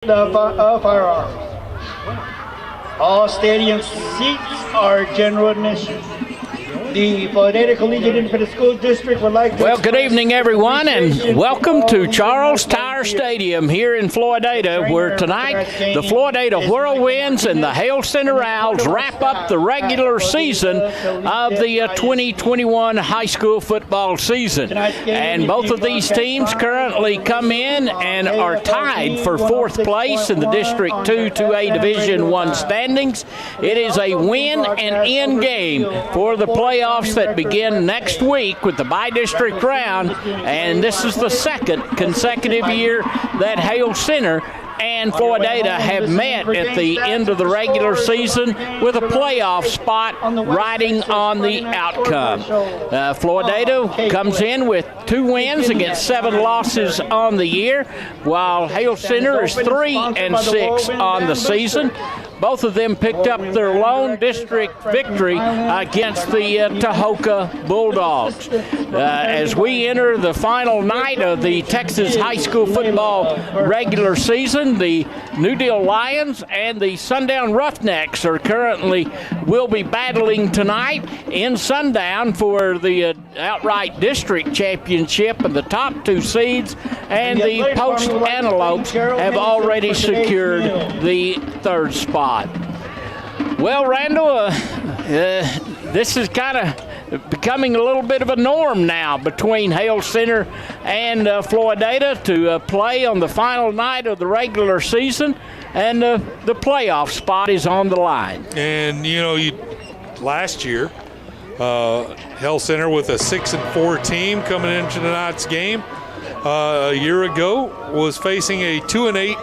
of firearms. All stadium seats are general admission. The Floydada Collegiate Independent School District would like to... Well, good evening, everyone, and welcome to Charles Tyer Stadium here in Floydada, where tonight the Floydada Whirlwinds and the Hale Center Owls wrap up the regular season of the 2021 high school football season. And both of these teams currently come in and are tied for fourth place in the District 2 2A Division I standings. It is a win and end game for the playoffs that begin next week with the by-district round, and this is the second consecutive year that Hale Center and Floydada have met at the end of the regular season with a playoff spot riding on the outcome. Floydada comes in with 2 wins against 7 losses on the year, while Hale Center is 3-6 on the season. Both of them picked up their lone district victory against the Tahoka Bulldogs. As we enter the final night of the Texas high school football regular season, the New Deal Lions and the Sundown Roughnecks will be battling tonight in Sundown for the outright district championship, and the top 2 seeds and the Post Antelopes have already secured the 3rd spot. Well, Randall, this is kind of becoming a little bit of a norm now between Hale Center and Floydada to play on the final night of the regular season, and the playoff spot is on the line. And, last year, Hale Center with a 6-4 team coming into tonight's game a year ago was facing a 2-8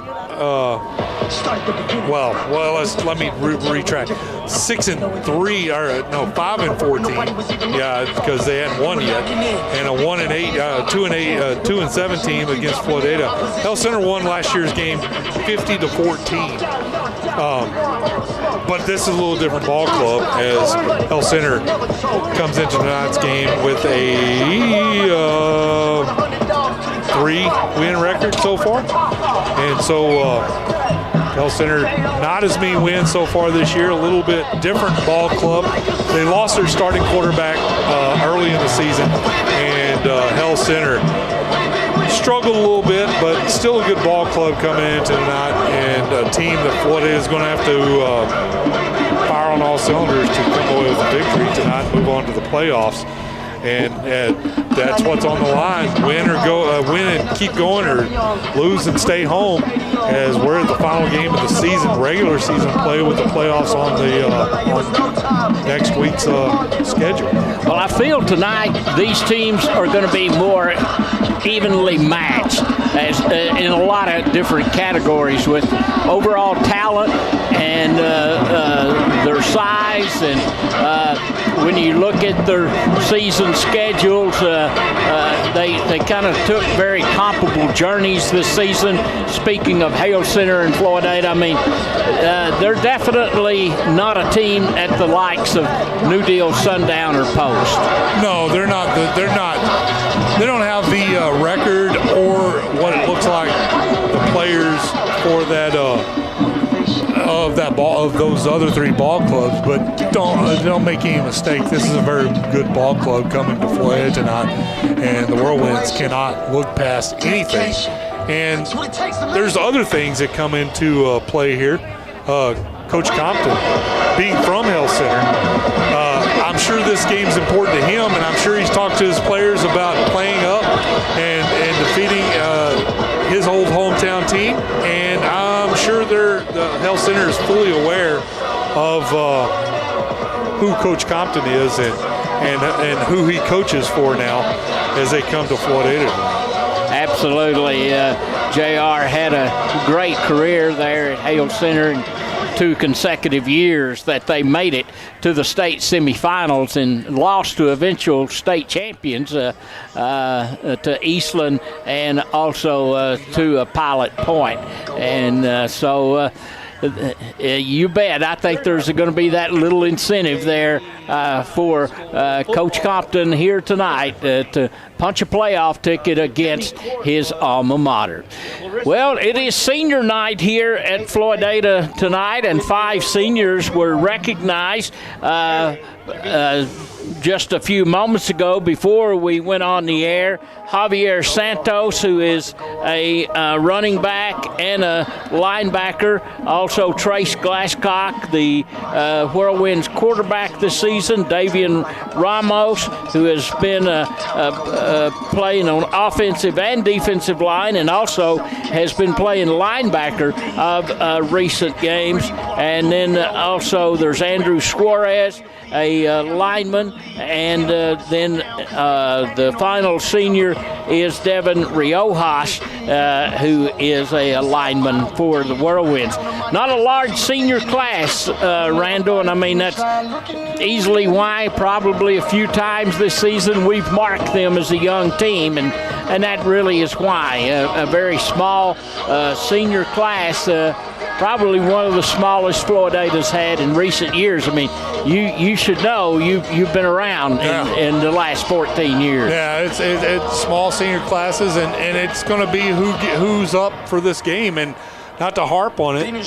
let me retract. 6-3, or no, 5-4 team. Yeah, because they hadn't won yet, and a 1-8, 2-7 team against Floydada. Hale Center won last year's game 50-14. But this is a little different ball club as Hale Center comes into tonight's game with a 3-win record so far, and so Hale Center not as many wins so far this year. A little bit different ball club. They lost their starting quarterback early in the season, and Hale Center struggled a little bit, but still a good ball club coming into tonight, and a team that Floydada is going to have to fire on all cylinders to come away with a victory tonight and move on to the playoffs. And that's what's on the line. Win and keep going, or lose and stay home, as we're at the final game of the season, regular season play, with the playoffs on next week's schedule. Well, I feel tonight these teams are going to be more evenly matched as in a lot of different categories, with overall talent and their size, and when you look at their season schedules, they kind of took very comparable journeys this season. Speaking of Hale Center and Floydada, I mean, they're definitely not a team at the likes of New Deal, Sundown, or Post. No, they're not. They're not. They don't have the record or what it looks like the players for that of those other 3 ball clubs. But don't make any mistake. This is a very good ball club coming to Floydada tonight, and the Whirlwinds cannot look past anything. And there's other things that come into play here. Coach Compton, being from Hale Center, I'm sure this game's important to him, and I'm sure he's talked to his players about playing up and defeating his old hometown team. And I'm sure the Hale Center is fully aware of who Coach Compton is and who he coaches for now as they come to Floydada. Absolutely. JR had a great career there at Hale Center, and 2 consecutive years that they made it to the state semifinals and lost to eventual state champions, to Eastland, and also to Pilot Point. And so you bet. I think there's going to be that little incentive there for Coach Compton here tonight to punch a playoff ticket against his alma mater. Well, it is senior night here at Floydada tonight, and 5 seniors were recognized just a few moments ago before we went on the air. Javier Santos, who is a running back and a linebacker. Also Trace Glasscock, the Whirlwinds quarterback this season. Davian Ramos, who has been playing on offensive and defensive line, and also has been playing linebacker of recent games. And then also there's Andrew Suarez, a lineman, and then the final senior is Devin Riojas, who is a lineman for the Whirlwinds. Not a large senior class, Randall, and I mean that's easily why probably a few times this season we've marked them as a young team, and that really is why. A very small senior class, probably one of the smallest Floydada's had in recent years. I mean, you should know, you've been around in the last 14 years. Yeah, it's small senior classes, and it's going to be who's up for this game. And not to harp on it,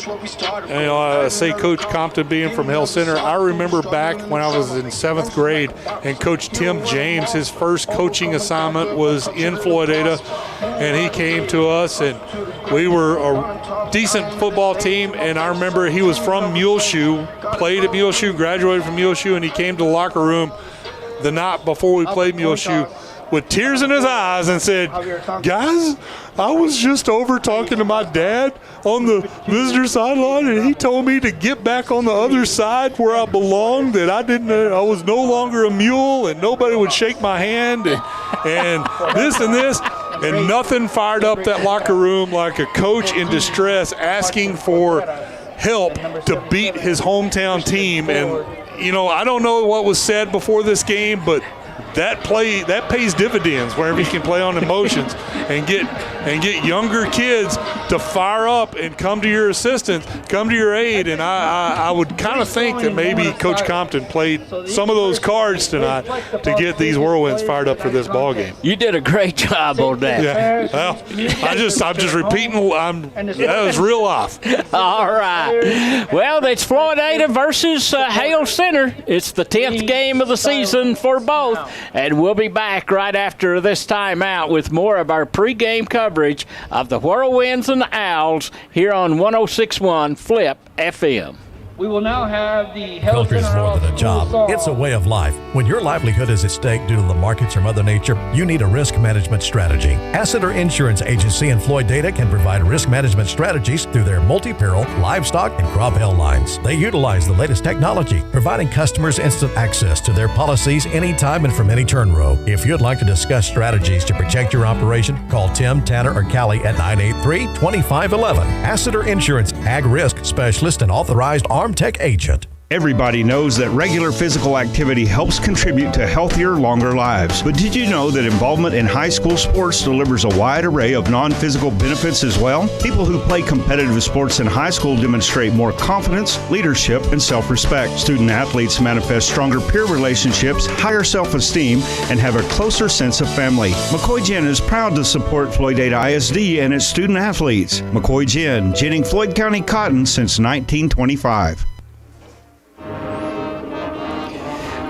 say Coach Compton being from Hale Center, I remember back when I was in 7th grade, and Coach Tim James, his first coaching assignment was in Floydada, and he came to us, and we were a decent football team, and I remember he was from Muleshoe, played at Muleshoe, graduated from Muleshoe, and he came to the locker room the night before we played Muleshoe with tears in his eyes and said, "Guys, I was just over talking to my dad on the visitor sideline, and he told me to get back on the other side where I belonged, that I was no longer a mule, and nobody would shake my hand, and this and this." And nothing fired up that locker room like a coach in distress asking for help to beat his hometown team. And, I don't know what was said before this game, but that pays dividends wherever you can play on emotions and get younger kids to fire up and come to your assistance, come to your aid. And I would kind of think that maybe Coach Compton played some of those cards tonight to get these Whirlwinds fired up for this ball game. You did a great job on that. Yeah. Well, I'm just repeating. That was real life. All right. Well, it's Floydada versus Hale Center. It's the 10th game of the season for both. And we'll be back right after this timeout with more of our pregame coverage of the Whirlwinds and the Owls here on 106.1 Flip FM. We will now have the Hale Culture is Center more Owls than a job. song. It's a way of life. When your livelihood is at stake due to the markets or Mother Nature, you need a risk management strategy. Asseter Insurance Agency in Floydada can provide risk management strategies through their multi-peril, livestock, and crop hail lines. They utilize the latest technology, providing customers instant access to their policies anytime and from any turn row. If you'd like to discuss strategies to protect your operation, call Tim, Tanner, or Callie at 983-2511. Asseter Insurance, Ag Risk Specialist and Authorized Arm Tech Agent. Everybody knows that regular physical activity helps contribute to healthier, longer lives. But did you know that involvement in high school sports delivers a wide array of non-physical benefits as well? People who play competitive sports in high school demonstrate more confidence, leadership, and self-respect. Student athletes manifest stronger peer relationships, higher self-esteem, and have a closer sense of family. McCoy Gin is proud to support Floydada ISD and its student athletes. McCoy Gin, ginning Floyd County cotton since 1925.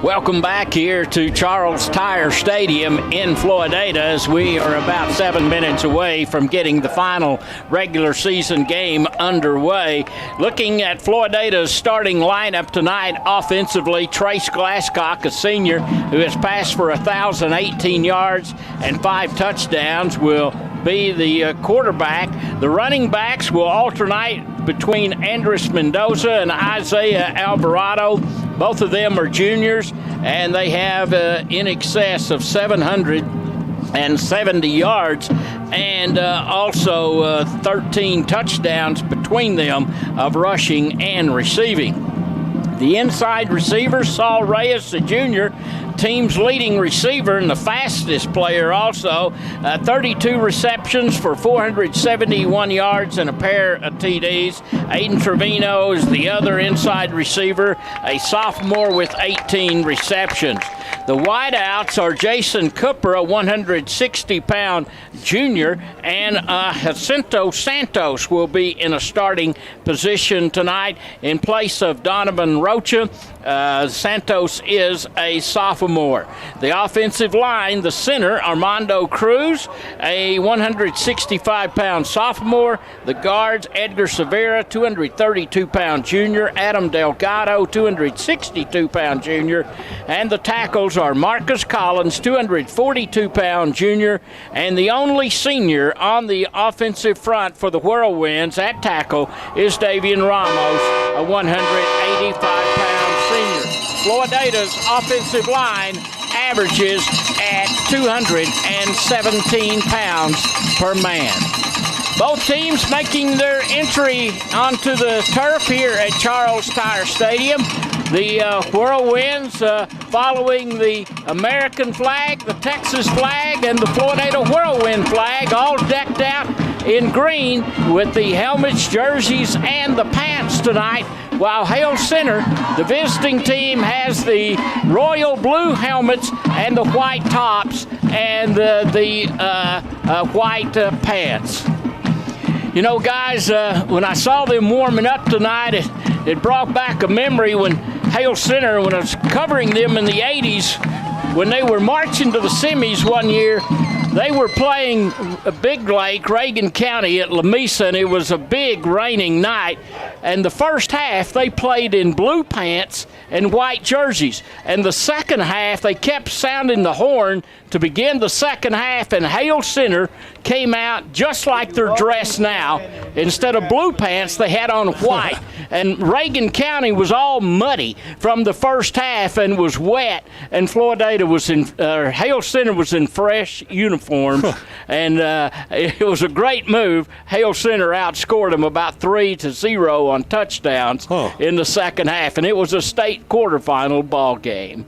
Welcome back here to Charles Tyer Stadium in Floydada as we are about 7 minutes away from getting the final regular season game underway. Looking at Floydada's starting lineup tonight offensively, Trace Glasscock, a senior who has passed for 1,018 yards and 5 touchdowns, will be the quarterback. The running backs will alternate between Andres Mendoza and Isaiah Alvarado. Both of them are juniors, and they have in excess of 770 yards and also 13 touchdowns between them of rushing and receiving. The inside receivers, Saul Reyes, the junior, team's leading receiver and the fastest player also. 32 receptions for 471 yards and a pair of TDs. Aiden Trevino is the other inside receiver, a sophomore with 18 receptions. The wideouts are Jason Cooper, a 160-pound junior, and Jacinto Santos will be in a starting position tonight in place of Donovan Rocha. Santos is a sophomore. The offensive line, the center, Armando Cruz, a 165-pound sophomore. The guards, Edgar Severa, 232-pound junior. Adam Delgado, 262-pound junior. And the tackles are Marcus Collins, 242-pound junior. And the only senior on the offensive front for the Whirlwinds at tackle is Davian Ramos, a 185-pound senior. Floydada's offensive line averages at 217 pounds per man. Both teams making their entry onto the turf here at Charles Tyer Stadium. The Whirlwinds following the American flag, the Texas flag, and the Floydada Whirlwind flag, all decked out in green with the helmets, jerseys, and the pants tonight, while Hale Center, the visiting team, has the royal blue helmets and the white tops and the white pants. You know, guys, when I saw them warming up tonight, it brought back a memory when Hale Center, when I was covering them in the 80s, when they were marching to the semis one year. They were playing Big Lake, Reagan County at La Mesa, and it was a big raining night. And the first half, they played in blue pants and white jerseys. And the second half, they kept sounding the horn to begin the second half, and Hale Center came out just like they're dressed now. Instead of blue pants, they had on white. And Reagan County was all muddy from the first half and was wet. And Floydada was in, Hale Center was in fresh uniforms. And it was a great move. Hale Center outscored them about 3-0 on touchdowns in the second half. And it was a state quarterfinal ball game.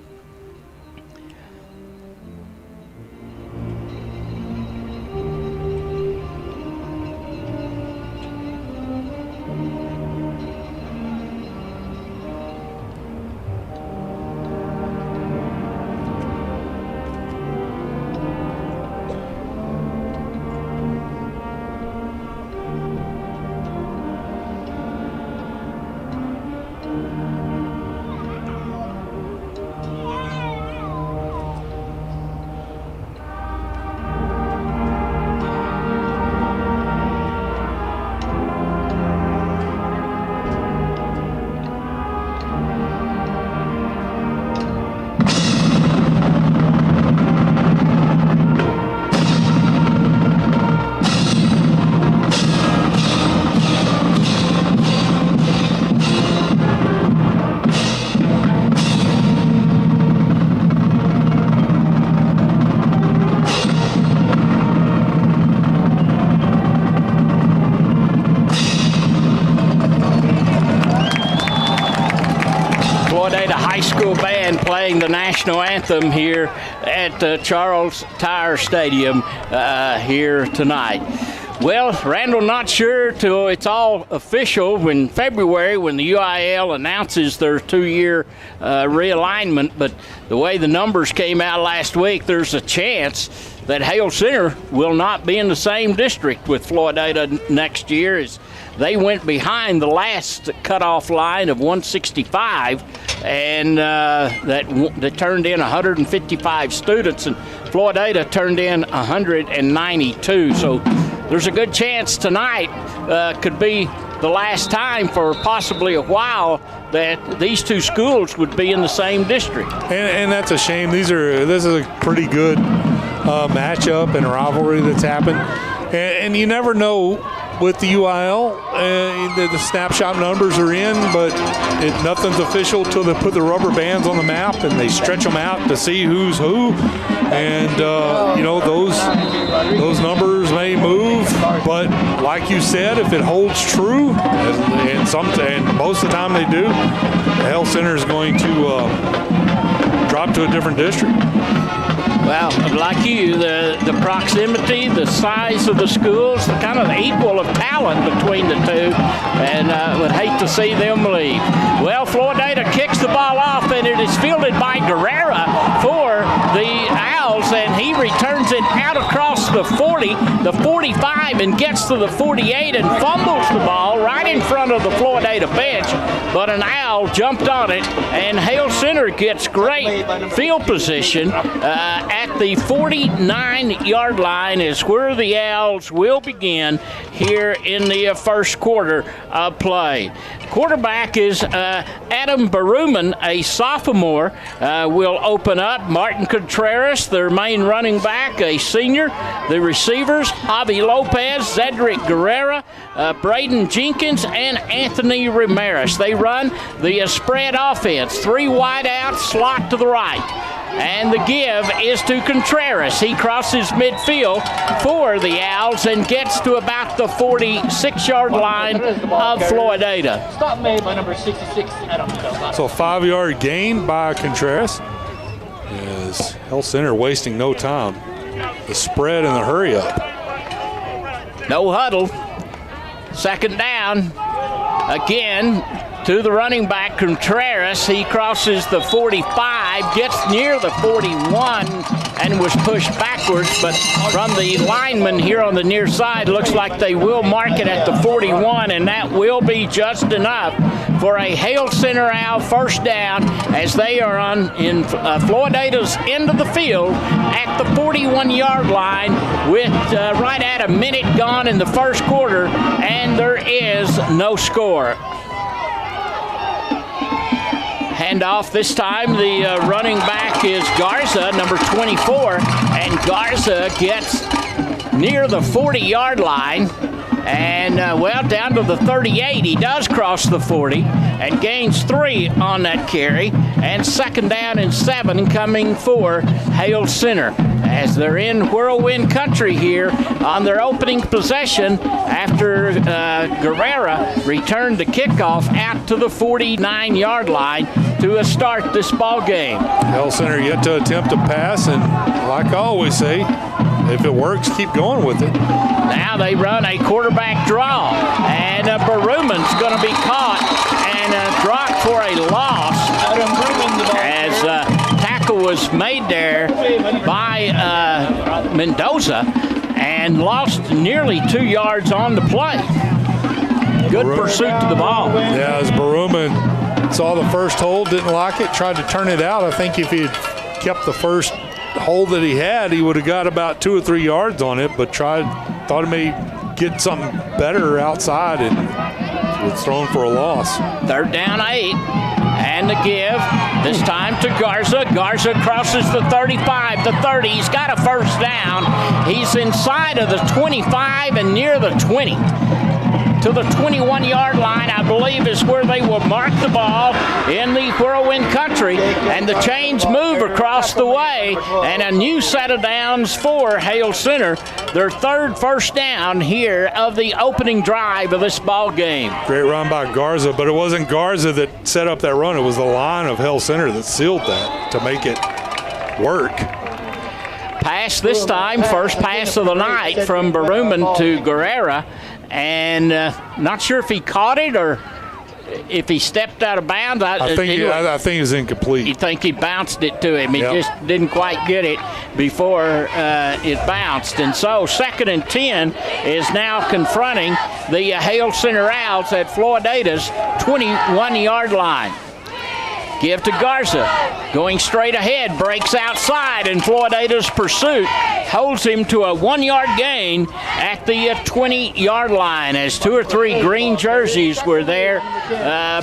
Playing the national anthem here at Charles Tyer Stadium here tonight. Well, Randall, not sure till it's all official in February when the UIL announces their 2-year realignment, but the way the numbers came out last week, there's a chance that Hale Center will not be in the same district with Floydada next year, as they went behind the last cutoff line of 165, and that turned in 155 students, and Floydada turned in 192. So there's a good chance tonight could be the last time for possibly a while that these two schools would be in the same district. And that's a shame. This is a pretty good matchup and rivalry that's happened. And you never know with the UIL, the snapshot numbers are in, but nothing's official till they put the rubber bands on the map and they stretch them out to see who's who. And, those numbers may move, but like you said, if it holds true, and most of the time they do, Hale Center is going to drop to a different district. Well, like you, the proximity, the size of the schools, the kind of equal of talent between the two, and would hate to see them leave. Well, Floydada kicks the ball off, and it is fielded by Guerrera for the Owls, and he returns it out across the 40, the 45, and gets to the 48 and fumbles the ball right in front of the Floydada bench, but an Owl jumped on it, and Hale Center gets great field position at the 49-yard line is where the Owls will begin here in the first quarter of play. Quarterback is Adam Baruman, a sophomore, will open up. Martin Contreras, their main running back, a senior. The receivers, Javi Lopez, Cedric Guerrera, Braden Jenkins, and Anthony Ramirez. They run the spread offense. 3 wide out, slot to the right. And the give is to Contreras. He crosses midfield for the Owls and gets to about the 46-yard line of Floydada. Stop made by number 66, Adam. So a 5-yard gain by Contreras. Is Hale Center wasting no time. The spread and the hurry up. No huddle. Second down. Again to the running back, Contreras. He crosses the 45, gets near the 41, and was pushed backwards, but from the lineman here on the near side, looks like they will mark it at the 41, and that will be just enough for a Hale Center Owl first down as they are in Floydada's end of the field at the 41-yard line with right at a minute gone in the first quarter, and there is no score. Handoff this time, the running back is Garza, number 24, and Garza gets near the 40-yard line and, well, down to the 38. He does cross the 40 and gains 3 on that carry, and second down and 7 coming for Hale Center as they're in Whirlwind country here on their opening possession after Guerrera returned the kickoff out to the 49-yard line to start this ball game. Hale Center yet to attempt a pass, and like I always say, if it works, keep going with it. Now they run a quarterback draw, and Baruman's going to be caught and dropped for a loss as tackle was made there by Mendoza and lost nearly 2 yards on the play. Good pursuit to the ball. Yeah, as Baruman saw the first hold, didn't like it, tried to turn it out. I think if he had kept the first hold that he had, he would have got about 2 or 3 yards on it, but thought he may get something better outside and was thrown for a loss. Third down 8, and the give, this time to Garza. Garza crosses the 35, the 30. He's got a first down. He's inside of the 25 and near the 20. To the 21-yard line, I believe, is where they will mark the ball in the Whirlwind country. And the chains move across the way, and a new set of downs for Hale Center. Their third first down here of the opening drive of this ball game. Great run by Garza, but it wasn't Garza that set up that run. It was the line of Hale Center that sealed that to make it work. Pass this time, first pass of the night from Baruman to Guerrera. And not sure if he caught it or if he stepped out of bounds. I think it was incomplete. You think he bounced it to him. He Yep. just didn't quite get it before it bounced. And so 2nd and 10 is now confronting the Hale Center Owls at Floydada's 21-yard line. Give to Garza, going straight ahead, breaks outside, and Floydada's pursuit holds him to a 1-yard gain at the 20-yard line as 2 or 3 green jerseys were there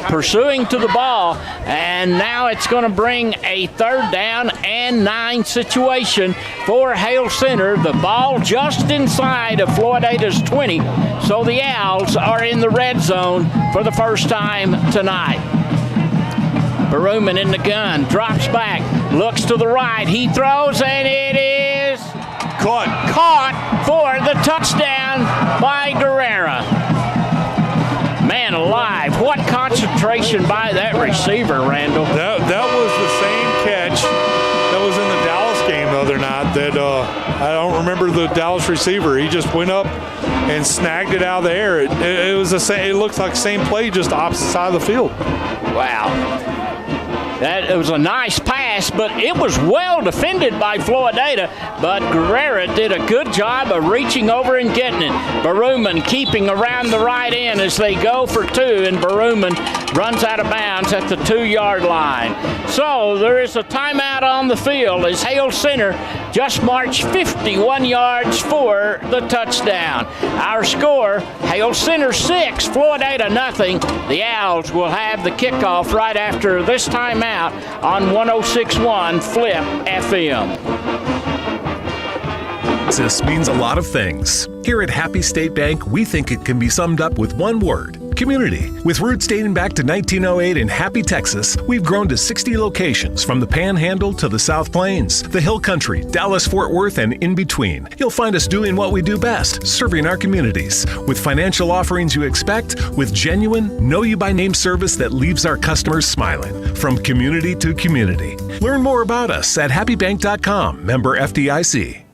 pursuing to the ball. And now it's going to bring a 3rd down and 9 situation for Hale Center. The ball just inside of Floydada's 20, so the Owls are in the red zone for the first time tonight. Baruman in the gun, drops back, looks to the right, he throws, and it is caught for the touchdown by Guerrera. Man alive, what concentration by that receiver, Randall. That was the same catch catch that was in the Dallas game the other night that I don't remember the Dallas receiver. He just went up and snagged it out of the air. It looked like the same play, just opposite side of the field. Wow. It was a nice pass, but it was well defended by Floydada, but Guerrera did a good job of reaching over and getting it. Baruman keeping around the right end as they go for two, and Baruman runs out of bounds at the 2-yard line. So there is a timeout on the field as Hale Center just marched 51 yards for the touchdown. Our score, Hale Center 6, Floydada nothing. The Owls will have the kickoff right after this timeout on 106.1 Flip FM. This means a lot of things. Here at Happy State Bank, we think it can be summed up with one word: community. With roots dating back to 1908 in Happy, Texas, we've grown to 60 locations from the Panhandle to the South Plains, the Hill Country, Dallas-Fort Worth, and in between. You'll find us doing what we do best, serving our communities. With financial offerings you expect, with genuine, know-you-by-name service that leaves our customers smiling. From community to community. Learn more about us at happybank.com, member FDIC.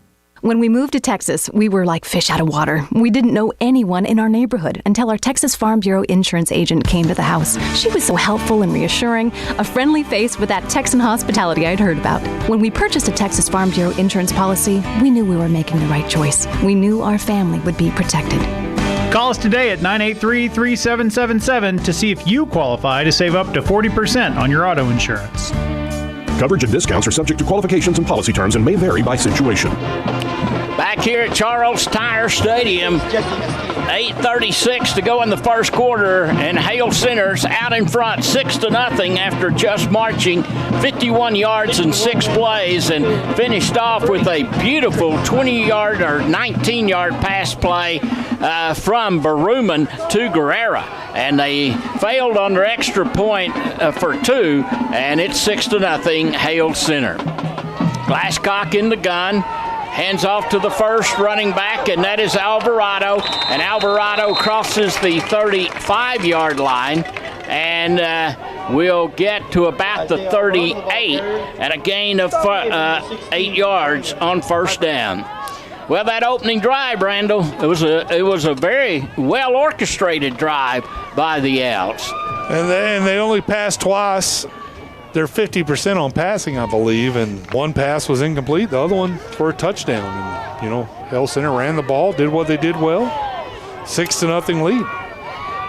When we moved to Texas, we were like fish out of water. We didn't know anyone in our neighborhood until our Texas Farm Bureau insurance agent came to the house. She was so helpful and reassuring, a friendly face with that Texan hospitality I'd heard about. When we purchased a Texas Farm Bureau insurance policy, we knew we were making the right choice. We knew our family would be protected. Call us today at 983-3777 to see if you qualify to save up to 40% on your auto insurance. Coverage and discounts are subject to qualifications and policy terms and may vary by situation. Back here at Charles Tyer Stadium, 8:36 to go in the first quarter, and Hale Center's out in front 6-0 after just marching 51 yards in 6 plays, and finished off with a beautiful 20-yard or 19-yard pass play from Baruman to Guerrera. And they failed on their extra point for 2, and it's 6-0 Hale Center. Glasscock in the gun. Hands off to the first running back, and that is Alvarado. And Alvarado crosses the 35-yard line and will get to about the 38 and a gain of 8 yards on first down. Well, that opening drive, Randall, it was a very well orchestrated drive by the Owls. And they only passed twice. They're 50% on passing, I believe, and one pass was incomplete, the other one for a touchdown. And, Hale Center ran the ball, did what they did well. 6-0 lead.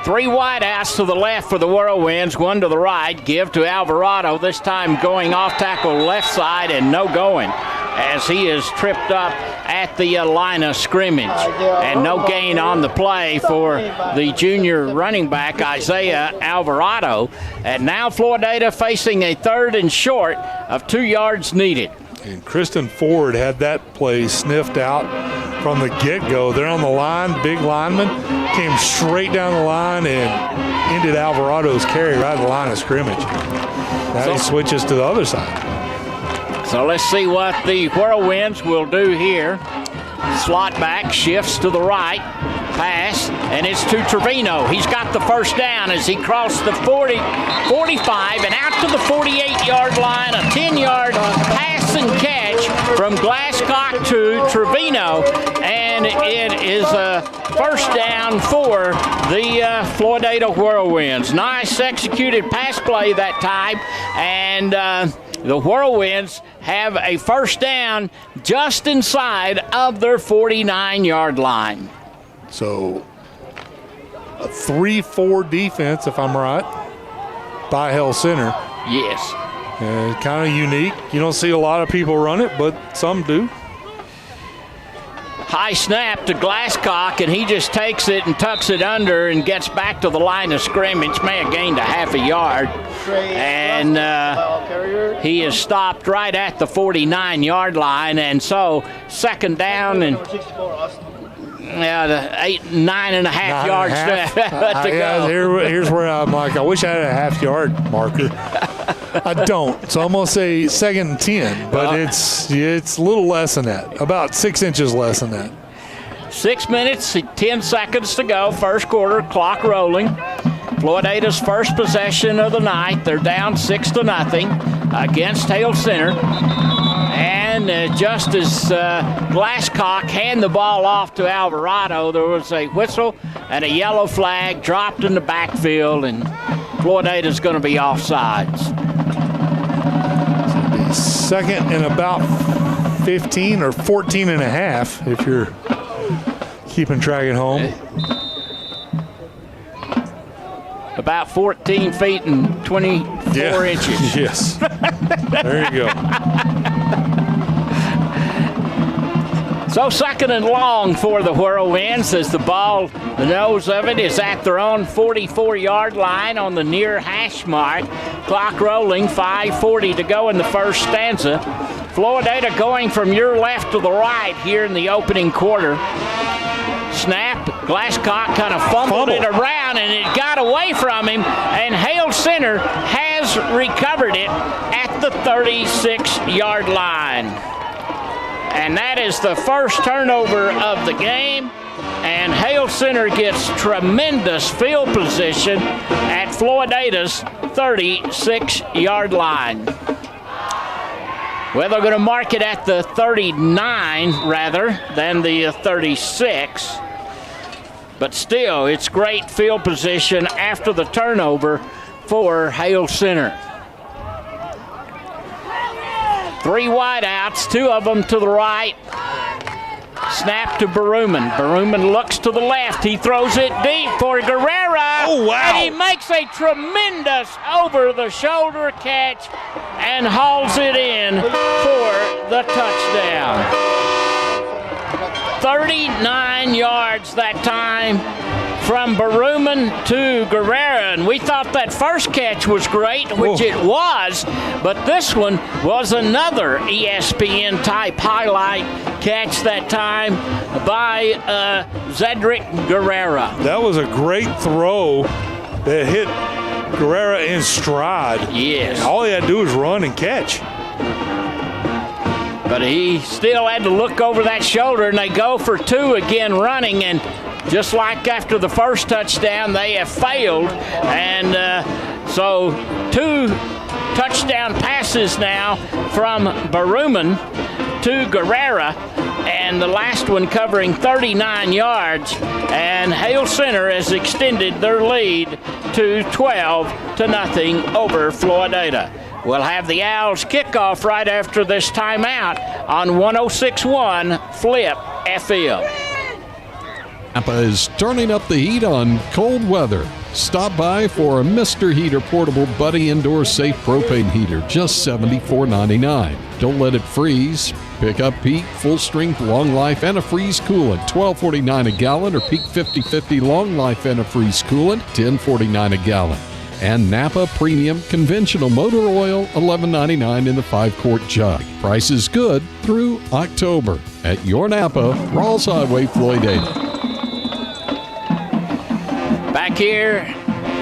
3 wideouts to the left for the Whirlwinds, 1 to the right. Give to Alvarado, this time going off tackle left side and no going, as he is tripped up at the line of scrimmage. And no gain on the play for the junior running back, Isaiah Alvarado. And now Floydada facing a 3rd and short of 2 yards needed. And Kristen Ford had that play sniffed out from the get-go. They're on the line, big lineman, came straight down the line and ended Alvarado's carry right at the line of scrimmage. Now he switches to the other side. So let's see what the Whirlwinds will do here. Slot back, shifts to the right, pass, and it's to Trevino. He's got the first down as he crossed the 40, 45, and out to the 48-yard line, a 10-yard pass and catch from Glasscock to Trevino, and it is a first down for the Floydada Whirlwinds. Nice executed pass play that time, and the Whirlwinds have a first down just inside of their 49-yard line. So a 3-4 defense, if I'm right, by Hale Center. Yes. Kind of unique. You don't see a lot of people run it, but some do. High snap to Glasscock, and he just takes it and tucks it under and gets back to the line of scrimmage. May have gained a half a yard. And he is stopped right at the 49-yard line. And so second down and 9.5 yards to go. Here's where I'm like, I wish I had a half-yard marker. I don't. So I'm going to say 2nd and 10, but it's a little less than that, about 6 inches less than that. 6 minutes, 10 seconds to go, first quarter, clock rolling. Floydada's first possession of the night. They're down 6-0 against Hale Center. And just as Glasscock handed the ball off to Alvarado, there was a whistle and a yellow flag dropped in the backfield, and Floydada's going to be offsides. Second and about 15 or 14 and a half if you're keeping track at home. About 14 feet and 24 inches. Yes. There you go. So second and long for the Whirlwinds as the ball, the nose of it is at their own 44-yard line on the near hash mark. Clock rolling, 5:40 to go in the first stanza. Floydada going from your left to the right here in the opening quarter. Snap, Glasscock kind of fumbled it around and it got away from him, and Hale Center has recovered it at the 36-yard line. And that is the first turnover of the game, and Hale Center gets tremendous field position at Floydada's 36-yard line. Well, they're going to mark it at the 39 rather than the 36. But still, it's great field position after the turnover for Hale Center. 3 wideouts, 2 of them to the right. Snap to Berumen. Berumen looks to the left. He throws it deep for Guerrera. Oh, wow. And he makes a tremendous over-the-shoulder catch and hauls it in for the touchdown. 39 yards that time from Berumen to Guerrera. And we thought that first catch was great, which it was, but this one was another ESPN-type highlight catch that time by Zedric Guerrera. That was a great throw that hit Guerrera in stride. Yes. All he had to do was run and catch. But he still had to look over that shoulder, and they go for 2 again running, and just like after the first touchdown, they have failed. And so 2 touchdown passes now from Berumen to Guerrera, and the last one covering 39 yards. And Hale Center has extended their lead to 12-0 over Floydada. We'll have the Owls kickoff right after this timeout on 106.1 Flip FM. Napa is turning up the heat on cold weather. Stop by for a Mr. Heater Portable Buddy Indoor Safe Propane Heater, just $74.99. Don't let it freeze. Pick up Peak Full Strength Long Life Antifreeze Coolant, $12.49 a gallon, or Peak 50/50 Long Life Antifreeze Coolant, $10.49 a gallon. And Napa Premium Conventional Motor Oil, $11.99 in the 5-quart jug. Price is good through October at your Napa, Rawls Highway, Floydada. Back here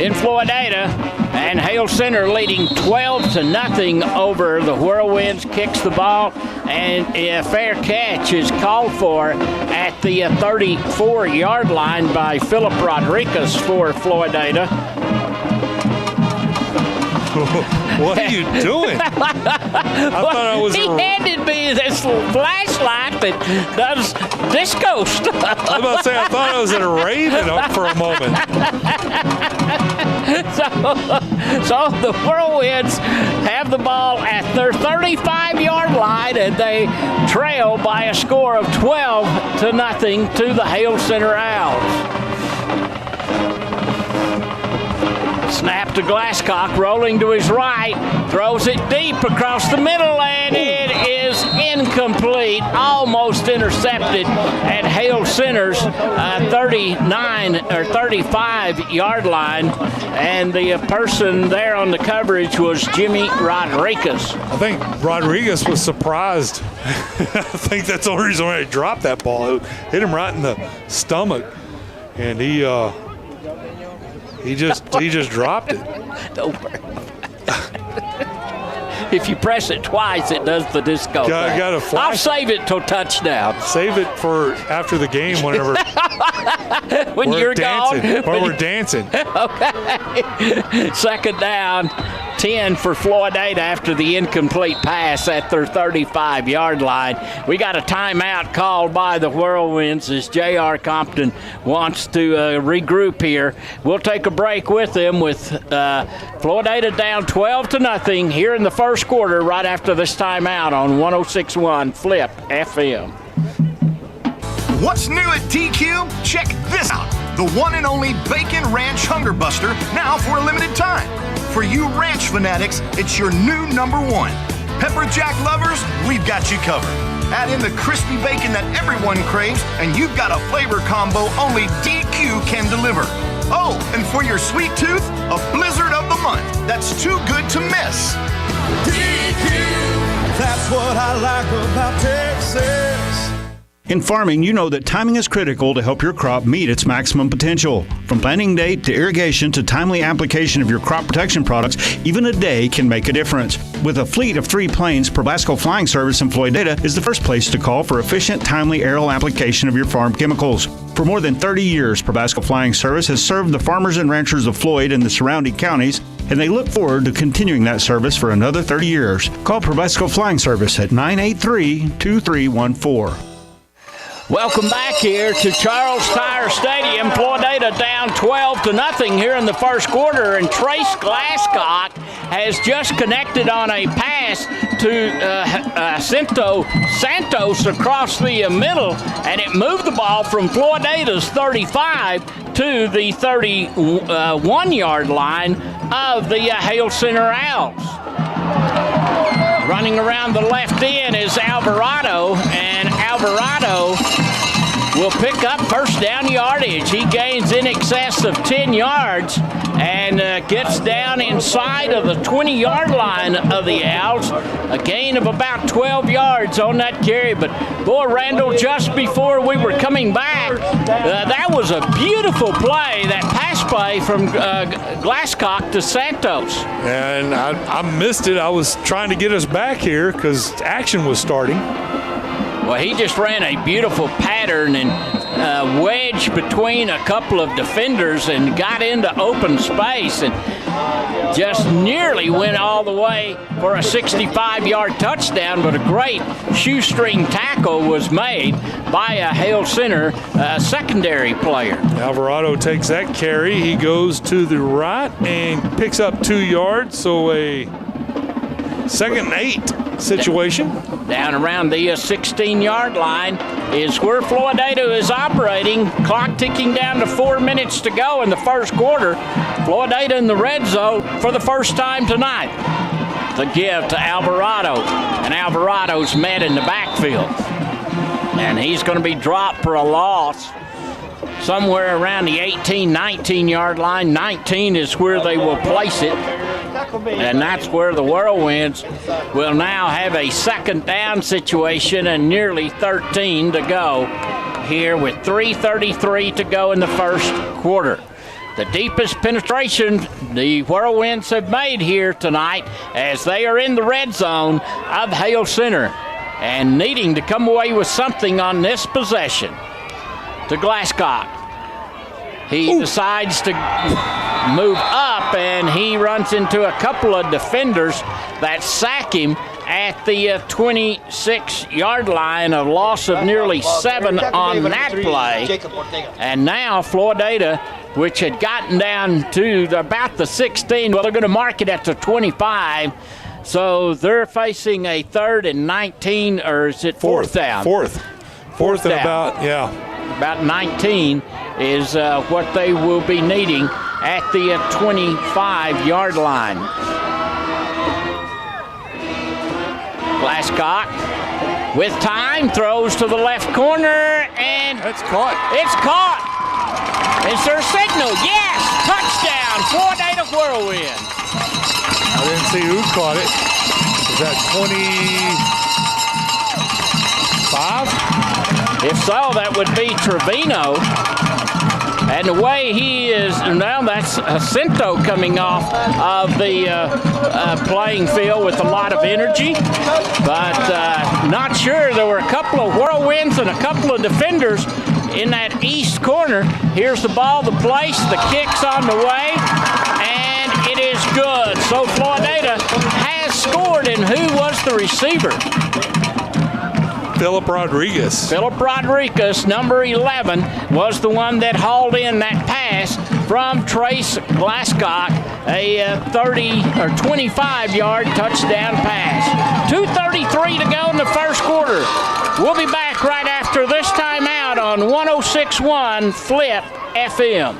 in Floydada, and Hale Center leading 12-0 over the Whirlwinds. Kicks the ball, and a fair catch is called for at the 34-yard line by Philip Rodriguez for Floydada. What are you doing? I thought I was. He handed me this flashlight that does disco stuff. I was about to say, I thought I was at a Raven for a moment. So the Whirlwinds have the ball at their 35-yard line, and they trail by a score of 12-0 to the Hale Center Owls. Snap to Glasscock, rolling to his right, throws it deep across the middle, and it is incomplete, almost intercepted at Hale Center's 39 or 35-yard line, and the person there on the coverage was Jimmy Rodriguez. I think Rodriguez was surprised. I think that's the only reason why he dropped that ball. It hit him right in the stomach, and he just dropped it. Don't worry. If you press it twice, it does the disco thing. Got a flash. I'll save it till touchdown. Save it for after the game whenever when you're dancing, gone. when we're dancing. Okay. Second down, 10 for Floydada after the incomplete pass at their 35-yard line. We got a timeout called by the Whirlwinds as J.R. Compton wants to regroup here. We'll take a break with them with Floydada down 12-0 here in the first quarter right after this timeout on 106.1 Flip FM. What's new at TQ? Check this out. The one and only Bacon Ranch Hunger Buster, now for a limited time. For you ranch fanatics, it's your new number one. Pepper Jack lovers, we've got you covered. Add in the crispy bacon that everyone craves, and you've got a flavor combo only DQ can deliver. Oh, and for your sweet tooth, a blizzard of the month. That's too good to miss. DQ, that's what I like about Texas. In farming, you know that timing is critical to help your crop meet its maximum potential. From planting date to irrigation to timely application of your crop protection products, even a day can make a difference. With a fleet of 3 planes, Probasco Flying Service in Floydada is the first place to call for efficient, timely aerial application of your farm chemicals. For more than 30 years, Probasco Flying Service has served the farmers and ranchers of Floyd and the surrounding counties, and they look forward to continuing that service for another 30 years. Call Probasco Flying Service at 983-2314. Welcome back here to Charles Tyer Stadium. Floydada down 12-0 here in the first quarter, and Trace Glasscock has just connected on a pass to Santos across the middle, and it moved the ball from Floydada's 35 to the 31-yard line of the Hale Center Owls. Running around the left end is Alvarado, and Alvarado will pick up first down yardage. He gains in excess of 10 yards and gets down inside of the 20-yard line of the Owls. A gain of about 12 yards on that carry. But, boy, Randall, just before we were coming back, that was a beautiful play, that pass play from Glasscock to Santos. And I missed it. I was trying to get us back here because action was starting. Well, he just ran a beautiful pattern and wedge between a couple of defenders and got into open space and just nearly went all the way for a 65-yard touchdown, but a great shoestring tackle was made by a Hale Center secondary player. Alvarado takes that carry. He goes to the right and picks up 2 yards, so a 2nd and 8 situation. Down around the 16-yard line is where Floydada is operating. Clock ticking down to 4 minutes to go in the first quarter. Floydada in the red zone for the first time tonight. The give to Alvarado, and Alvarado's met in the backfield. And he's going to be dropped for a loss somewhere around the 18, 19-yard line. 19 is where they will place it. And that's where the Whirlwinds will now have a 2nd down situation and nearly 13 to go here with 3:33 to go in the first quarter. The deepest penetration the Whirlwinds have made here tonight as they are in the red zone of Hale Center and needing to come away with something on this possession. To Glasscock. He decides to move up, and he runs into a couple of defenders that sack him at the 26-yard line, a loss of nearly 7 on that play. And now Floydada, which had gotten down to about the 16, well, they're going to mark it at the 25. So they're facing a 3rd and 19, or is it 4th down? Fourth and about, about 19 is what they will be needing at the 25-yard line. Glasscock with time throws to the left corner, and it's caught. It's caught. Is there a signal? Yes, touchdown, Floydada Whirlwinds. I didn't see who caught it. Is that 25? If so, that would be Trevino. And the way he is, now that's Jacinto coming off of the playing field with a lot of energy, but not sure. There were a couple of whirlwinds and a couple of defenders in that east corner. Here's the ball, the place, the kick's on the way, and it is good. So Floydada has scored, and who was the receiver? Philip Rodriguez. Philip Rodriguez, number 11, was the one that hauled in that pass from Trace Glascock, a 30 or 25-yard touchdown pass. 2:33 to go in the first quarter. We'll be back right after this timeout on 106.1 Flip FM.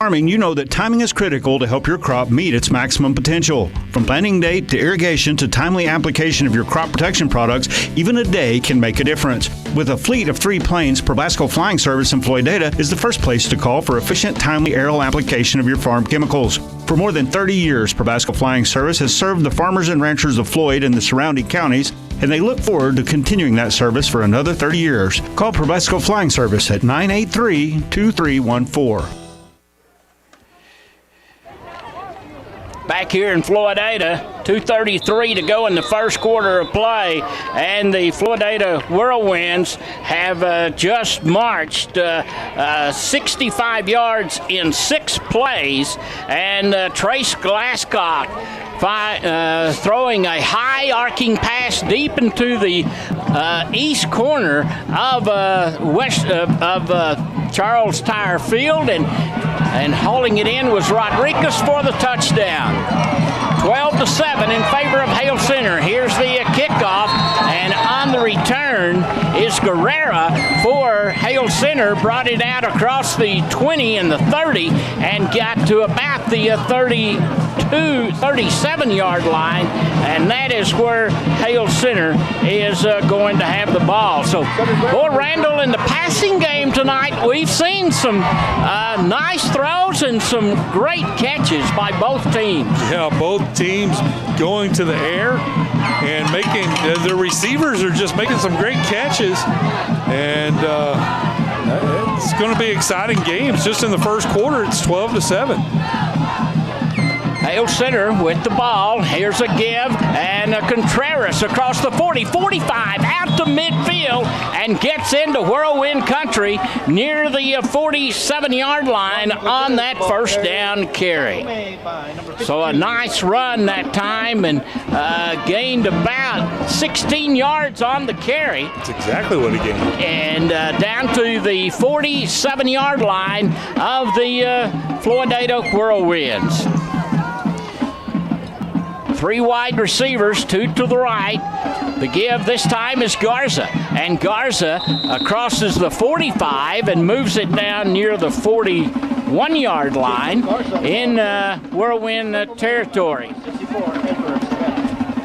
Farming, you know that timing is critical to help your crop meet its maximum potential. From planting date to irrigation to timely application of your crop protection products, even a day can make a difference. With a fleet of 3 planes, Probasco Flying Service in Floydada is the first place to call for efficient, timely aerial application of your farm chemicals. For more than 30 years, Probasco Flying Service has served the farmers and ranchers of Floyd and the surrounding counties, and they look forward to continuing that service for another 30 years. Call Probasco Flying Service at 983-2314. Back here in Floydada, 2:33 to go in the first quarter of play, and the Floydada Whirlwinds have just marched 65 yards in 6 plays, and Trace Glascock throwing a high arcing pass deep into the east corner of Charles Tyer Field, and hauling it in was Rodriguez for the touchdown. 12-7 in favor of Hale Center. Here's the kickoff, and on the return is Guerrera for Hale Center. Brought it out across the 20 and the 30 and got to about the 37-yard line, and that is where Hale Center is going to have the ball. So, boy, Randall, in the passing game tonight, we've seen some nice throws and some great catches by both teams. Yeah, both teams going to the air and making the receivers are just making some great catches, and it's going to be exciting games. Just in the first quarter, it's 12-7. Hale Center with the ball. Here's a give, and Contreras across the 40, 45, out to midfield, and gets into Whirlwind country near the 47-yard line on that first down carry. So a nice run that time, and gained about 16 yards on the carry. That's exactly what he gained. And down to the 47-yard line of the Floydada Whirlwinds. 3 wide receivers, 2 to the right. The give this time is Garza, and Garza crosses the 45 and moves it down near the 41-yard line in Whirlwind territory.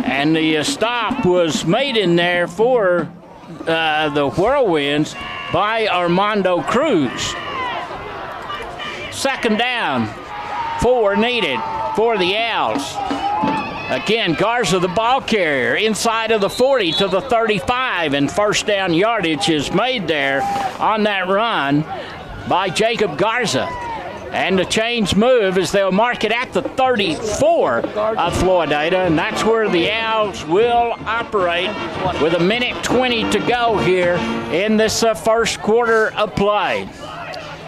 And the stop was made in there for the Whirlwinds by Armando Cruz. Second down, 4 needed for the Owls. Again, Garza, the ball carrier, inside of the 40 to the 35, and first down yardage is made there on that run by Jacob Garza. And the change move is they'll mark it at the 34 of Floydada, and that's where the Owls will operate with 1:20 to go here in this first quarter of play.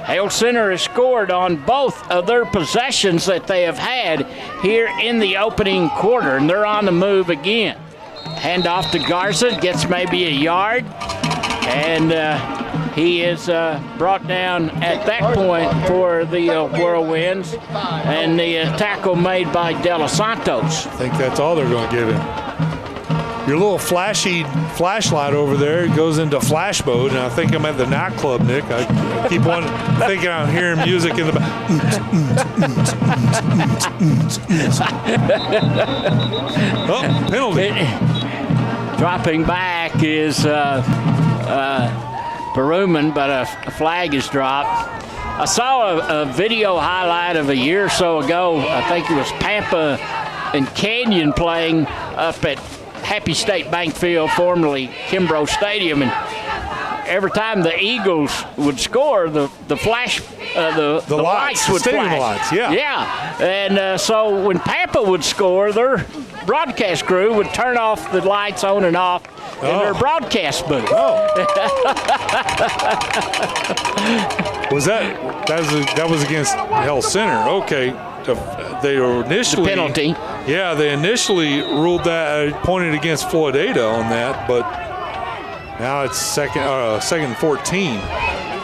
Hale Center has scored on both of their possessions that they have had here in the opening quarter, and they're on the move again. Hand off to Garza, gets maybe a yard, and he is brought down at that point for the Whirlwinds, and the tackle made by De Los Santos. I think that's all they're going to give him. Your little flashy flashlight over there goes into flash mode, and I think I'm at the nightclub, Nick. I keep on thinking I'm hearing music in the back. Oh, penalty. Dropping back is Baruman, but a flag is dropped. I saw a video highlight of a year or so ago. I think it was Pampa and Canyon playing up at Happy State Bank Field, formerly Kimbrough Stadium, and every time the Eagles would score, the flash, the lights would stadium flash. lights, yeah. Yeah, and so when Pampa would score, their broadcast crew would turn off the lights on and off in their broadcast booth. That was against Hale Center. Okay. They were initially the penalty. Yeah, they initially ruled that pointed against Floydada on that, but now it's second and 14.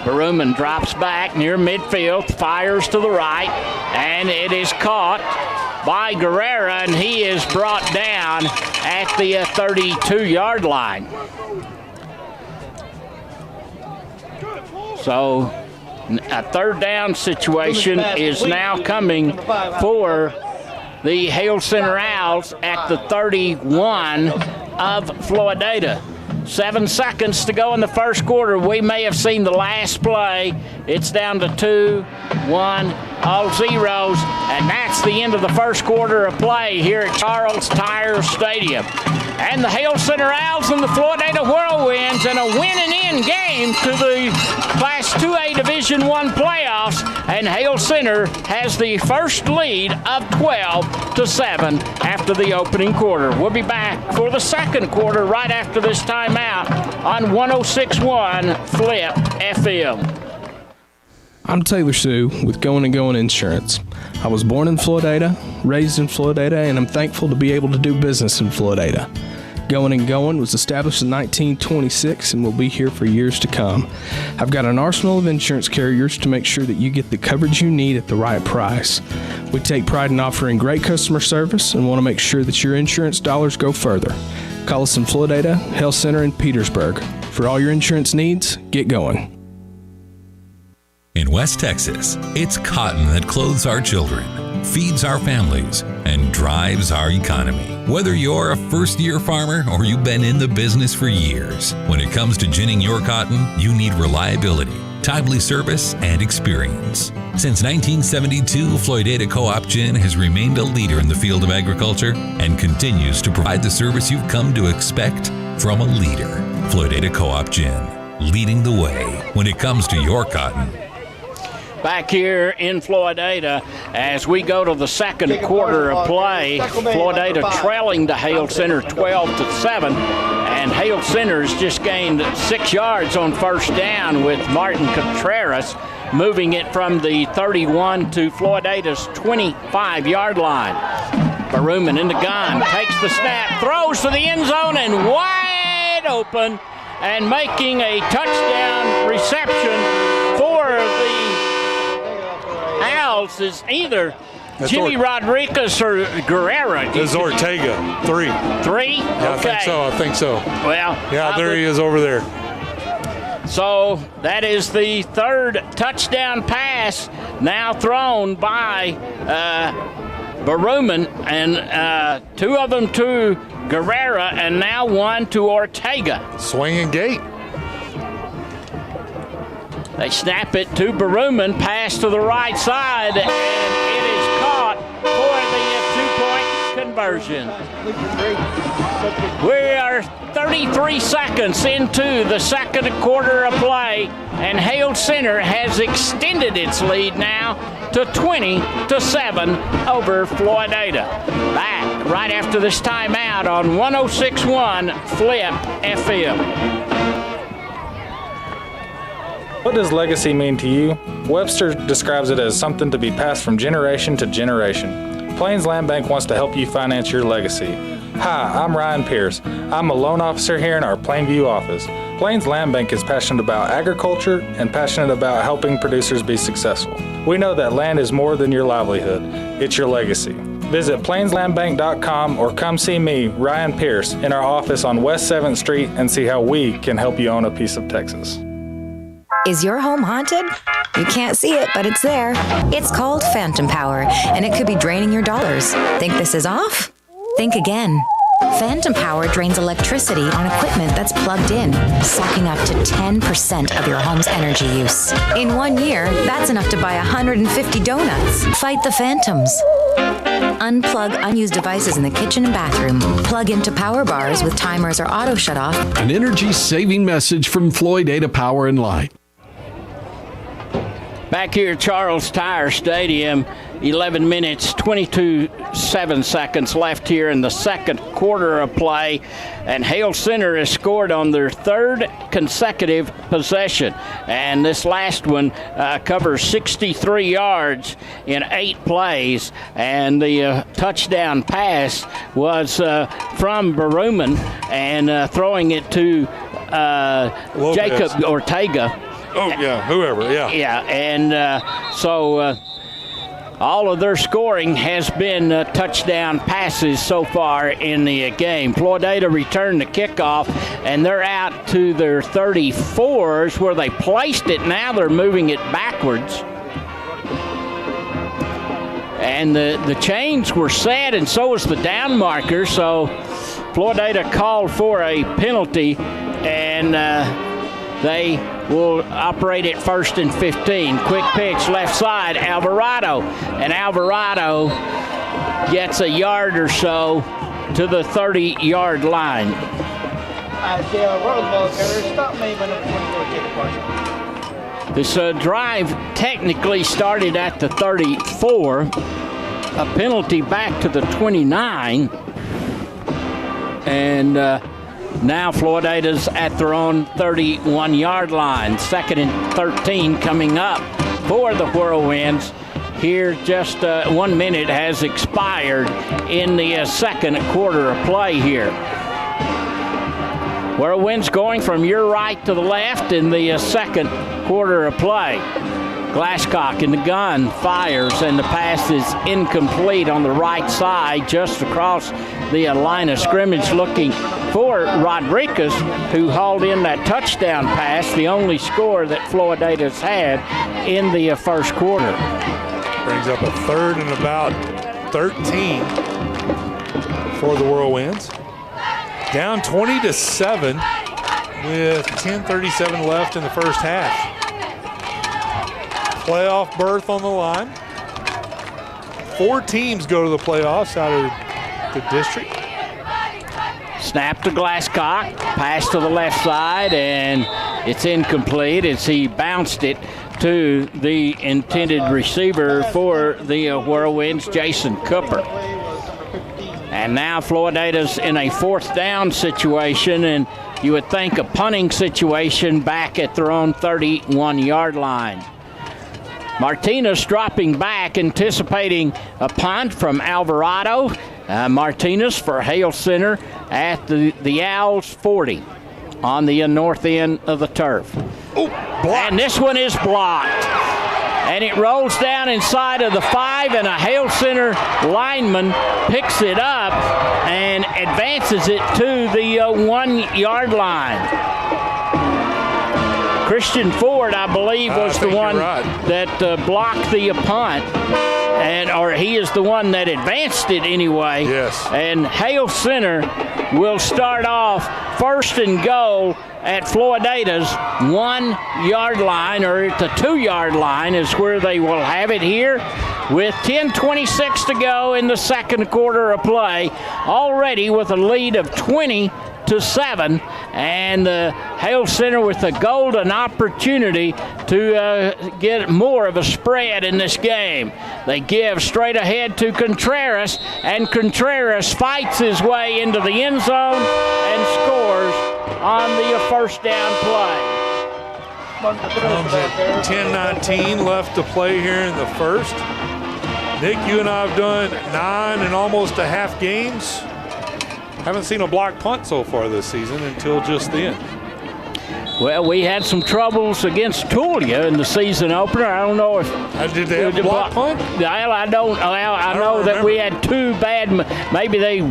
Baruman drops back near midfield, fires to the right, and it is caught by Guerrera, and he is brought down at the 32-yard line. So a third down situation is now coming for the Hale Center Owls at the 31 of Floydada. 7 seconds to go in the first quarter. We may have seen the last play. It's down to 2-1, all zeros, and that's the end of the first quarter of play here at Charles Tyer Stadium. And the Hale Center Owls and the Floydada Whirlwinds in a win-and-in game to the Class 2A Division I playoffs, and Hale Center has the first lead of 12-7 after the opening quarter. We'll be back for the second quarter right after this timeout on 106.1 Flip FM. I'm Taylor Sue with Going and Going Insurance. I was born in Floydada, raised in Floydada, and I'm thankful to be able to do business in Floydada. Going and Going was established in 1926 and will be here for years to come. I've got an arsenal of insurance carriers to make sure that you get the coverage you need at the right price. We take pride in offering great customer service and want to make sure that your insurance dollars go further. Call us in Floydada, Hale Center, and Petersburg. For all your insurance needs, get going. In West Texas, it's cotton that clothes our children, feeds our families, and drives our economy. Whether you're a first-year farmer or you've been in the business for years, when it comes to ginning your cotton, you need reliability, timely service, and experience. Since 1972, Floydada Co-op Gin has remained a leader in the field of agriculture and continues to provide the service you've come to expect from a leader. Floydada Co-op Gin, leading the way when it comes to your cotton. Back here in Floydada as we go to the second quarter of play. Floydada trailing to Hale Center 12-7, and Hale Center's just gained 6 yards on first down with Martin Contreras moving it from the 31 to Floydada's 25-yard line. Baruman in the gun, takes the snap, throws to the end zone, and wide open, and making a touchdown reception for the Owls is either Jimmy Rodriguez or Guerrera. It's Ortega, 3. 3? Yeah, okay. I think so. Well, yeah, there he is over there. So that is the third touchdown pass now thrown by Baruman, and 2 of them to Guerrera, and now 1 to Ortega. Swinging gate. They snap it to Baruman, pass to the right side, and it is caught for the 2-point conversion. We are 33 seconds into the second quarter of play, and Hale Center has extended its lead now to 20-7 over Floydada. Back right after this timeout on 106.1 Flip FM. What does legacy mean to you? Webster describes it as something to be passed from generation to generation. Plains Land Bank wants to help you finance your legacy. Hi, I'm Ryan Pierce. I'm a loan officer here in our Plainview office. Plains Land Bank is passionate about agriculture and passionate about helping producers be successful. We know that land is more than your livelihood. It's your legacy. Visit plainslandbank.com or come see me, Ryan Pierce, in our office on West 7th Street and see how we can help you own a piece of Texas. Is your home haunted? You can't see it, but it's there. It's called phantom power, and it could be draining your dollars. Think this is off? Think again. Phantom power drains electricity on equipment that's plugged in, sucking up to 10% of your home's energy use. In 1 year, that's enough to buy 150 donuts. Fight the phantoms. Unplug unused devices in the kitchen and bathroom. Plug into power bars with timers or auto shut-off. An energy-saving message from Floydada Power and Light. Back here at Charles Tyer Stadium, 11 minutes, 22 seconds left here in the second quarter of play, and Hale Center has scored on their third consecutive possession, and this last one covers 63 yards in 8 plays, and the touchdown pass was from Baruman, and throwing it to Jacob Ortega. Oh, yeah, whoever, yeah. Yeah, and so all of their scoring has been touchdown passes so far in the game. Floydada returned the kickoff, and they're out to their 34s where they placed it. Now they're moving it backwards. And the chains were set, and so was the down marker. So Floydada called for a penalty, and they will operate it 1st and 15. Quick pitch left side, Alvarado. And Alvarado gets a yard or so to the 30-yard line. This drive technically started at the 34. A penalty back to the 29. And now Floydada's at their own 31-yard line. 2nd and 13 coming up for the Whirlwinds. Here just 1 minute has expired in the second quarter of play here. Whirlwinds going from your right to the left in the second quarter of play. Glasscock in the gun fires, and the pass is incomplete on the right side, just across the line of scrimmage, looking for Rodriguez, who hauled in that touchdown pass, the only score that Floydada's had in the first quarter. Brings up a 3rd and about 13 for the Whirlwinds. Down 20-7 with 10:37 left in the first half. Playoff berth on the line. 4 teams go to the playoffs out of the district. Snap to Glasscock, pass to the left side, and it's incomplete as he bounced it to the intended receiver for the Whirlwinds, Jason Cooper. And now Floydada's in a 4th down situation, and you would think a punting situation back at their own 31-yard line. Martinez dropping back, anticipating a punt from Alvarado. Martinez for Hale Center at the Owls 40 on the north end of the turf. Oh, and this one is blocked. And it rolls down inside of the 5, and a Hale Center lineman picks it up and advances it to the 1-yard line. Christian Ford, I believe, was the one that blocked the punt, or he is the one that advanced it anyway. Yes. And Hale Center will start off 1st and goal at Floydada's 1-yard line, or at the 2-yard line is where they will have it here, with 10:26 to go in the second quarter of play, already with a lead of 20-7, and Hale Center with a golden opportunity to get more of a spread in this game. They give straight ahead to Contreras, and Contreras fights his way into the end zone and scores on the 1st down play. Comes at 10:19 left to play here in the first. Nick, you and I have done 9 and almost a half games. Haven't seen a block punt so far this season until just then. Well, we had some troubles against Tulia in the season opener. I don't know if did they have a block punt? Well, I don't. I know that we had 2 bad. Maybe they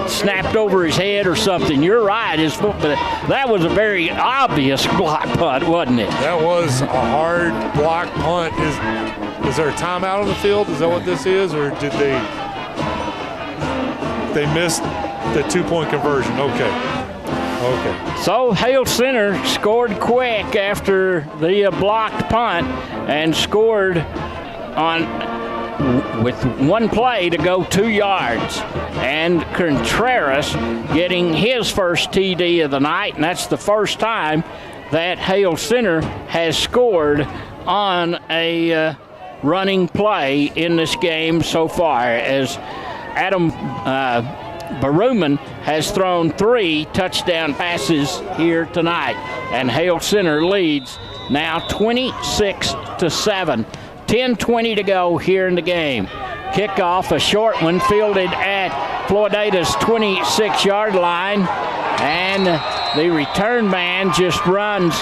snapped over his head or something. You're right. That was a very obvious block punt, wasn't it? That was a hard block punt. Is there a timeout on the field? Is that what this is, or did they missed the 2-point conversion? Okay. So Hale Center scored quick after the blocked punt, and scored on with one play to go 2 yards. And Contreras getting his first TD of the night, and that's the first time that Hale Center has scored on a running play in this game so far, as Adam Baruman has thrown 3 touchdown passes here tonight, and Hale Center leads now 26-7. 10:20 to go here in the game. Kickoff, a short one, fielded at Floydada's 26-yard line, and the return man just runs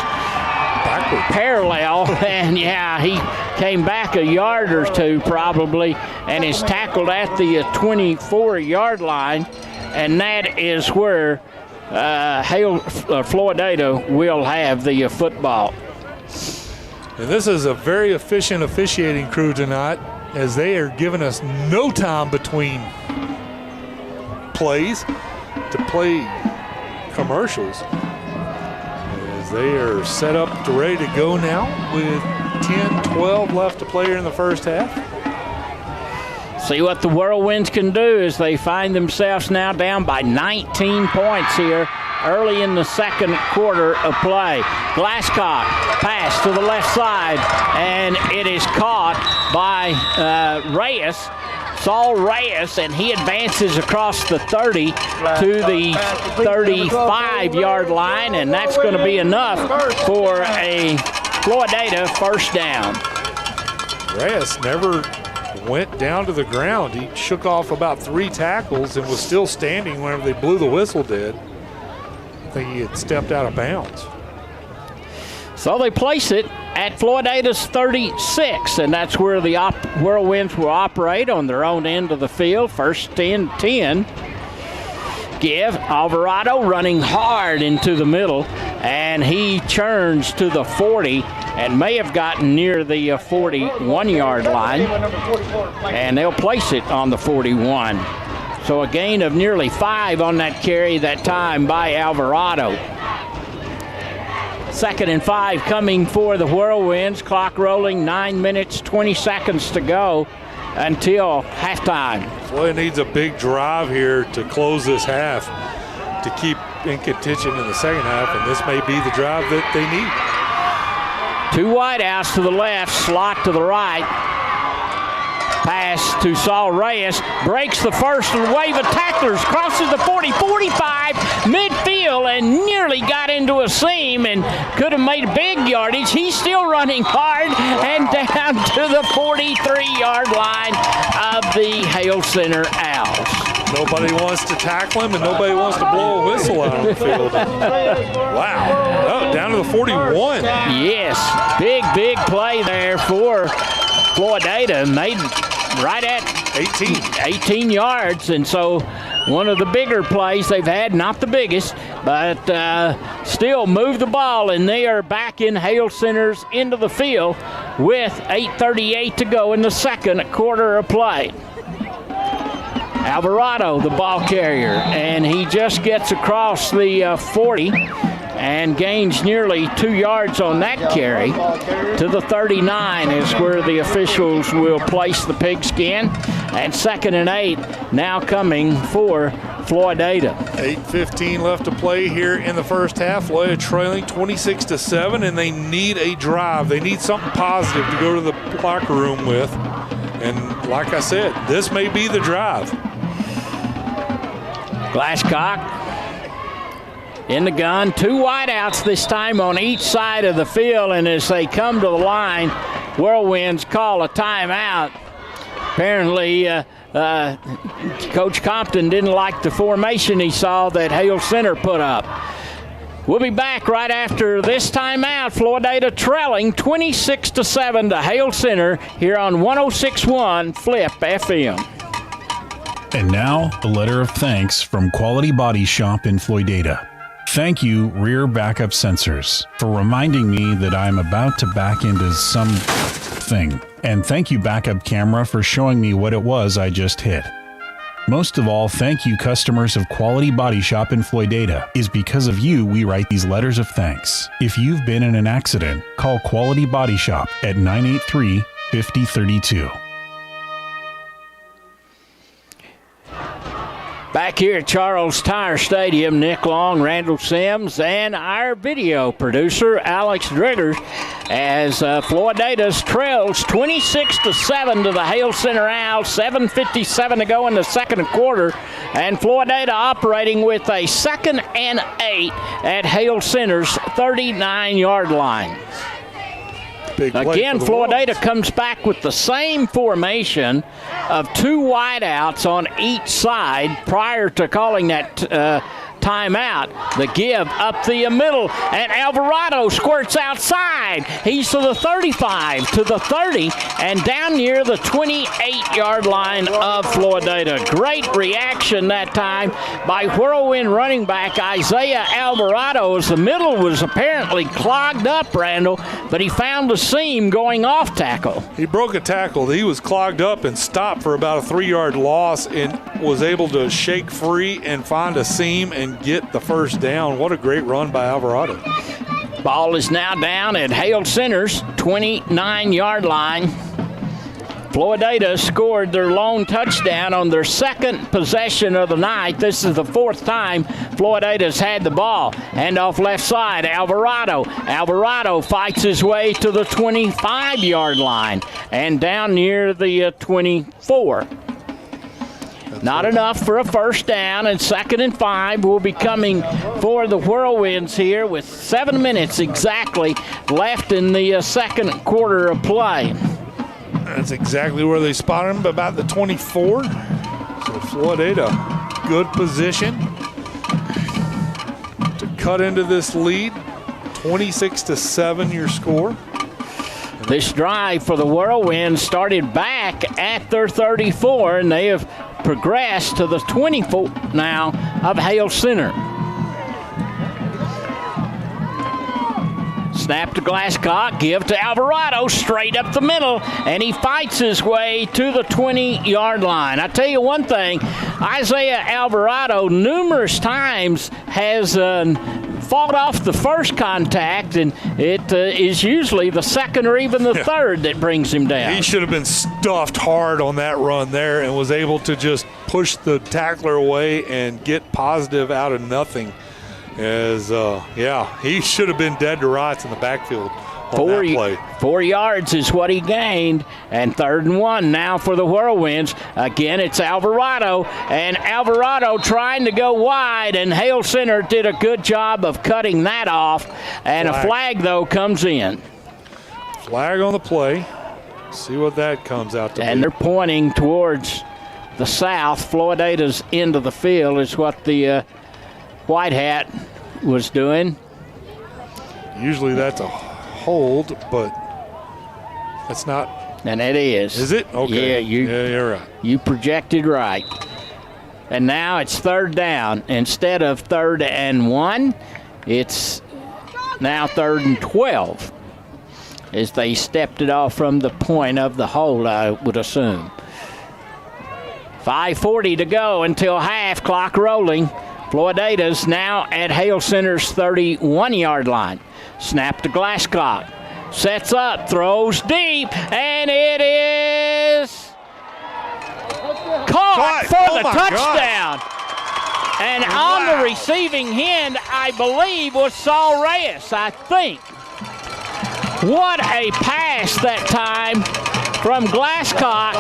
parallel, and he came back a yard or two probably, and is tackled at the 24-yard line, and that is where Floydada will have the football. And this is a very efficient officiating crew tonight, as they are giving us no time between plays to play commercials, as they are set up to ready to go now with 10-12 left to play here in the first half. See what the Whirlwinds can do as they find themselves now down by 19 points here early in the second quarter of play. Glasscock pass to the left side, and it is caught by Reyes, Saul Reyes, and he advances across the 30 to the 35-yard line, and that's going to be enough for a Floydada first down. Reyes never went down to the ground. He shook off about 3 tackles and was still standing whenever they blew the whistle dead. I think he had stepped out of bounds. So they place it at Floydada's 36, and that's where the Whirlwinds will operate on their own end of the field. First 10-10. Give Alvarado running hard into the middle, and he churns to the 40 and may have gotten near the 41-yard line, and they'll place it on the 41. So a gain of nearly 5 on that carry that time by Alvarado. 2nd and 5 coming for the Whirlwinds. Clock rolling, 9 minutes, 20 seconds to go until halftime. Floyd needs a big drive here to close this half to keep in contention in the second half, and this may be the drive that they need. 2 wideouts to the left, slot to the right. Pass to Saul Reyes, breaks the first wave of tacklers, crosses the 40, 45, midfield, and nearly got into a seam and could have made big yardage. He's still running hard and down to the 43-yard line of the Hale Center Owls. Nobody wants to tackle him, and nobody wants to blow a whistle out on the field. Wow. Oh, down to the 41. Yes, big play there for Floydada, made right at 18 yards, and so one of the bigger plays they've had, not the biggest, but still moved the ball, and they are back in Hale Center's into the field with 8:38 to go in the second quarter of play. Alvarado, the ball carrier, and he just gets across the 40 and gains nearly 2 yards on that carry. To the 39 is where the officials will place the pigskin. And 2nd and 8 now coming for Floydada. 8:15 left to play here in the first half. Floydada trailing 26-7, and they need a drive. They need something positive to go to the locker room with. And like I said, this may be the drive. Glasscock in the gun, 2 wideouts this time on each side of the field, and as they come to the line, Whirlwinds call a timeout. Apparently, Coach Compton didn't like the formation he saw that Hale Center put up. We'll be back right after this timeout. Floydada trailing 26-7 to Hale Center here on 106.1 Flip FM. And now, a letter of thanks from Quality Body Shop in Floydada. Thank you, Rear Backup Sensors, for reminding me that I'm about to back into something. And thank you, Backup Camera, for showing me what it was I just hit. Most of all, thank you, customers of Quality Body Shop in Floydada. It's because of you we write these letters of thanks. If you've been in an accident, call Quality Body Shop at 983-5032. Back here at Charles Tyer Stadium, Nick Long, Randall Sims, and our video producer, Alex Driggers, as Floydada trails 26-7 to the Hale Center Owls, 7:57 to go in the second quarter, and Floydada operating with a 2nd and 8 at Hale Center's 39-yard line. Again, Floydada comes back with the same formation of 2 wideouts on each side prior to calling that timeout. The give up the middle, and Alvarado squirts outside. He's to the 35, to the 30, and down near the 28-yard line of Floydada. Great reaction that time by Whirlwind running back Isaiah Alvarado, as the middle was apparently clogged up, Randall, but he found the seam going off tackle. He broke a tackle. He was clogged up and stopped for about a 3-yard loss and was able to shake free and find a seam and get the first down. What a great run by Alvarado. Ball is now down at Hale Center's 29-yard line. Floydada scored their lone touchdown on their second possession of the night. This is the 4th time Floydada's had the ball. Hand off left side, Alvarado. Alvarado fights his way to the 25-yard line and down near the 24. Not enough for a first down, and 2nd and 5 will be coming for the Whirlwinds here with 7 minutes exactly left in the second quarter of play. That's exactly where they spotted him, about the 24. So Floydada, good position to cut into this lead. 26-7 your score. This drive for the Whirlwinds started back at their 34, and they have progressed to the 24 now of Hale Center. Snap to Glasscock, give to Alvarado, straight up the middle, and he fights his way to the 20-yard line. I tell you one thing, Isaiah Alvarado numerous times has fought off the first contact, and it is usually the second or even the third that brings him down. He should have been stuffed hard on that run there and was able to just push the tackler away and get positive out of nothing. As he should have been dead to rights in the backfield on that play. 4 yards is what he gained, and 3rd and 1 now for the Whirlwinds. Again, it's Alvarado, and Alvarado trying to go wide, and Hale Center did a good job of cutting that off, and a flag, though, comes in. Flag on the play. See what that comes out to be. And they're pointing towards the south. Floydada's end of the field is what the White Hat was doing. Usually that's a hold, but that's not. And it is. Is it? Okay. Yeah, you're right. You projected right. And now it's 3rd down. Instead of 3rd and 1, it's now 3rd and 12, as they stepped it off from the point of the hold, I would assume. 5:40 to go until half, clock rolling. Floydada's now at Hale Center's 31-yard line. Snap to Glasscock. Sets up, throws deep, and it is caught for the touchdown. And on the receiving end, I believe, was Saul Reyes, I think. What a pass that time from Glasscock.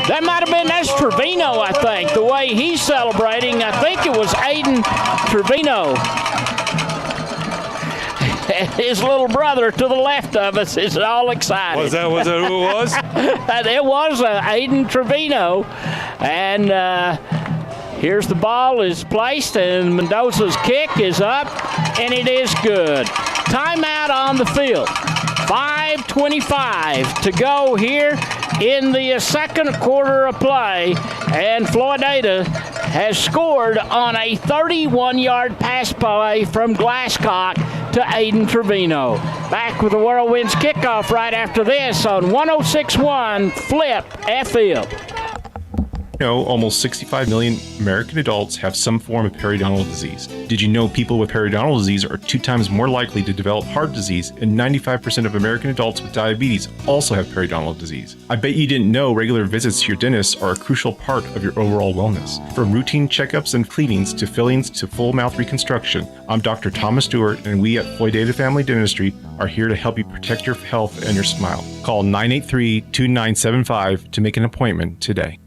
That might have been Trevino, I think, the way he's celebrating. I think it was Aiden Trevino. His little brother to the left of us is all excited. Was that who it was? It was Aiden Trevino. And here's the ball is placed, and Mendoza's kick is up, and it is good. Timeout on the field. 5:25 to go here in the second quarter of play, and Floydada has scored on a 31-yard pass play from Glasscock to Aiden Trevino. Back with the Whirlwinds kickoff right after this on 106.1 Flip FM. know almost 65 million American adults have some form of periodontal disease? Did you know people with periodontal disease are 2 times more likely to develop heart disease, and 95% of American adults with diabetes also have periodontal disease? I bet you didn't know regular visits to your dentist are a crucial part of your overall wellness. From routine checkups and cleanings to fillings to full mouth reconstruction, I'm Dr. Thomas Stewart, and we at Floydada Family Dentistry are here to help you protect your health and your smile. Call 983-2975 to make an appointment today.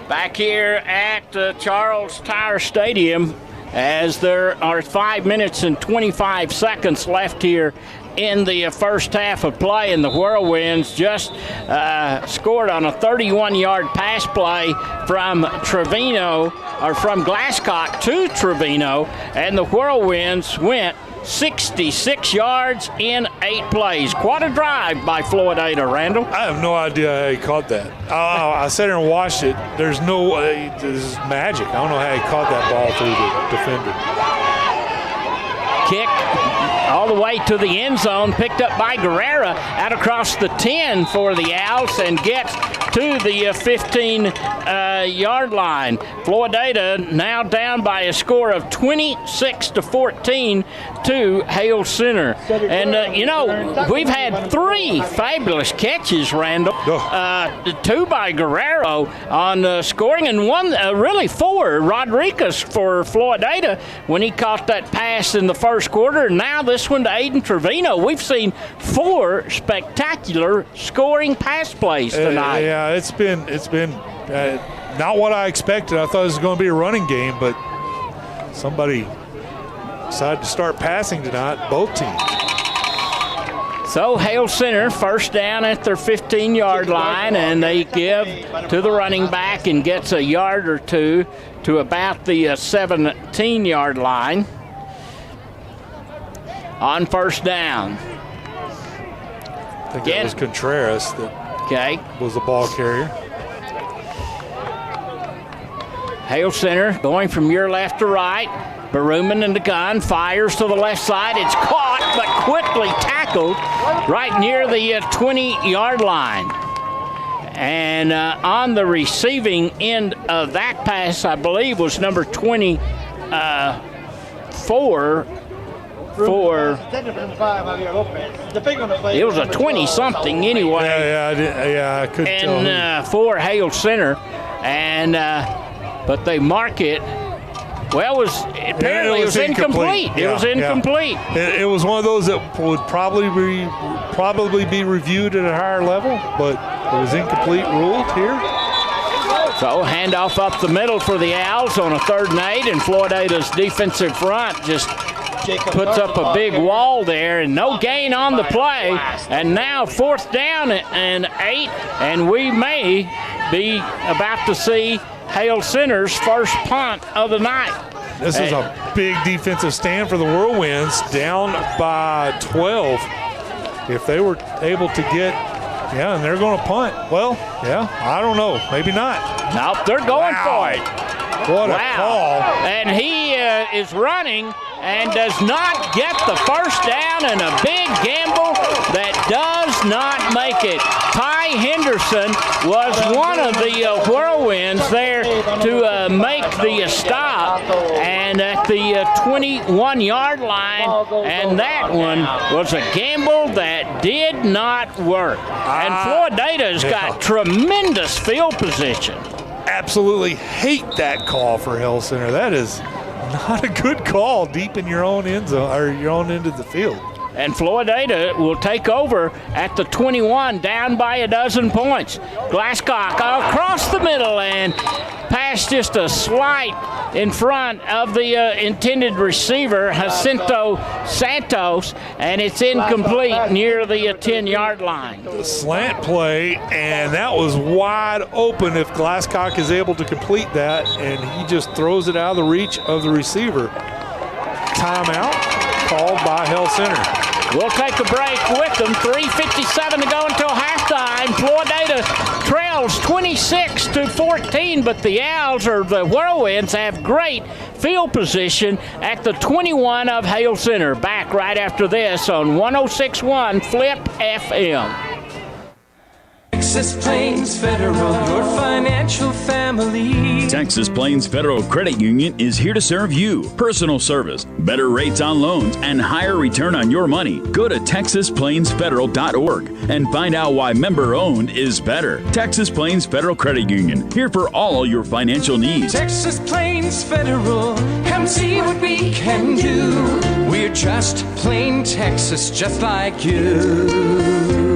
Back here at Charles Tyer Stadium, as there are 5 minutes and 25 seconds left here in the first half of play, and the Whirlwinds just scored on a 31-yard pass play from Glasscock to Trevino, and the Whirlwinds went 66 yards in 8 plays. Quite a drive by Floydada, Randall. I have no idea how he caught that. I sat there and watched it. There's no way. This is magic. I don't know how he caught that ball through the defender. Kick all the way to the end zone, picked up by Guerrera out across the 10 for the Owls, and gets to the 15-yard line. Floydada now down by a score of 26-14 to Hale Center. And, we've had 3 fabulous catches, Randall. 2 by Guerrero on scoring, and 1, really 4, Rodriguez for Floydada when he caught that pass in the first quarter. And now this one to Aiden Trevino. We've seen 4 spectacular scoring pass plays tonight. Yeah, it's been not what I expected. I thought it was going to be a running game, but somebody decided to start passing tonight, both teams. So Hale Center first down at their 15-yard line, and they give to the running back and gets a yard or 2 to about the 17-yard line on first down. I think that was Contreras that was the ball carrier. Hale Center going from your left to right. Baruman in the gun, fires to the left side. It's caught, but quickly tackled right near the 20-yard line. And on the receiving end of that pass, I believe, was number 24 for... It was a 20-something anyway. I couldn't tell. And for Hale Center. And but they mark it. Well, it was incomplete. It was incomplete. It was one of those that would probably be reviewed at a higher level, but it was incomplete ruled here. So handoff up the middle for the Owls on a 3rd and 8, and Floydada's defensive front just puts up a big wall there, and no gain on the play. And now 4th down and 8, and we may be about to see Hale Center's first punt of the night. This is a big defensive stand for the Whirlwinds, down by 12. If they were able to get, and they're going to punt. Well, I don't know. Maybe not. Nope, they're going for it. What a call. And he is running and does not get the first down, and a big gamble that does not make it. Ty Henderson was one of the Whirlwinds there to make the stop, and at the 21-yard line, and that one was a gamble that did not work. And Floydada's got tremendous field position. Absolutely hate that call for Hale Center. That is not a good call deep in your own end zone or your own end of the field. And Floydada will take over at the 21, down by a dozen points. Glasscock across the middle and pass just a slight in front of the intended receiver, Jacinto Santos, and it's incomplete near the 10-yard line. The slant play, and that was wide open if Glasscock is able to complete that, and he just throws it out of the reach of the receiver. Timeout called by Hale Center. We'll take a break with them. 3:57 to go until halftime. Floydada trails 26-14, but the Owls, or the Whirlwinds, have great field position at the 21 of Hale Center. Back right after this on 106.1 Flip FM. Texas Plains Federal, your financial family. Texas Plains Federal Credit Union is here to serve you. Personal service, better rates on loans, and higher return on your money. Go to TexasPlainsFederal.org and find out why member-owned is better. Texas Plains Federal Credit Union, here for all your financial needs. Texas Plains Federal, come see what we can do. We're just plain Texas, just like you.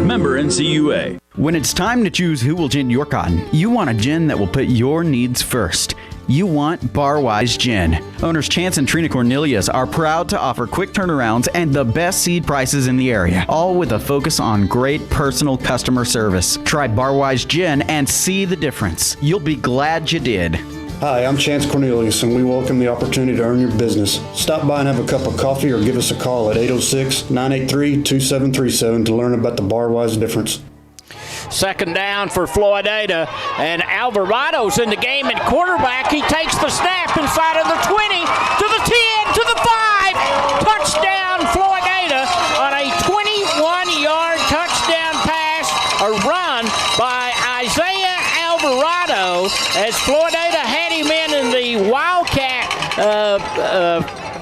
Member NCUA. When it's time to choose who will gin your cotton, you want a gin that will put your needs first. You want Barwise Gin. Owners Chance and Trina Cornelius are proud to offer quick turnarounds and the best seed prices in the area, all with a focus on great personal customer service. Try Barwise Gin and see the difference. You'll be glad you did. Hi, I'm Chance Cornelius, and we welcome the opportunity to earn your business. Stop by and have a cup of coffee or give us a call at 806-983-2737 to learn about the Barwise difference. Second down for Floydada, and Alvarado's in the game at quarterback. He takes the snap inside of the 20, to the 10, to the 5. Touchdown Floydada on a 21-yard touchdown pass, a run by Isaiah Alvarado, as Floydada had him in the Wildcat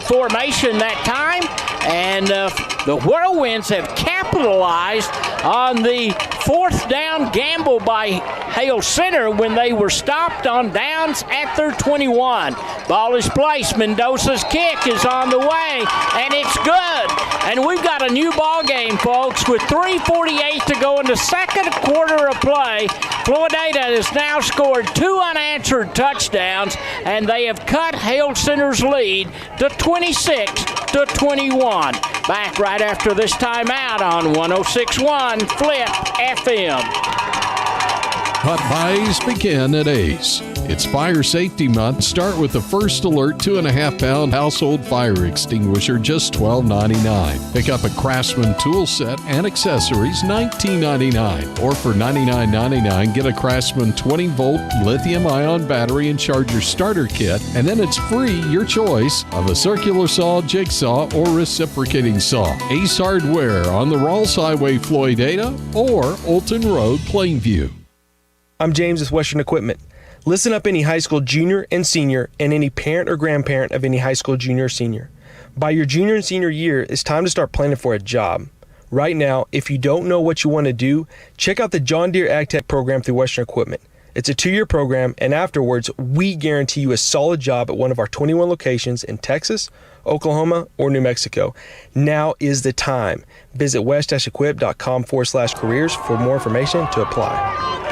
formation that time, and the Whirlwinds have capitalized on the fourth down gamble by Hale Center when they were stopped on downs at their 21. Ball is placed. Mendoza's kick is on the way, and it's good. And we've got a new ball game, folks, with 3:48 to go in the second quarter of play. Floydada has now scored 2 unanswered touchdowns, and they have cut Hale Center's lead to 26-21. Back right after this timeout on 106.1 Flip FM. Hot buys begin at Ace. It's Fire Safety Month. Start with the First Alert 2.5-pound household fire extinguisher, just $12.99. Pick up a Craftsman tool set and accessories, $19.99. Or for $99.99, get a Craftsman 20-volt lithium-ion battery and charger starter kit, and then it's free, your choice, of a circular saw, jigsaw, or reciprocating saw. Ace Hardware on the Rawls Highway, Floydada, or Olton Road, Plainview. I'm James with Western Equipment. Listen up, any high school junior and senior, and any parent or grandparent of any high school junior or senior. By your junior and senior year, it's time to start planning for a job. Right now, if you don't know what you want to do, check out the John Deere Ag Tech program through Western Equipment. It's a 2-year program, and afterwards, we guarantee you a solid job at one of our 21 locations in Texas, Oklahoma, or New Mexico. Now is the time. Visit west-equip.com/careers for more information to apply.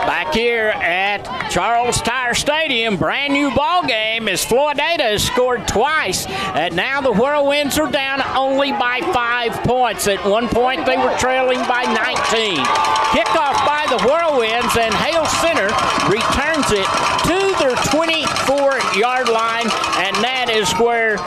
Back here at Charles Tyer Stadium, brand new ball game as Floydada has scored twice, and now the Whirlwinds are down only by 5 points. At one point they were trailing by 19. Kickoff by the Whirlwinds, and Hale Center returns it to their 24-yard line, and that is where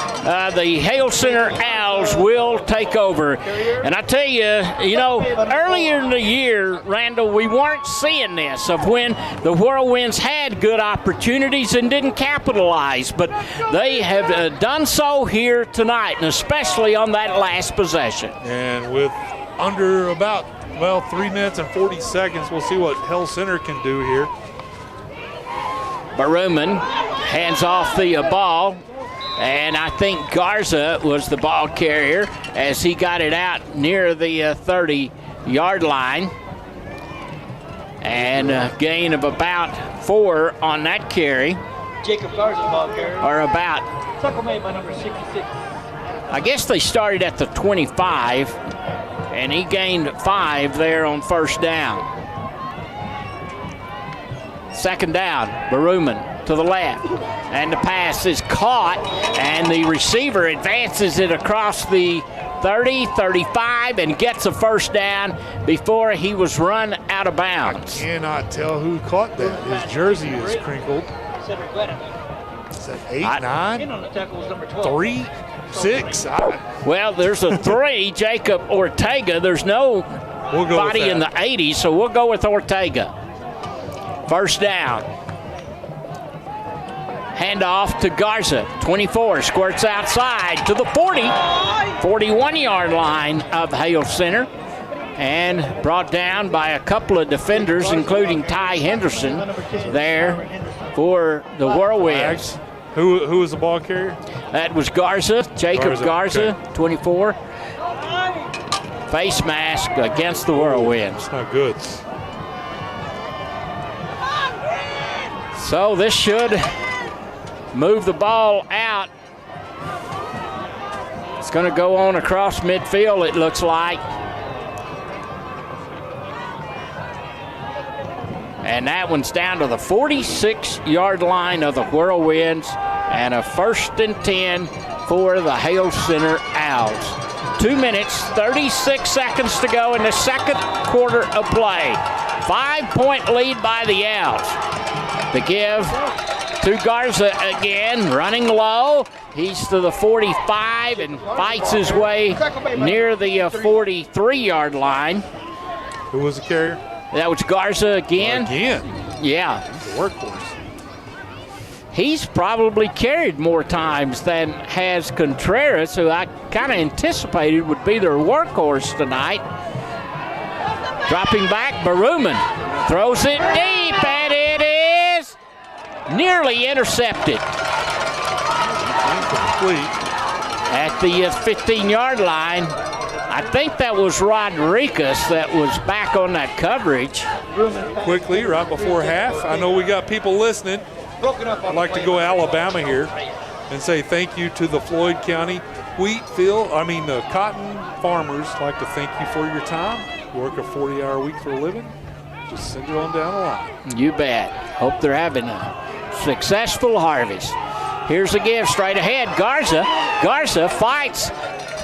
the Hale Center Owls will take over. And I tell you, earlier in the year, Randall, we weren't seeing this, of when the Whirlwinds had good opportunities and didn't capitalize, but they have done so here tonight, and especially on that last possession. And with under about 3 minutes and 40 seconds, we'll see what Hale Center can do here. Baruman hands off the ball, and I think Garza was the ball carrier as he got it out near the 30-yard line. And a gain of about 4 on that carry. Jacob Garza, ball carrier. Or about. Tackle made by number 66. I guess they started at the 25, and he gained 5 there on first down. Second down, Baruman to the left, and the pass is caught, and the receiver advances it across the 30, 35, and gets a first down before he was run out of bounds. I cannot tell who caught that. His jersey is crinkled. Is that 8, 9, 3, 6? Well, there's a 3, Jacob Ortega. There's no body in the 80s, so we'll go with Ortega. First down. Handoff to Garza, 24, squirts outside to the 40, 41-yard line of Hale Center. and brought down by a couple of defenders, including Ty Henderson there for the Whirlwinds. Who was the ball carrier? That was Garza, Jacob Garza, okay. 24. Face mask against the Whirlwinds. Not good. So this should move the ball out. It's going to go on across midfield, it looks like. And that one's down to the 46-yard line of the Whirlwinds, and a 1st and 10 for the Hale Center Owls. 2 minutes, 36 seconds to go in the second quarter of play. 5-point lead by the Owls. The give to Garza again, running low. He's to the 45 and fights his way near the 43-yard line. Who was the carrier? That was Garza again. Again? Yeah. The workhorse. He's probably carried more times than has Contreras, who I kind of anticipated would be their workhorse tonight. Dropping back, Baruman throws it deep, and it is nearly intercepted. At the 15-yard line. I think that was Rodriguez that was back on that coverage. Quickly, right before half. I know we got people listening. I'd like to go Alabama here and say thank you to the Floyd County cotton farmers. Like to thank you for your time. You work a 40-hour week for a living. Just send it on down the line. You bet. Hope they're having a successful harvest. Here's a give straight ahead. Garza fights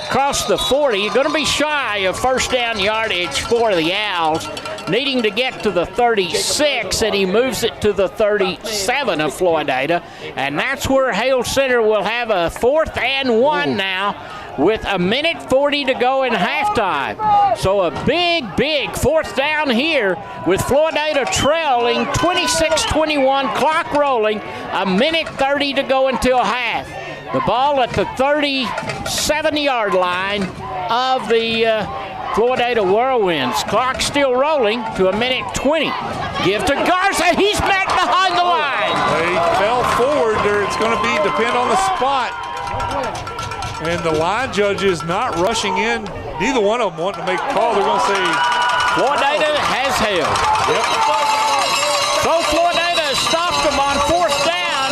across the 40. You're going to be shy of first down yardage for the Owls, needing to get to the 36, and he moves it to the 37 of Floydada. And that's where Hale Center will have a 4th and 1 now, with a minute 40 to go in halftime. So a big 4th down here with Floydada trailing 26-21, clock rolling, a minute 30 to go until half. The ball at the 37-yard line of the Floydada Whirlwinds. Clock still rolling to a minute 20. Give to Garza. He's met behind the line. They fell forward there. It's going to depend on the spot. And the line judge is not rushing in. Neither one of them want to make a call. They're going to say Floydada has held. Yep. So Floydada has stopped them on 4th down,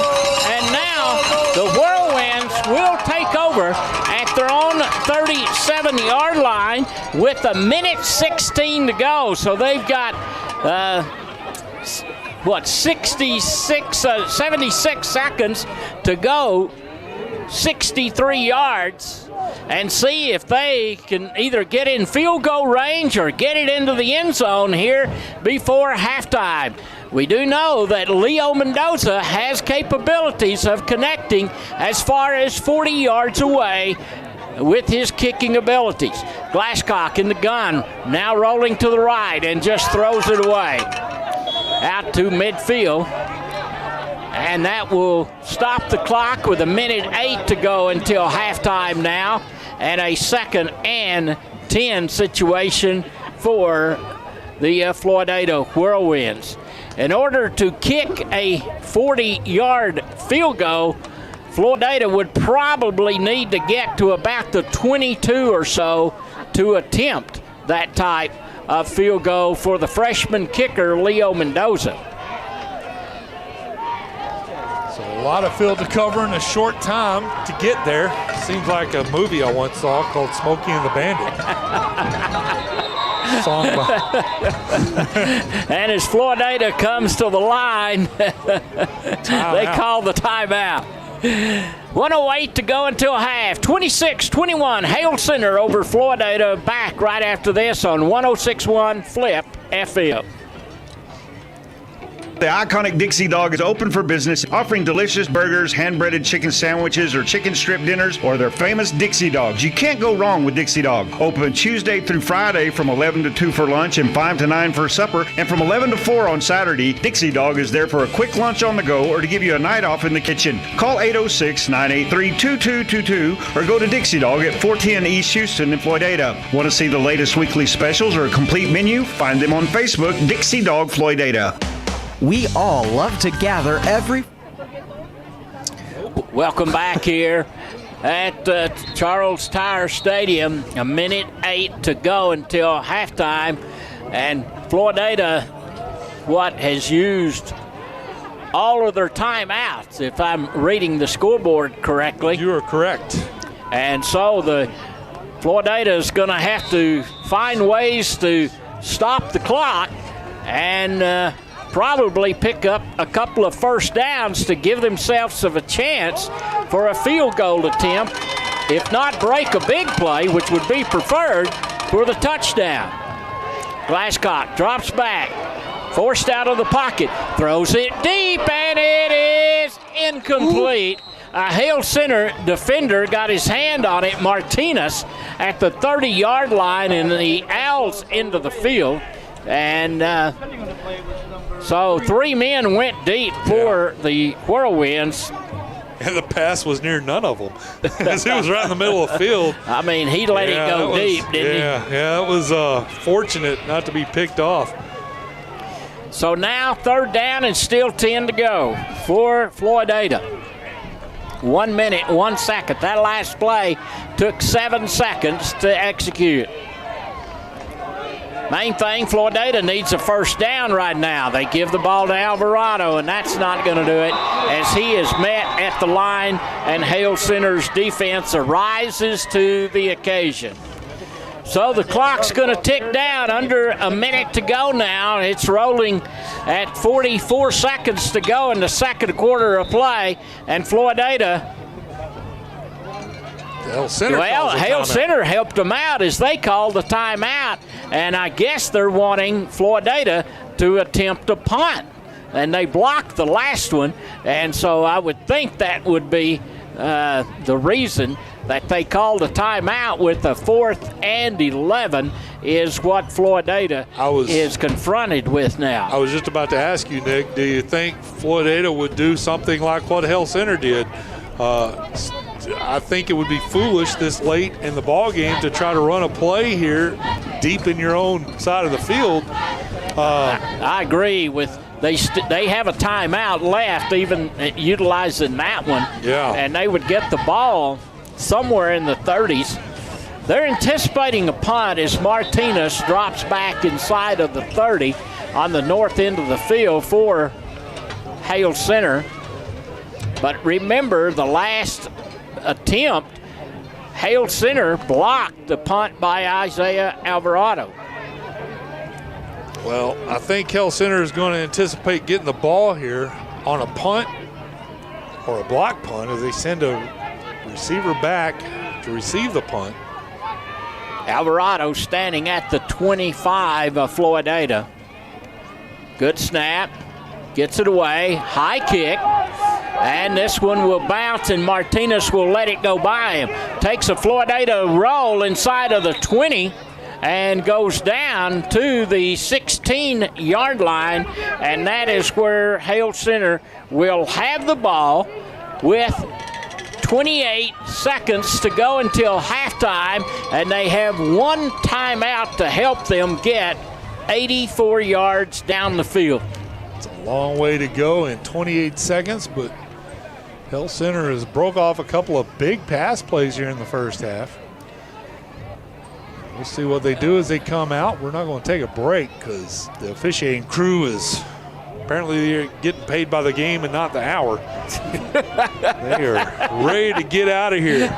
and now the Whirlwinds will take over at their own 37-yard line with a minute 16 to go. So they've got 76 seconds to go, 63 yards, and see if they can either get in field goal range or get it into the end zone here before halftime. We do know that Leo Mendoza has capabilities of connecting as far as 40 yards away with his kicking abilities. Glasscock in the gun, now rolling to the right and just throws it away out to midfield. And that will stop the clock with a minute 8 to go until halftime now, and a 2nd and 10 situation for the Floydada Whirlwinds. In order to kick a 40-yard field goal, Floydada would probably need to get to about the 22 or so to attempt that type of field goal for the freshman kicker, Leo Mendoza. So a lot of field to cover in a short time to get there. Seems like a movie I once saw called Smokey and the Bandit. Song And as Floydada comes to the line, they call the timeout. 1:08 to go until half. 26-21, Hale Center over Floydada. Back right after this on 106.1 Flip FM. The iconic Dixie Dog is open for business, offering delicious burgers, hand-breaded chicken sandwiches, or chicken strip dinners, or their famous Dixie Dogs. You can't go wrong with Dixie Dog. Open Tuesday through Friday from 11 to 2 for lunch and 5 to 9 for supper, and from 11 to 4 on Saturday. Dixie Dog is there for a quick lunch on the go or to give you a night off in the kitchen. Call 806-983-2222 or go to Dixie Dog at 410 East Houston in Floydada. Want to see the latest weekly specials or a complete menu? Find them on Facebook, Dixie Dog Floydada. We all love to gather every... Welcome back here at Charles Tyer Stadium. 1:08 to go until halftime. And Floydada, has used all of their timeouts, if I'm reading the scoreboard correctly. You are correct. And so the Floydada is going to have to find ways to stop the clock and probably pick up a couple of first downs to give themselves a chance for a field goal attempt, if not break a big play, which would be preferred, for the touchdown. Glasscock drops back, forced out of the pocket, throws it deep, and it is incomplete. A Hale Center defender got his hand on it, Martinez, at the 30-yard line, and the Owls into the field. And so 3 men went deep for the Whirlwinds. And the pass was near none of them, as he was right in the middle of the field. I mean, he let it go deep, didn't he? Yeah, it was fortunate not to be picked off. So now 3rd down and still 10 to go for Floydada. 1 minute, 1 second. That last play took 7 seconds to execute. Main thing, Floydada needs a first down right now. They give the ball to Alvarado, and that's not going to do it, as he is met at the line, and Hale Center's defense arises to the occasion. So the clock's going to tick down, under a minute to go now. It's rolling at 44 seconds to go in the second quarter of play, and Floydada, Hale Center helped them out as they called the timeout, and I guess they're wanting Floydada to attempt a punt, and they blocked the last one, and so I would think that would be the reason that they called a timeout with a 4th and 11 is what Floydada is confronted with now. I was just about to ask you, Nick, do you think Floydada would do something like what Hale Center did? I think it would be foolish this late in the ball game to try to run a play here deep in your own side of the field. I agree with they have a timeout left, even utilizing that one. Yeah. And they would get the ball somewhere in the 30s. They're anticipating a punt as Martinez drops back inside of the 30 on the north end of the field for Hale Center. But remember, the last attempt, Hale Center blocked the punt by Isaiah Alvarado. Well, I think Hale Center is going to anticipate getting the ball here on a punt or a block punt as they send a receiver back to receive the punt. Alvarado standing at the 25 of Floydada. Good snap, gets it away, high kick. And this one will bounce, and Martinez will let it go by him. Takes a Floydada roll inside of the 20 and goes down to the 16-yard line, and that is where Hale Center will have the ball with 28 seconds to go until halftime, and they have 1 timeout to help them get 84 yards down the field. It's a long way to go in 28 seconds, but Hale Center has broke off a couple of big pass plays here in the first half. We'll see what they do as they come out. We're not going to take a break because the officiating crew is apparently they're getting paid by the game and not the hour. They are ready to get out of here.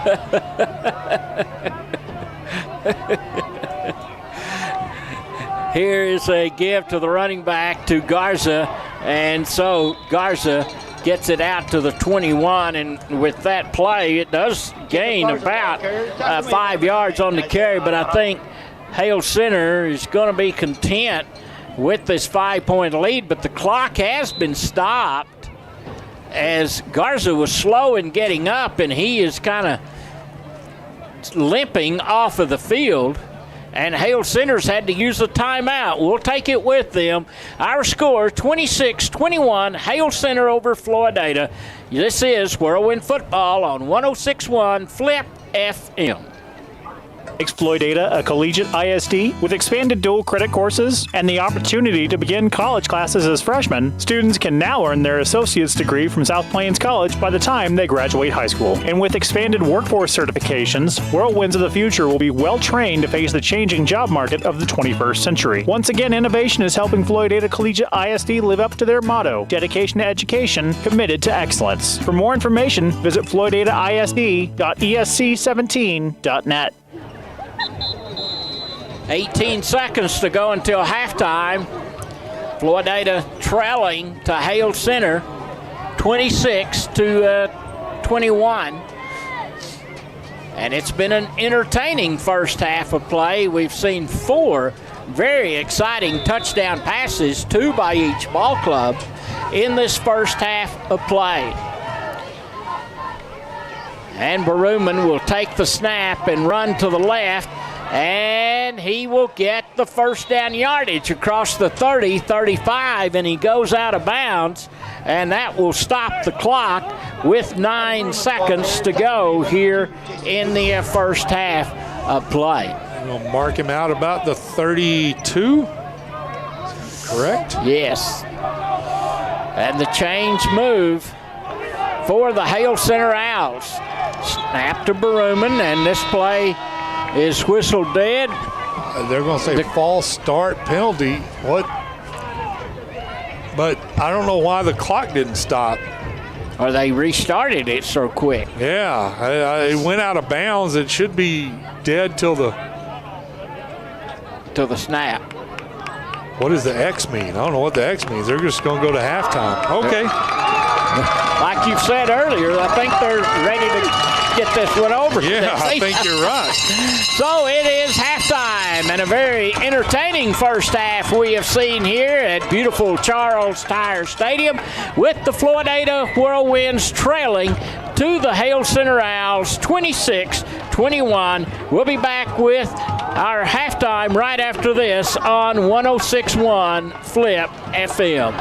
Here is a give to the running back to Garza, and so Garza gets it out to the 21, and with that play, it does gain about 5 yards on the carry, but I think Hale Center is going to be content with this 5-point lead, but the clock has been stopped as Garza was slow in getting up, and he is kind of limping off of the field. And Hale Center's had to use a timeout. We'll take it with them. Our score, 26-21, Hale Center over Floydada. This is Whirlwind Football on 106.1 Flip FM. Floydada, a collegiate ISD with expanded dual credit courses and the opportunity to begin college classes as freshmen, students can now earn their associate's degree from South Plains College by the time they graduate high school. And with expanded workforce certifications, Whirlwinds of the future will be well trained to face the changing job market of the 21st century. Once again, innovation is helping Floydada Collegiate ISD live up to their motto, dedication to education, committed to excellence. For more information, visit floydadaisd.esc17.net. 18 seconds to go until halftime. Floydada trailing to Hale Center, 26-21. And it's been an entertaining first half of play. We've seen 4 very exciting touchdown passes, 2 by each ball club, in this first half of play. And Baruman will take the snap and run to the left, and he will get the first down yardage across the 30, 35, and he goes out of bounds, and that will stop the clock with 9 seconds to go here in the first half of play. We'll mark him out about the 32, correct? Yes. And the change move for the Hale Center Owls. Snap to Baruman, and this play is whistled dead. They're going to say false start penalty. What? But I don't know why the clock didn't stop. Or they restarted it so quick. Yeah, it went out of bounds. It should be dead till the snap. What does the X mean? I don't know what the X means. They're just going to go to halftime. Okay. Like you said earlier, I think they're ready to get this one over. Yeah, I think you're right. So it is halftime, and a very entertaining first half we have seen here at beautiful Charles Tyer Stadium, with the Floydada Whirlwinds trailing to the Hale Center Owls 26-21. We'll be back with our halftime right after this on 106.1 Flip FM.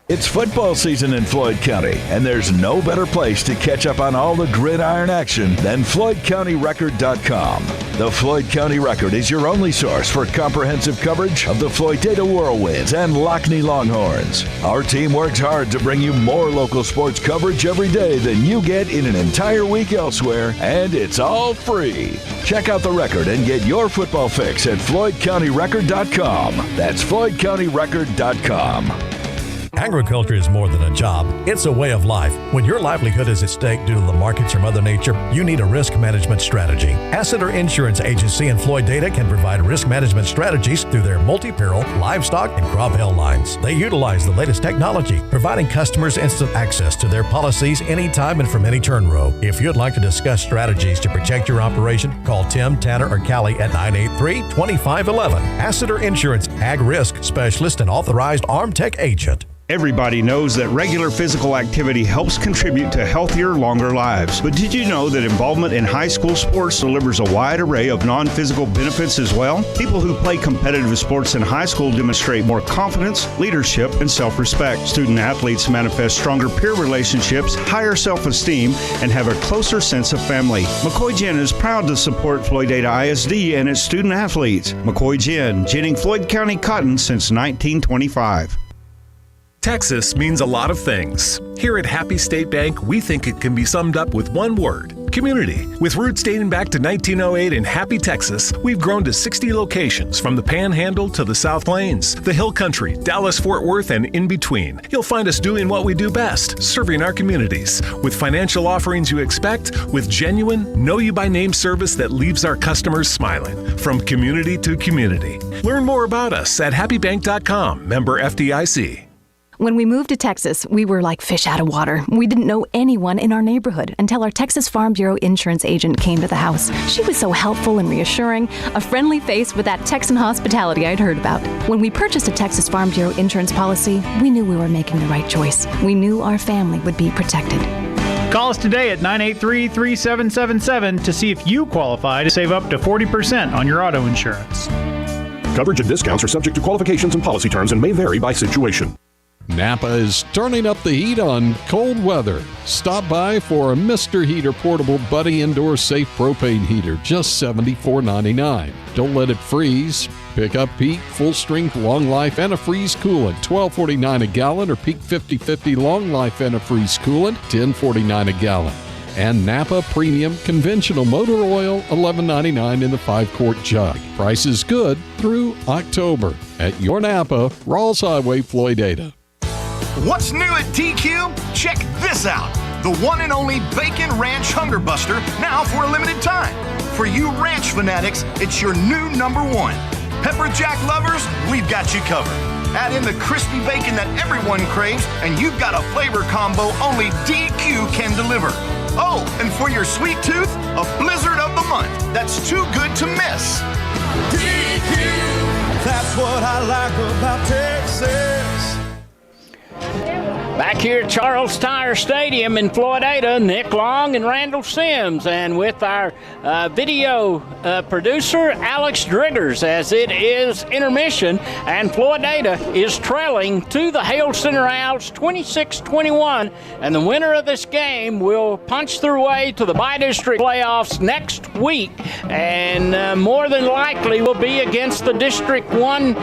It's football season in Floyd County, and there's no better place to catch up on all the gridiron action than FloydCountyRecord.com. The Floyd County Record is your only source for comprehensive coverage of the Floydada Whirlwinds and Lockney Longhorns. Our team works hard to bring you more local sports coverage every day than you get in an entire week elsewhere, and it's all free. Check out the record and get your football fix at FloydCountyRecord.com. That's FloydCountyRecord.com. Agriculture is more than a job. It's a way of life. When your livelihood is at stake due to the markets or Mother Nature, you need a risk management strategy. Hassiter Insurance Agency in Floydada can provide risk management strategies through their multi-peril, livestock, and crop hail lines. They utilize the latest technology, providing customers instant access to their policies anytime and from any turn row. If you'd like to discuss strategies to protect your operation, call Tim, Tanner, or Callie at 983-2511. Hassiter Insurance, Ag Risk Specialist and Authorized ArmTech Agent. Everybody knows that regular physical activity helps contribute to healthier, longer lives. But did you know that involvement in high school sports delivers a wide array of non-physical benefits as well? People who play competitive sports in high school demonstrate more confidence, leadership, and self-respect. Student athletes manifest stronger peer relationships, higher self-esteem, and have a closer sense of family. McCoy Gin is proud to support Floydada ISD and its student athletes. McCoy Gin, ginning Floyd County cotton since 1925. Texas means a lot of things. Here at Happy State Bank, we think it can be summed up with one word: community. With roots dating back to 1908 in Happy, Texas, we've grown to 60 locations from the Panhandle to the South Plains, the Hill Country, Dallas-Fort Worth, and in between. You'll find us doing what we do best, serving our communities. With financial offerings you expect, with genuine, know-you-by-name service that leaves our customers smiling. From community to community. Learn more about us at happybank.com, member FDIC. When we moved to Texas, we were like fish out of water. We didn't know anyone in our neighborhood until our Texas Farm Bureau insurance agent came to the house. She was so helpful and reassuring, a friendly face with that Texan hospitality I'd heard about. When we purchased a Texas Farm Bureau insurance policy, we knew we were making the right choice. We knew our family would be protected. Call us today at 983-3777 to see if you qualify to save up to 40% on your auto insurance. Coverage and discounts are subject to qualifications and policy terms and may vary by situation. Napa is turning up the heat on cold weather. Stop by for a Mr. Heater Portable Buddy Indoor Safe Propane Heater, just $74.99. Don't let it freeze. Pick up Peak Full Strength Long Life Antifreeze Coolant, $12.49 a gallon, or Peak 50/50 Long Life Antifreeze Coolant, $10.49 a gallon. And Napa Premium Conventional Motor Oil, $11.99 in the 5-quart jug. Price is good through October at your Napa, Rawls Highway, Floydada. What's new at TQ? Check this out. The one and only Bacon Ranch Hunger Buster, now for a limited time. For you ranch fanatics, it's your new number one. Pepper Jack lovers, we've got you covered. Add in the crispy bacon that everyone craves, and you've got a flavor combo only DQ can deliver. Oh, and for your sweet tooth, a blizzard of the month that's too good to miss. DQ, that's what I like about Texas. Back here at Charles Tyer Stadium in Floydada, Nick Long and Randall Sims, and with our video producer, Alex Driggers, as it is intermission, and Floydada is trailing to the Hale Center Owls 26-21, and the winner of this game will punch their way to the by-district playoffs next week, and more than likely will be against the District 1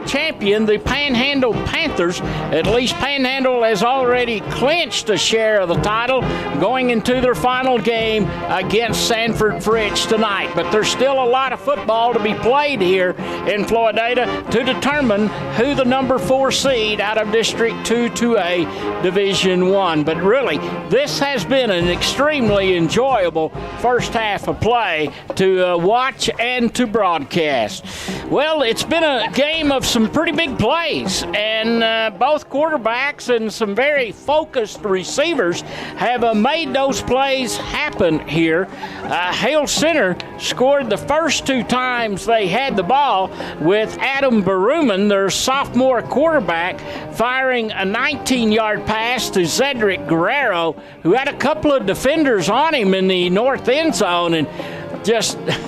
champion, the Panhandle Panthers. At least Panhandle has already clinched a share of the title going into their final game against Sanford Fritch tonight. But there's still a lot of football to be played here in Floydada to determine who the number 4 seed out of District 2-2A Division 1. But really, this has been an extremely enjoyable first half of play to watch and to broadcast. Well, it's been a game of some pretty big plays, and both quarterbacks and some very focused receivers have made those plays happen here. Hale Center scored the first 2 times they had the ball with Adam Baruman, their sophomore quarterback, firing a 19-yard pass to Cedric Guerrero, who had a couple of defenders on him in the north end zone, and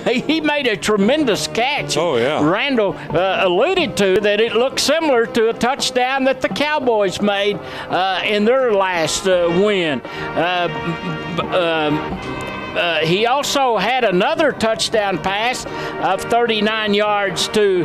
he made a tremendous catch. Oh, yeah. Randall alluded to that it looked similar to a touchdown that the Cowboys made in their last win. He also had another touchdown pass of 39 yards to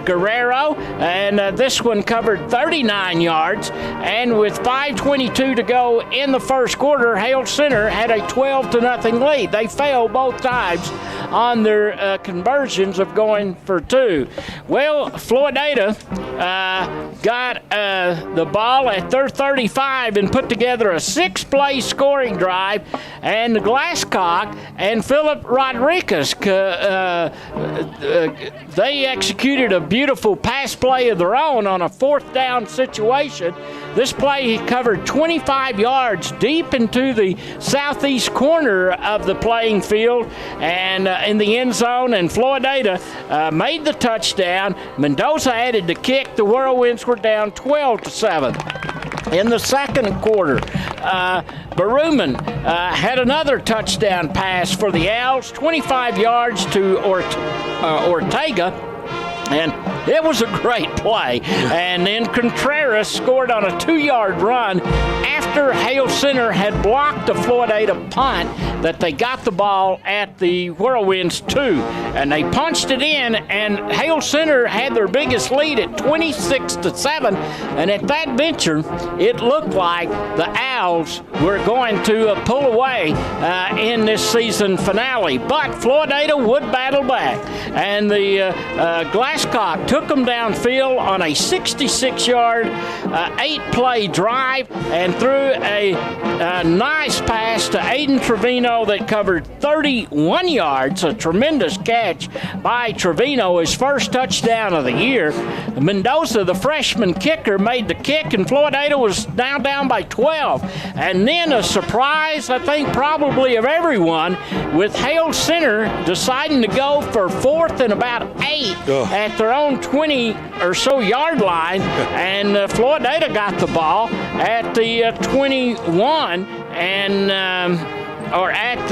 Guerrero, and this one covered 39 yards. And with 5:22 to go in the first quarter, Hale Center had a 12-0 lead. They failed both times on their conversions of going for 2. Well, Floydada got the ball at their 35 and put together a 6-play scoring drive, and the Glasscock and Philip Rodriguez, they executed a beautiful pass play of their own on a 4th down situation. This play covered 25 yards deep into the southeast corner of the playing field and in the end zone, and Floydada made the touchdown. Mendoza added the kick. The Whirlwinds were down 12-7. In the second quarter, Baruman had another touchdown pass for the Owls, 25 yards to Ortega, and it was a great play. And then Contreras scored on a 2-yard run after Hale Center had blocked a Floydada punt that they got the ball at the Whirlwinds 2. And they punched it in, and Hale Center had their biggest lead at 26-7. And at that venture, it looked like the Owls Owls were going to pull away in this season finale. But Floydada would battle back, and the Glasscock took them downfield on a 66-yard, 8-play drive and threw a nice pass to Aiden Trevino that covered 31 yards, a tremendous catch by Trevino, his first touchdown of the year. Mendoza, the freshman kicker, made the kick, and Floydada was now down by 12. And then a surprise, I think probably of everyone, with Hale Center deciding to go for 4th and about 8 at their own 20 or so yard line, and Floydada got the ball at the 21 and at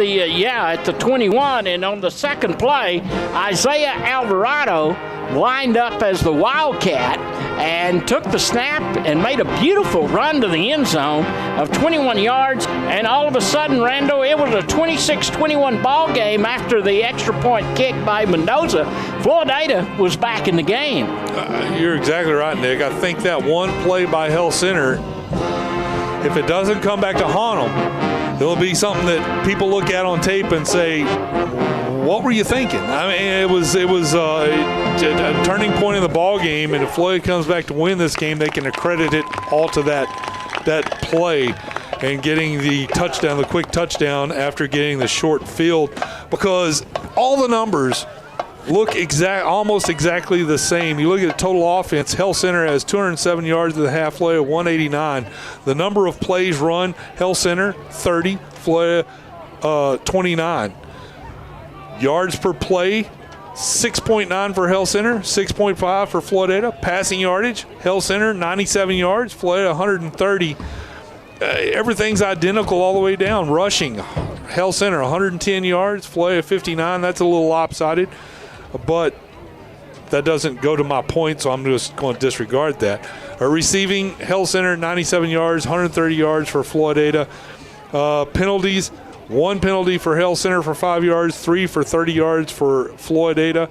the 21, and on the second play, Isaiah Alvarado lined up as the Wildcat and took the snap and made a beautiful run to the end zone of 21 yards, and all of a sudden, Rando, it was a 26-21 ball game after the extra point kick by Mendoza. Floydada was back in the game. You're exactly right, Nick. I think that one play by Hale Center, if it doesn't come back to haunt them, it'll be something that people look at on tape and say, what were you thinking? I mean, it was a turning point in the ball game, and if Floyd comes back to win this game, they can accredit it all to that play and getting the touchdown, the quick touchdown after getting the short field, because all the numbers look almost exactly the same. You look at the total offense, Hale Center has 207 yards at the halfway, 189. The number of plays run, Hale Center 30, Floyd 29. Yards per play, 6.9 for Hale Center, 6.5 for Floydada. Passing yardage, Hale Center 97 yards, Floydada 130. Everything's identical all the way down. Rushing, Hale Center 110 yards, Floydada 59. That's a little lopsided, but that doesn't go to my point, so I'm just going to disregard that. Receiving, Hale Center 97 yards, 130 yards for Floydada. Penalties, 1 penalty for Hale Center for 5 yards, 3 for 30 yards for Floydada.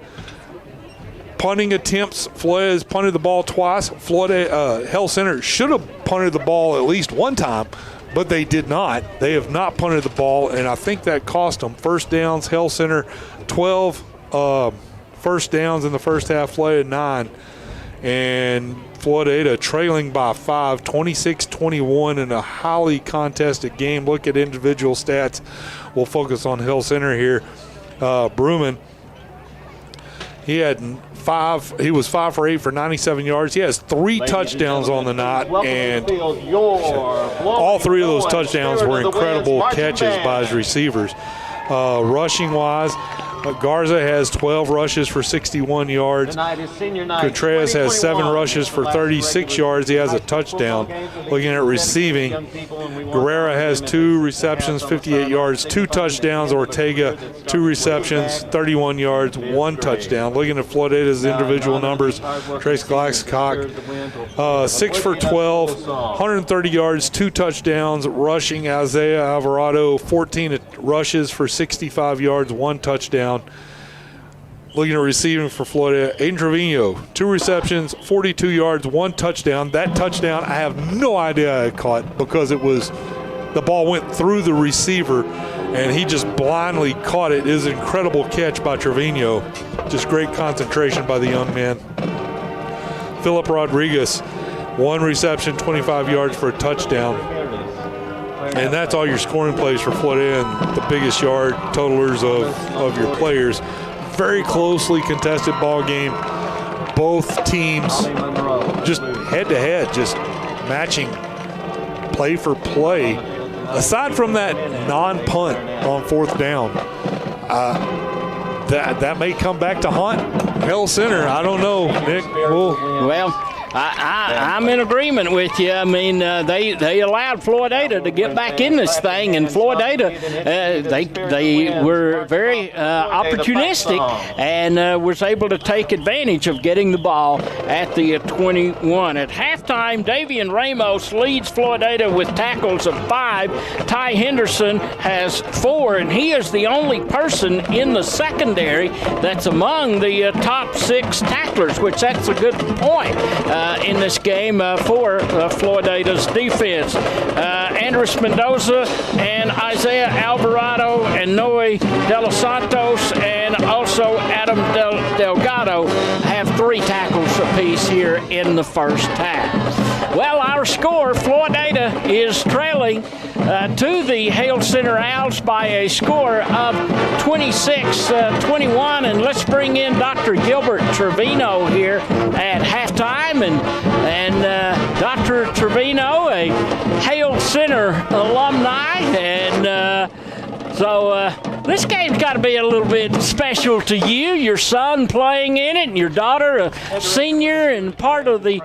Punting attempts, Floydada has punted the ball twice. Hale Center should have punted the ball at least one time, but they did not. They have not punted the ball, and I think that cost them. First downs, Hale Center 12 first downs in the first half, Floydada 9. And Floydada trailing by 5, 26-21 in a highly contested game. Look at individual stats. We'll focus on Hale Center here. Bruman, he was 5 for 8 for 97 yards. He has 3 touchdowns on the night, and all 3 of those touchdowns were incredible catches by his receivers. Rushing wise, Garza has 12 rushes for 61 yards. Contreras has 7 rushes for 36 yards. He has a touchdown. Looking at receiving, Guerrera has 2 receptions, 58 yards, 2 touchdowns. Ortega, 2 receptions, 31 yards, 1 touchdown. Looking at Floydada's individual numbers, Trace Glasscock, 6 for 12, 130 yards, 2 touchdowns. Rushing, Isaiah Alvarado, 14 rushes for 65 yards, 1 touchdown. Looking at receiving for Floydada, Aiden Trevino, 2 receptions, 42 yards, 1 touchdown. That touchdown, I have no idea I caught because the ball went through the receiver and he just blindly caught it. It is an incredible catch by Trevino. Just great concentration by the young man. Philip Rodriguez, 1 reception, 25 yards for a touchdown. And that's all your scoring plays for Floydada and the biggest yard totalers of your players. Very closely contested ball game. Both teams just head-to-head, just matching play for play. Aside from that non-punt on 4th down, that may come back to haunt Hale Center. I don't know, Nick. Well, I'm in agreement with you. I mean, they allowed Floydada to get back in this thing, and Floydada, they were very opportunistic and was able to take advantage of getting the ball at the 21. At halftime, Davian Ramos leads Floydada with tackles of 5. Ty Henderson has 4, and he is the only person in the secondary that's among the top 6 tacklers, which that's a good point. in this game for Floydada's defense. Andres Mendoza and Isaiah Alvarado and Noe De Los Santos and also Adam Delgado have 3 tackles apiece here in the first half. Well, our score, Floydada is trailing to the Hale Center Owls by a score of 26-21. And let's bring in Dr. Gilbert Trevino here at halftime. And Dr. Trevino, a Hale Center alumni, and so this game's got to be a little bit special to you. Your son playing in it, and your daughter, a senior and part of the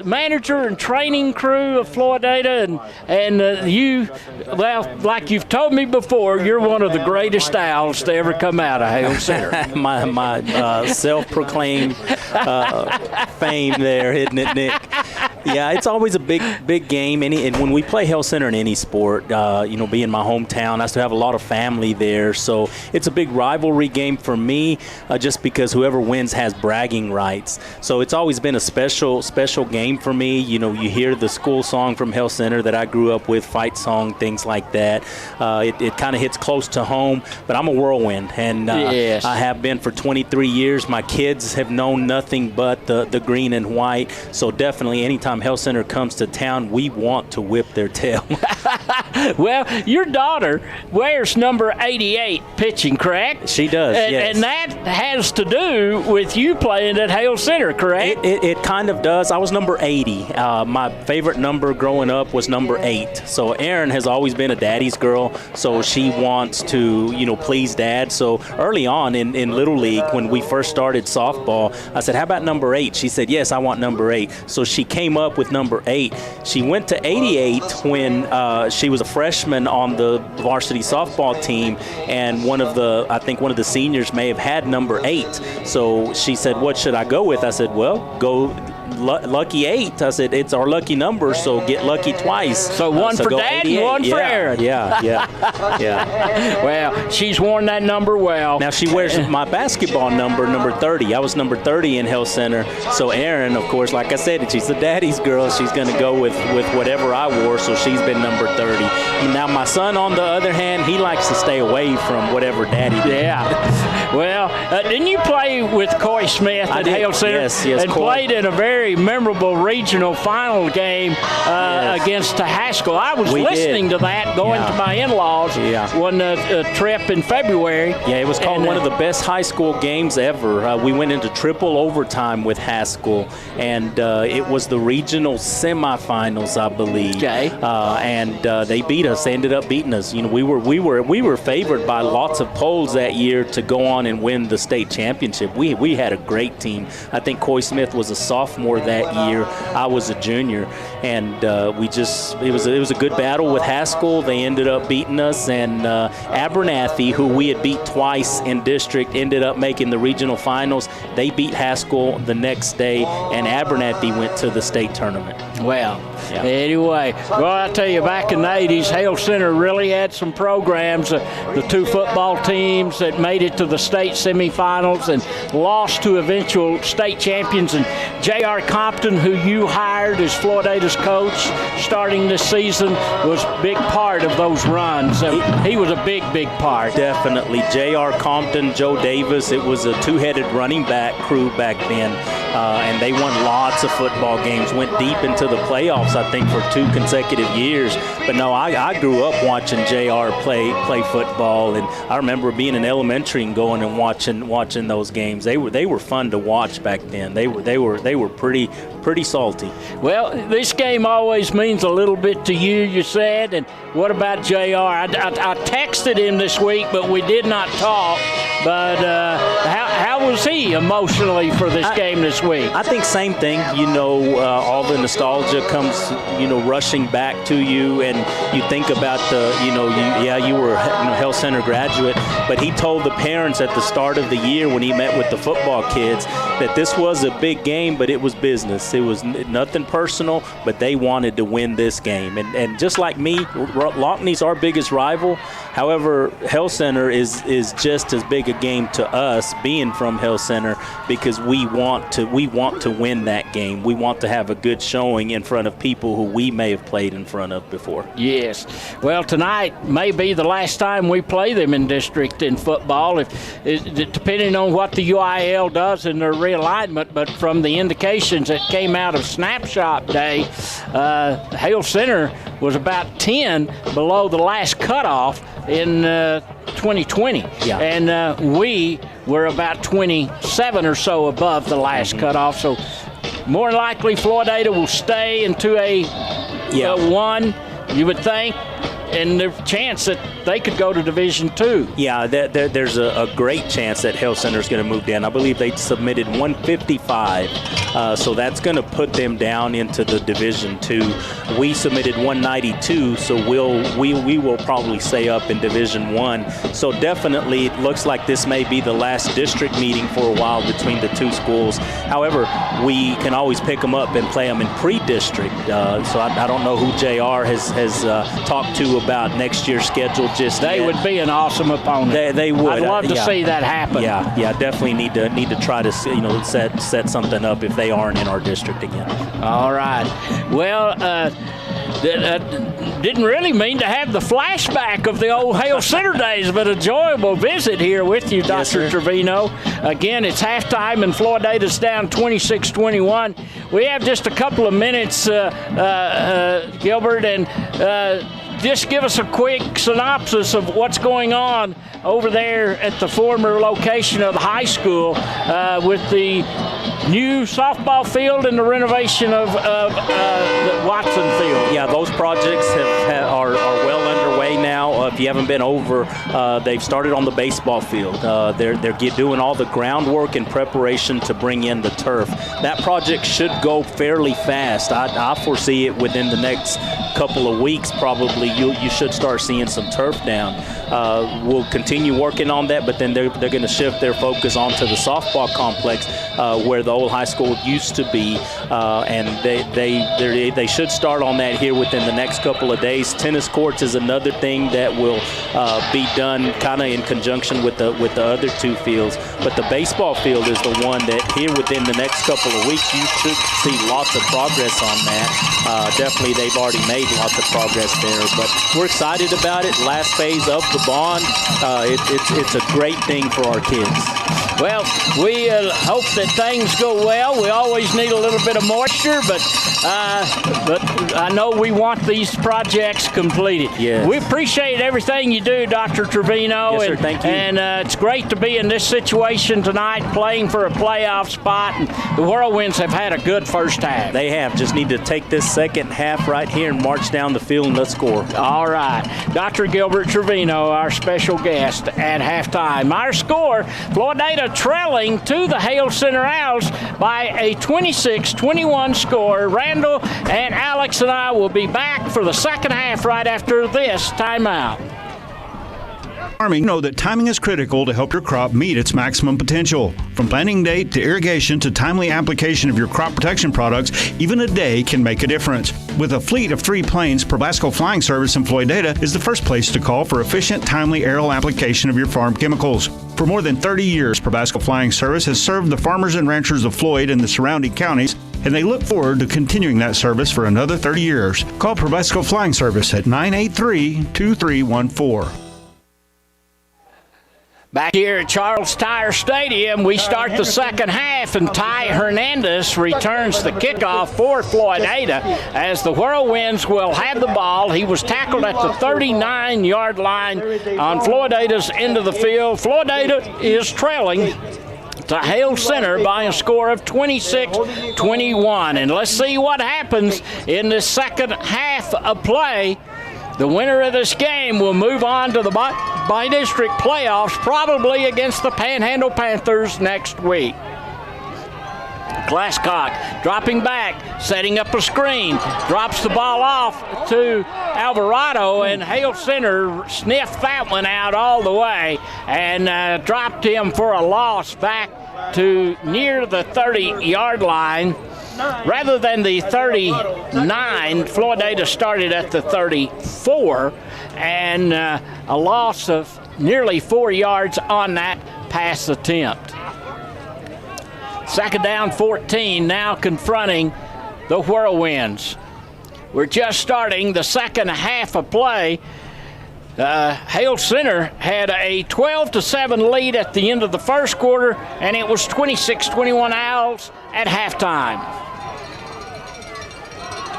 manager and training crew of Floydada, and you, well, like you've told me before, you're one of the greatest Owls to ever come out of Hale Center. my self-proclaimed fame there, isn't it, Nick? Yeah, it's always a big game. And when we play Hale Center in any sport, being my hometown, I still have a lot of family there. So it's a big rivalry game for me, just because whoever wins has bragging rights. So it's always been a special game for me. You hear the school song from Hale Center that I grew up with, fight song, things like that. It kind of hits close to home, but I'm a whirlwind, and yes. I have been for 23 years. My kids have known nothing but the green and white. So definitely anytime Hale Center comes to town, we want to whip their tail. Well, your daughter wears number 88 pitching, correct? She does, yes. And that has to do with you playing at Hale Center, correct? It kind of does. I was number 80. My favorite number growing up was number 8. So Erin has always been a daddy's girl, so she wants to, please dad. So early on in Little League, when we first started softball, I said, how about number 8? She said, yes, I want number 8. So she came up with number 8. She went to 88 when she was a freshman on the varsity softball team, and one of the seniors may have had number 8. So she said, what should I go with? I said, well, go lucky 8. I said, it's our lucky number, so get lucky twice. So one for Dad and one for Erin. Yeah. Well, she's worn that number well. Now she wears my basketball number 30. I was number 30 in Hale Center. So Erin, of course, like I said, she's the daddy's girl. She's going to go with whatever I wore, so she's been number 30. Now my son, on the other hand, he likes to stay away from whatever daddy did. Yeah. Well, didn't you play with Coy Smith at Hale Center? Yes, and Coy. Played in a very memorable regional final game against Haskell. I was listening to that going to my in-laws one trip in February. Yeah, it was called one of the best high school games ever. We went into triple overtime with Haskell, and it was the regional semifinals, I believe. Okay. And they beat us. They ended up beating us. We were favored by lots of polls that year to go on and win the state championship. We had a great team. I think Coy Smith was a sophomore that year. I was a junior, and it was a good battle with Haskell. They ended up beating us, and Abernathy, who we had beat twice in district, ended up making the regional finals. They beat Haskell the next day, and Abernathy went to the state tournament. Well, anyway, I tell you, back in the 80s, Hale Center really had some programs. The 2 football teams that made it to the state semifinals and lost to eventual state champions. And J.R. Compton, who you hired as Floydada's coach starting this season, was a big part of those runs. He was a big part. Definitely. J.R. Compton, Joe Davis, it was a 2-headed running back crew back then. And they won lots of football games, went deep into the playoffs, I think, for 2 consecutive years. But no, I grew up watching JR play football, and I remember being in elementary and going and watching those games. They were fun to watch back then. They were pretty salty. Well, this game always means a little bit to you, you said. And what about JR? I texted him this week, but we did not talk. But how was he emotionally for this game this week? I think same thing. All the nostalgia comes, rushing back to you, and you think about you were a Hale Center graduate, but he told the parents at the start of the year when he met with the football kids that this was a big game, but it was business. It was nothing personal, but they wanted to win this game. And just like me, Lockney's our biggest rival. However, Hale Center is just as big a game to us, being from from Hale Center because we want to win that game. We want to have a good showing in front of people who we may have played in front of before. Yes. Well, tonight may be the last time we play them in district in football, depending on what the UIL does in their realignment. But from the indications that came out of Snapshot Day, Hale Center was about 10 below the last cutoff in 2020. Yeah. And we were about 27 or so above the last cutoff. So more likely Floydada will stay into a 1, you would think, and there's a chance that they could go to Division II. Yeah, there's a great chance that Hale Center is going to move down. I believe they submitted 155, so that's going to put them down into the Division II. We submitted 192, so we will probably stay up in Division I. So definitely it looks like this may be the last district meeting for a while between the two schools. However, we can always pick them up and play them in pre-district. So I don't know who JR has talked to about next year's schedule just They yet. would be an awesome opponent. They would. I'd love to see that happen. Yeah, definitely need to try to set something up if they aren't in our district again. All right. Well, didn't really mean to have the flashback of the old Hale Center days, but a enjoyable visit here with you, Dr. Trevino. Again, it's halftime and Floydada's down 26-21. We have just a couple of minutes, Gilbert, and just give us a quick synopsis of what's going on over there at the former location of the high school with the new softball field and the renovation of the Watson Field. Yeah, those projects are well underway now. If you haven't been over, they've started on the baseball field. They're doing all the groundwork in preparation to bring in the turf. That project should go fairly fast. I foresee it within the next couple of weeks probably. You should start seeing some turf down. We'll continue working on that, but then they're going to shift their focus onto the softball complex where the old high school used to be, and they should start on that here within the next couple of days. Tennis courts is another thing that will be done kind of in conjunction with the other two fields, but the baseball field is the one that here within the next couple of weeks you should see lots of progress on that. Definitely they've already made lots of progress there, but we're excited about it. Last phase of the bond, it's a great thing for our kids. Well, we hope that things go well. We always need a little bit of moisture, but I know we want these projects completed. Yes. We appreciate everything you do, Dr. Trevino. Yes, sir. Thank you. And it's great to be in this situation tonight, playing for a playoff spot. And the Whirlwinds have had a good first half. They have. Just need to take this second half right here and march down the field and let's score. All right. Dr. Gilbert Trevino, our special guest at halftime. Our score, Floydada trailing to the Hale Center Owls by a 26-21 score. Randall and Alex and I will be back for the second half right after this timeout. Farming, know that timing is critical to help your crop meet its maximum potential. From planting date to irrigation to timely application of your crop protection products, even a day can make a difference. With a fleet of 3 planes, Probasco Flying Service in Floydada is the first place to call for efficient, timely aerial application of your farm chemicals. For more than 30 years, Probasco Flying Service has served the farmers and ranchers of Floyd and the surrounding counties, and they look forward to continuing that service for another 30 years. Call Probasco Flying Service at 983-2314. Back here at Charles Tyer Stadium, we start the second half, and Ty Hernandez returns the kickoff for Floydada as the Whirlwinds will have the ball. He was tackled at the 39-yard line on Floydada's end of the field. Floydada is trailing to Hale Center by a score of 26-21. And let's see what happens in the second half of play. The winner of this game will move on to the by-district playoffs, probably against the Panhandle Panthers next week. Glasscock dropping back, setting up a screen, drops the ball off to Alvarado, and Hale Center sniffed that one out all the way and dropped him for a loss back to near the 30-yard line. Rather than the 39, Floydada started at the 34, and a loss of nearly 4 yards on that pass attempt. Second down 14, now confronting the Whirlwinds. We're just starting the second half of play. Hale Center had a 12-7 lead at the end of the first quarter, and it was 26-21 Owls at halftime.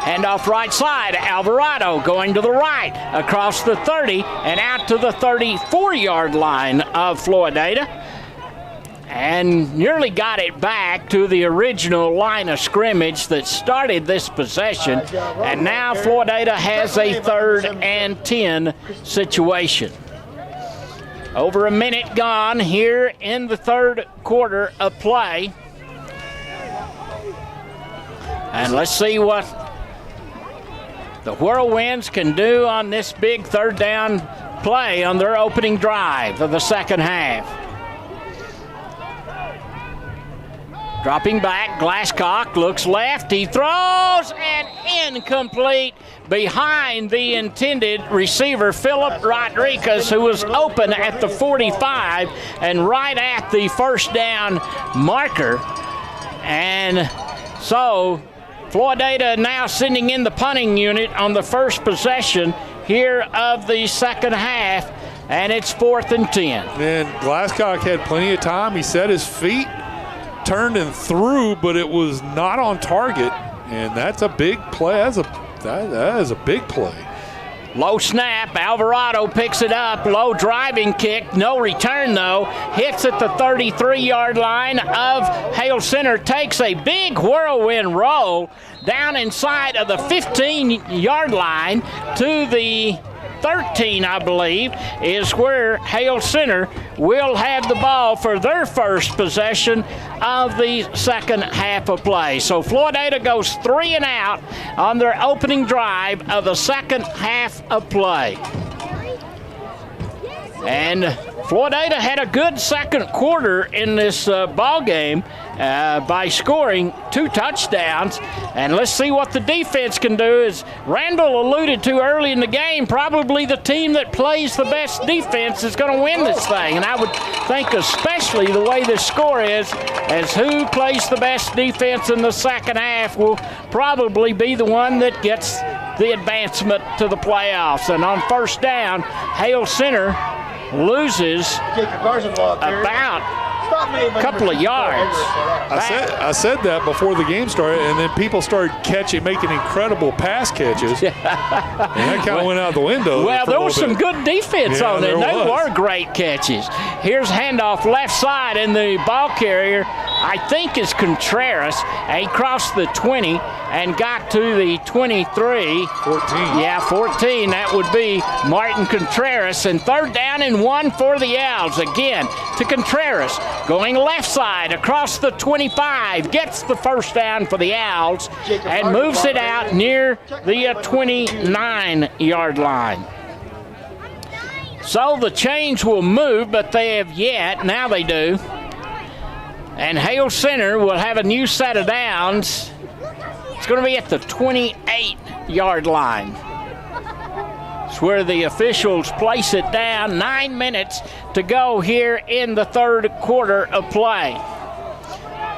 Handoff right side, Alvarado going to the right, across the 30 and out to the 34-yard line of Floydada. And nearly got it back to the original line of scrimmage that started this possession. And now Floydada has a 3rd and 10 situation. Over a minute gone here in the third quarter of play. And let's see what the Whirlwinds can do on this big 3rd down play on their opening drive of the second half. Dropping back, Glasscock looks left, he throws, and incomplete behind the intended receiver, Philip Rodriguez, who was open at the 45 and right at the first down marker. And so Floydada now sending in the punting unit on the first possession here of the second half, and it's 4th and 10. And Glasscock had plenty of time. He set his feet, turned and threw, but it was not on target, and that's a big play. That is a big play. Low snap, Alvarado picks it up, low driving kick, no return though, hits at the 33-yard line of Hale Center, takes a big whirlwind roll down inside of the 15-yard line to the 13, I believe, is where Hale Center will have the ball for their first possession of the second half of play. So Floydada goes 3 and out on their opening drive of the second half of play. And Floydada had a good second quarter in this ball game by scoring 2 touchdowns. And let's see what the defense can do. As Randall alluded to early in the game, probably the team that plays the best defense is going to win this thing. And I would think especially the way this score is, as who plays the best defense in the second half will probably be the one that gets the advancement to the playoffs. And on first down, Hale Center loses about a couple of yards. I said that before the game started, and then people started making incredible pass catches. And that kind of went out the window. Well, there was some good defense on there. They were great catches. Here's handoff left side, and the ball carrier, I think, is Contreras. And he crossed the 20 and got to the 23. 14. Yeah, 14. That would be Martin Contreras. And 3rd down and 1 for the Owls. Again to Contreras. Going left side across the 25. Gets the first down for the Owls and moves it out near the 29-yard line. So the chains will move, but they have yet. Now they do. And Hale Center will have a new set of downs. It's going to be at the 28-yard line. It's where the officials place it down. 9 minutes to go here in the third quarter of play.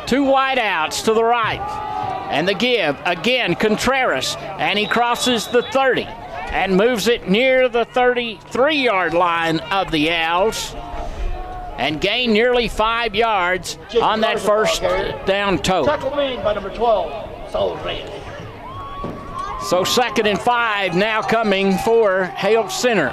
2 wideouts to the right. And the give, again, Contreras. And he crosses the 30 and moves it near the 33-yard line of the Owls. And gain nearly 5 yards on that first down tote. Tackle made by number 12. So 2nd and 5 now coming for Hale Center.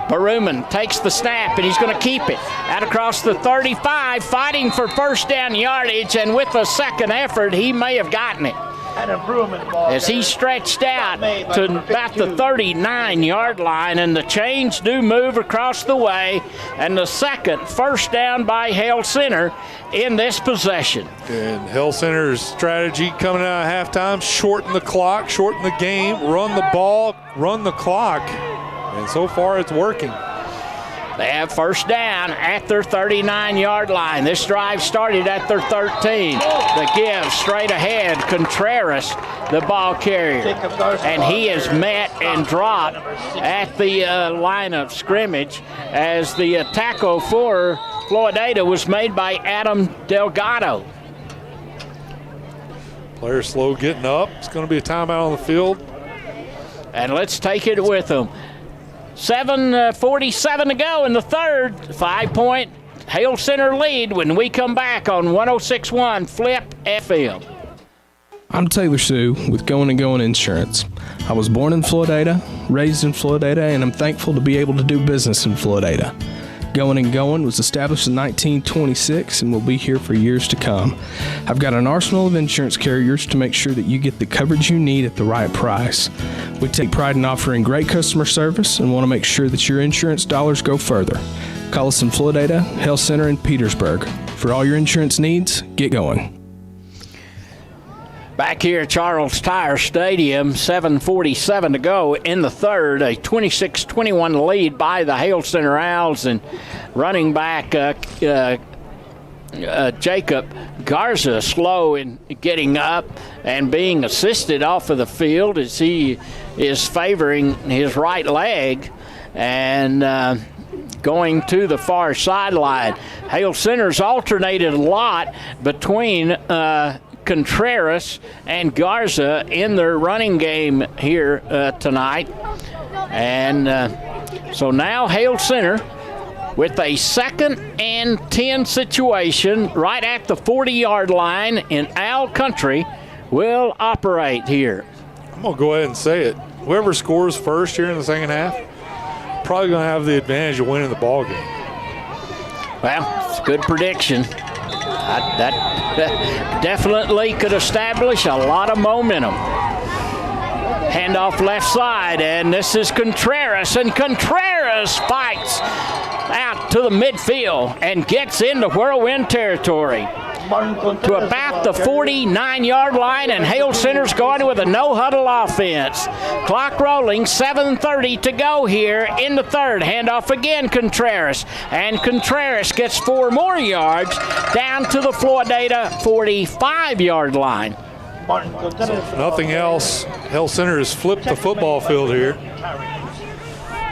Baruman takes the snap, and he's going to keep it. Out across the 35, fighting for first down yardage, and with a second effort, he may have gotten it. As he stretched out to about the 39-yard line, and the chains do move across the way, and the second first down by Hale Center in this possession. And Hale Center's strategy coming out of halftime, shorten the clock, shorten the game, run the ball, run the clock, and so far it's working. They have first down at their 39-yard line. This drive started at their 13. The give straight ahead, Contreras, the ball carrier. And he is met and dropped at the line of scrimmage as the tackle for Floydada was made by Adam Delgado. Player slow getting up. It's going to be a timeout on the field. And let's take it with them. 7:47 to go in the third. 5-point Hale Center lead when we come back on 106.1 Flip FM. I'm Taylor Sue with Going and Going Insurance. I was born in Floydada, raised in Floydada, and I'm thankful to be able to do business in Floydada. Going and Going was established in 1926 and will be here for years to come. I've got an arsenal of insurance carriers to make sure that you get the coverage you need at the right price. We take pride in offering great customer service and want to make sure that your insurance dollars go further. Call us in Floydada, Hale Center, and Petersburg. For all your insurance needs, get going. Back here at Charles Tyer Stadium, 7:47 to go in the third, a 26-21 lead by the Hale Center Owls, and running back Jacob Garza slow in getting up and being assisted off of the field as he is favoring his right leg and going to the far sideline. Hale Center's alternated a lot between Contreras and Garza in their running game here tonight. And so now Hale Center with a 2nd and 10 situation right at the 40-yard line in Owl Country will operate here. I'm going to go ahead and say it. Whoever scores first here in the second half, probably going to have the advantage of winning the ball game. Well, it's a good prediction. That definitely could establish a lot of momentum. Handoff left side, and this is Contreras, and Contreras fights out to the midfield and gets into Whirlwind territory to about the 49-yard line, and Hale Center's going with a no-huddle offense. Clock rolling, 7:30 to go here in the third. Handoff again, Contreras, and Contreras gets 4 more yards down to the Floydada 45-yard line. If nothing else, Hale Center has flipped the football field here.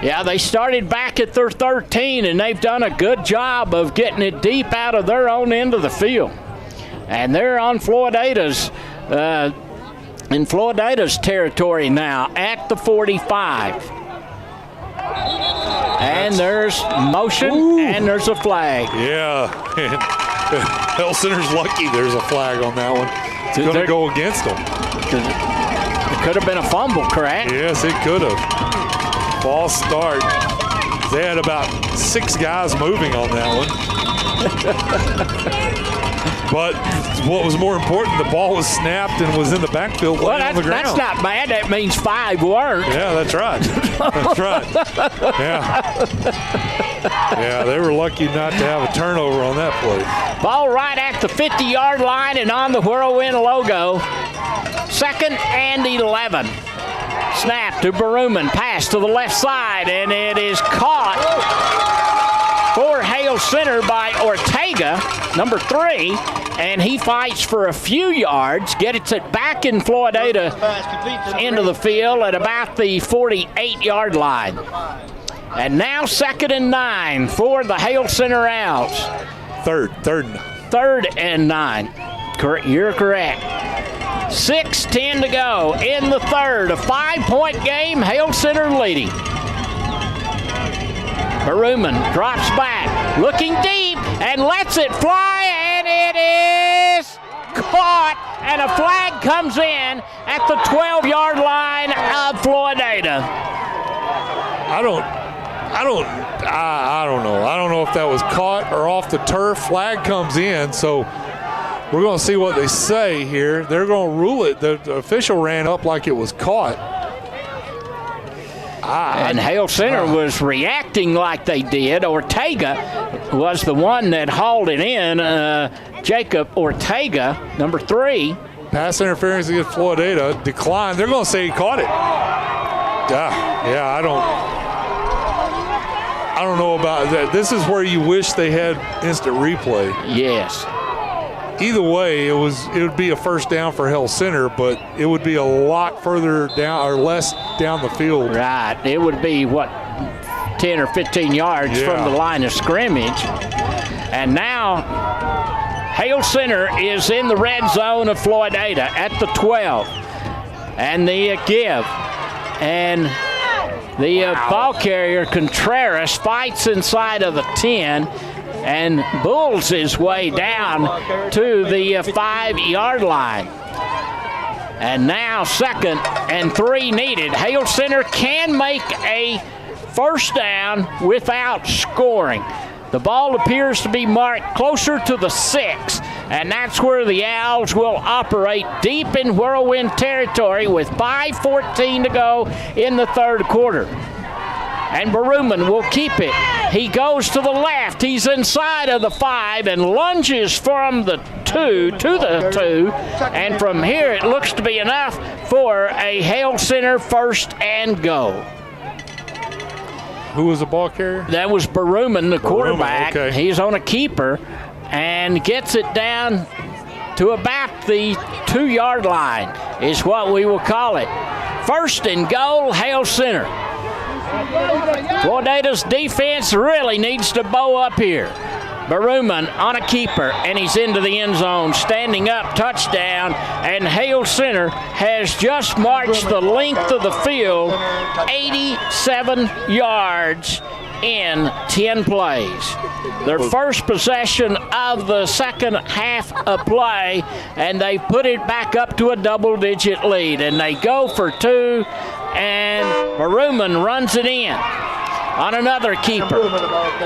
Yeah, they started back at their 13, and they've done a good job of getting it deep out of their own end of the field. And they're on Floydada's, in Floydada's territory now at the 45. And there's motion, and there's a flag. Yeah, and Hale Center's lucky there's a flag on that one. It's going to go against them. It could have been a fumble, correct? Yes, it could have. False start. They had about 6 guys moving on that one. But what was more important, the ball was snapped and was in the backfield laying on the ground. That's not bad. That means 5 weren't. Yeah, that's right. That's right. Yeah, they were lucky not to have a turnover on that play. Ball right at the 50-yard line and on the Whirlwind logo. 2nd and 11. Snap to Baruman, pass to the left side, and it is caught for Hale Center by Ortega, number 3, and he fights for a few yards, gets it back in Floydada into the field at about the 48-yard line. And now 2nd and 9 for the Hale Center Owls. Third and 9. You're correct. 6:10 to go in the third. A 5-point game, Hale Center leading. Baruman drops back, looking deep, and lets it fly, and it is caught, and a flag comes in at the 12-yard line of Floydada. I don't know. I don't know if that was caught or off the turf. Flag comes in, so we're going to see what they say here. They're going to rule it. The official ran up like it was caught. And Hale Center was reacting like they did. Ortega was the one that hauled it in. Jacob Ortega, number 3. Pass interference against Floydada. Decline. They're going to say he caught it. Yeah, I don't know about that. This is where you wish they had instant replay. Yes. Either way, it would be a first down for Hale Center, but it would be a lot further down or less down the field. Right. It would be, 10 or 15 yards from the line of scrimmage. And now Hale Center is in the red zone of Floydada at the 12. And the give. And the ball carrier, Contreras, fights inside of the 10 and bulls his way down to the 5-yard line. And now 2nd and 3 needed. Hale Center can make a first down without scoring. The ball appears to be marked closer to the 6, and that's where the Owls will operate deep in Whirlwind territory with 5:14 to go in the third quarter. And Baruman will keep it. He goes to the left. He's inside of the 5 and lunges from the 2 to the 2. And from here, it looks to be enough for a Hale Center first and goal. Who was the ball carrier? That was Baruman, the quarterback. Okay. He's on a keeper and gets it down to about the 2-yard line is what we will call it. First and goal, Hale Center. Floydada's defense really needs to bow up here. Baruman on a keeper, and he's into the end zone, standing up, touchdown, and Hale Center has just marched the length of the field, 87 yards in 10 plays. Their first possession of the second half of play, and they put it back up to a double-digit lead, and they go for 2, and Baruman runs it in on another keeper.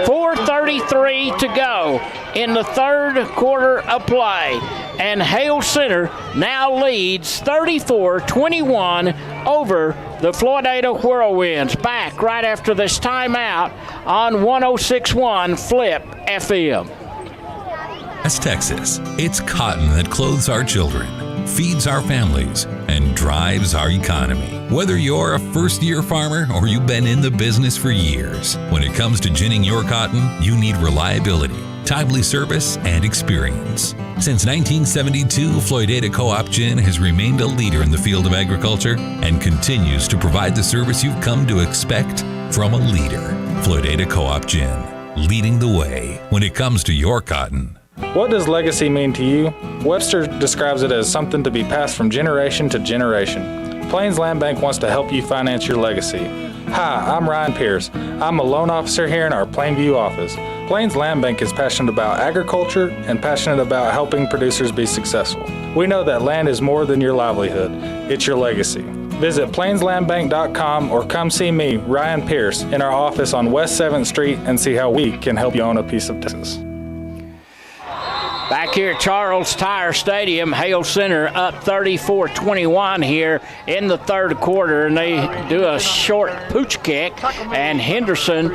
4:33 to go in the third quarter of play, and Hale Center now leads 34-21 over the Floydada Whirlwinds. Back right after this timeout on 106.1 Flip FM. That's Texas. It's cotton that clothes our children, feeds our families, and drives our economy. Whether you're a first-year farmer or you've been in the business for years, when it comes to ginning your cotton, you need reliability, timely service, and experience. Since 1972, Floydada Co-op Gin has remained a leader in the field of agriculture and continues to provide the service you've come to expect from a leader. Floydada Co-op Gin, leading the way when it comes to your cotton. What does legacy mean to you? Webster describes it as something to be passed from generation to generation. Plains Land Bank wants to help you finance your legacy. Hi, I'm Ryan Pierce. I'm a loan officer here in our Plainview office. Plains Land Bank is passionate about agriculture and passionate about helping producers be successful. We know that land is more than your livelihood. It's your legacy. Visit plainslandbank.com or come see me, Ryan Pierce, in our office on West 7th Street and see how we can help you own a piece of Texas. Back here at Charles Tyer Stadium, Hale Center up 34-21 here in the third quarter, and they do a short pooch kick, and Henderson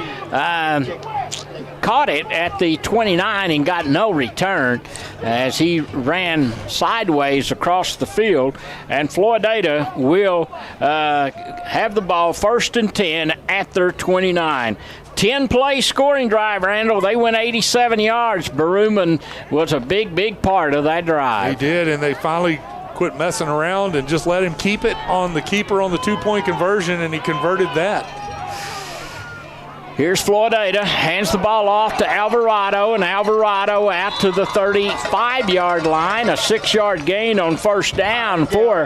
caught it at the 29 and got no return as he ran sideways across the field, and Floydada will have the ball 1st and 10 at their 29. 10-play scoring drive, Randall. They went 87 yards. Baruman was a big part of that drive. He did, and they finally quit messing around and just let him keep it on the keeper on the 2-point conversion, and he converted that. Here's Floydada, hands the ball off to Alvarado, and Alvarado out to the 35-yard line. A 6-yard gain on first down for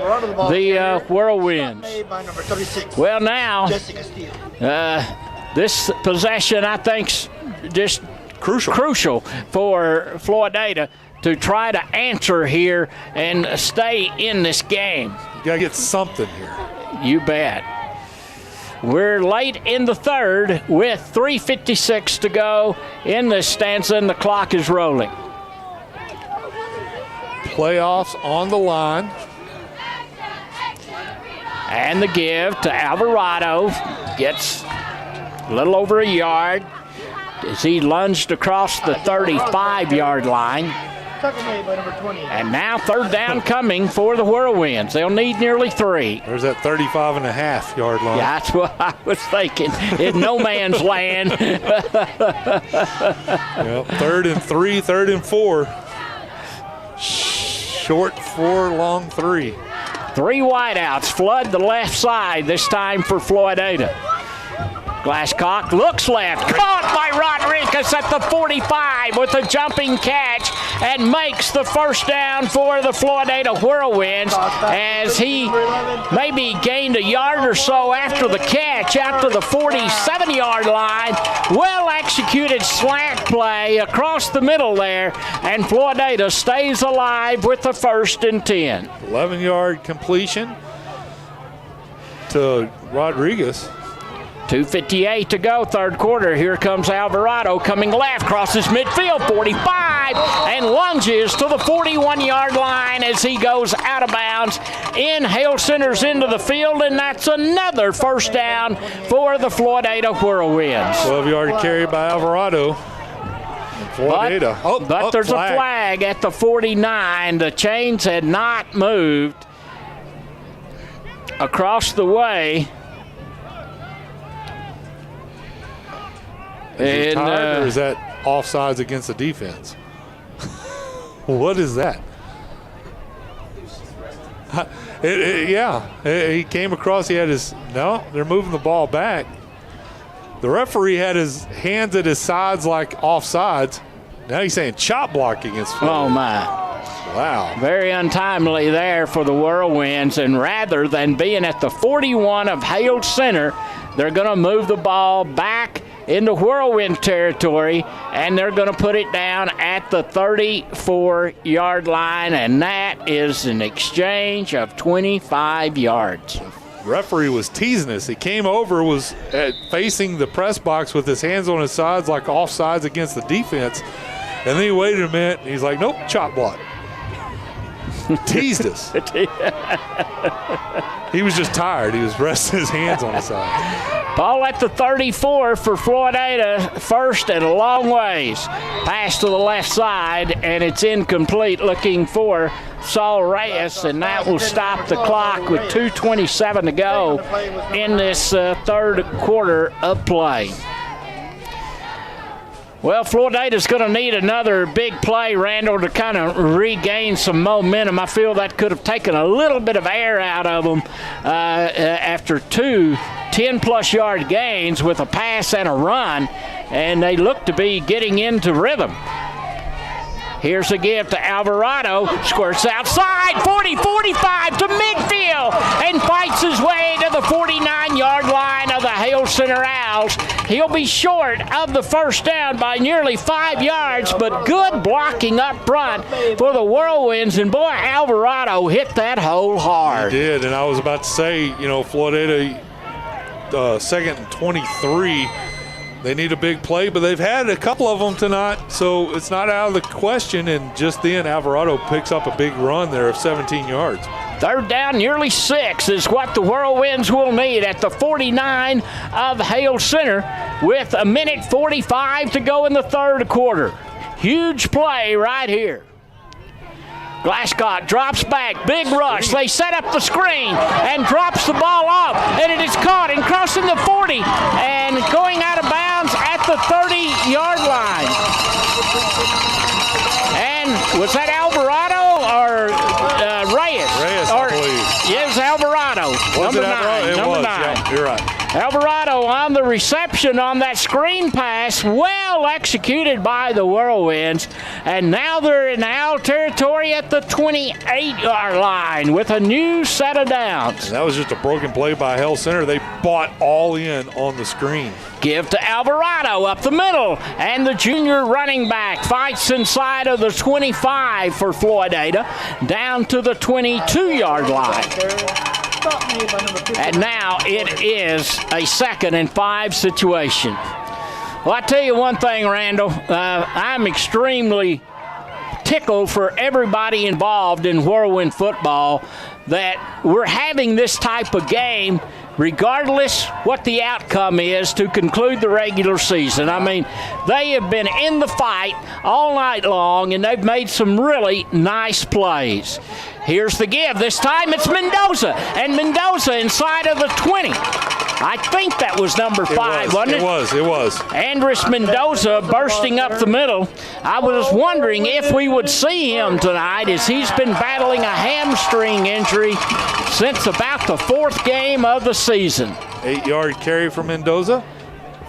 the Whirlwinds. Well, now, this possession, I think, is just crucial for Floydada to try to answer here and stay in this game. You got to get something here. You bet. We're late in the third with 3:56 to go in this stanza, and the clock is rolling. Playoffs on the line. And the give to Alvarado. Gets a little over a yard as he lunged across the 35-yard line. Tackle made by number 20. And now third down coming for the Whirlwinds. They'll need nearly 3. There's that 35.5-yard line. Yeah, that's what I was thinking. In no man's land. Yep, 3rd and 3, 3rd and 4. Short 4, long 3. 3 wideouts flood the left side this time for Floydada. Glasscock looks left, caught by Rodriguez at the 45 with a jumping catch and makes the first down for the Floydada Whirlwinds as he maybe gained a yard or so after the catch out to the 47-yard line. Well executed slant play across the middle there, and Floydada stays alive with the 1st and 10. 11-yard completion to Rodriguez. 2:58 to go, third quarter. Here comes Alvarado coming left, crosses midfield, 45, and lunges to the 41-yard line as he goes out of bounds. In Hale Center's into the field, and that's another first down for the Floydada Whirlwinds. 12-yard carry by Alvarado. Floydada. But there's a flag at the 49. The chains had not moved across the way. Is he tired, or is that offsides against the defense? What is that? He came across. He had his. No, they're moving the ball back. The referee had his hands at his sides like offsides. Now he's saying chop block against Floyd. Oh, my. Wow. Very untimely there for the Whirlwinds, and rather than being at the 41 of Hale Center, they're going to move the ball back into Whirlwind territory, and they're going to put it down at the 34-yard line, and that is an exchange of 25 yards. The referee was teasing us. He came over, was facing the press box with his hands on his sides like offsides against the defense, and then he waited a minute, and he's like, nope, chop block. Teased us. He was just tired. He was resting his hands on his side. Ball at the 34 for Floydada, first and a long ways. Pass to the left side, and it's incomplete, looking for Saul Reyes, and that will stop the clock with 2:27 to go in this third quarter of play. Well, Floydada's going to need another big play, Randall, to kind of regain some momentum. I feel that could have taken a little bit of air out of them after 2 10-plus yard gains with a pass and a run, and they look to be getting into rhythm. Here's a give to Alvarado, squirts outside, 40-45 to midfield, and fights his way to the 49-yard line of the Hale Center Owls. He'll be short of the first down by nearly 5 yards, but good blocking up front for the Whirlwinds, and boy, Alvarado hit that hole hard. He did, and I was about to say, Floydada, 2nd and 23, they need a big play, but they've had a couple of them tonight, so it's not out of the question. And just then, Alvarado picks up a big run there of 17 yards. Third down, nearly 6 is what the Whirlwinds will need at the 49 of Hale Center with 1:45 to go in the third quarter. Huge play right here. Glasscock drops back, big rush. They set up the screen and drops the ball off, and it is caught and crossing the 40 and going out of bounds at the 30-yard line. And was that Alvarado or Reyes? Reyes, I believe. Yes, Alvarado. Was it Alvarado? It was. Yeah, you're right. Alvarado on the reception on that screen pass, well executed by the Whirlwinds, and now they're in Owl territory at the 28-yard line with a new set of downs. And that was just a broken play by Hale Center. They bought all in on the screen. Give to Alvarado up the middle, and the junior running back fights inside of the 25 for Floydada, down to the 22-yard line. And now it is a 2nd and 5 situation. Well, I tell you one thing, Randall, I'm extremely tickled for everybody involved in Whirlwind football that we're having this type of game regardless what the outcome is to conclude the regular season. I mean, they have been in the fight all night long, and they've made some really nice plays. Here's the give. This time it's Mendoza, and Mendoza inside of the 20. I think that was number 5, wasn't it? It was. Andres Mendoza bursting up the middle. I was wondering if we would see him tonight, as he's been battling a hamstring injury since about the 4th game of the season. 8-yard carry for Mendoza.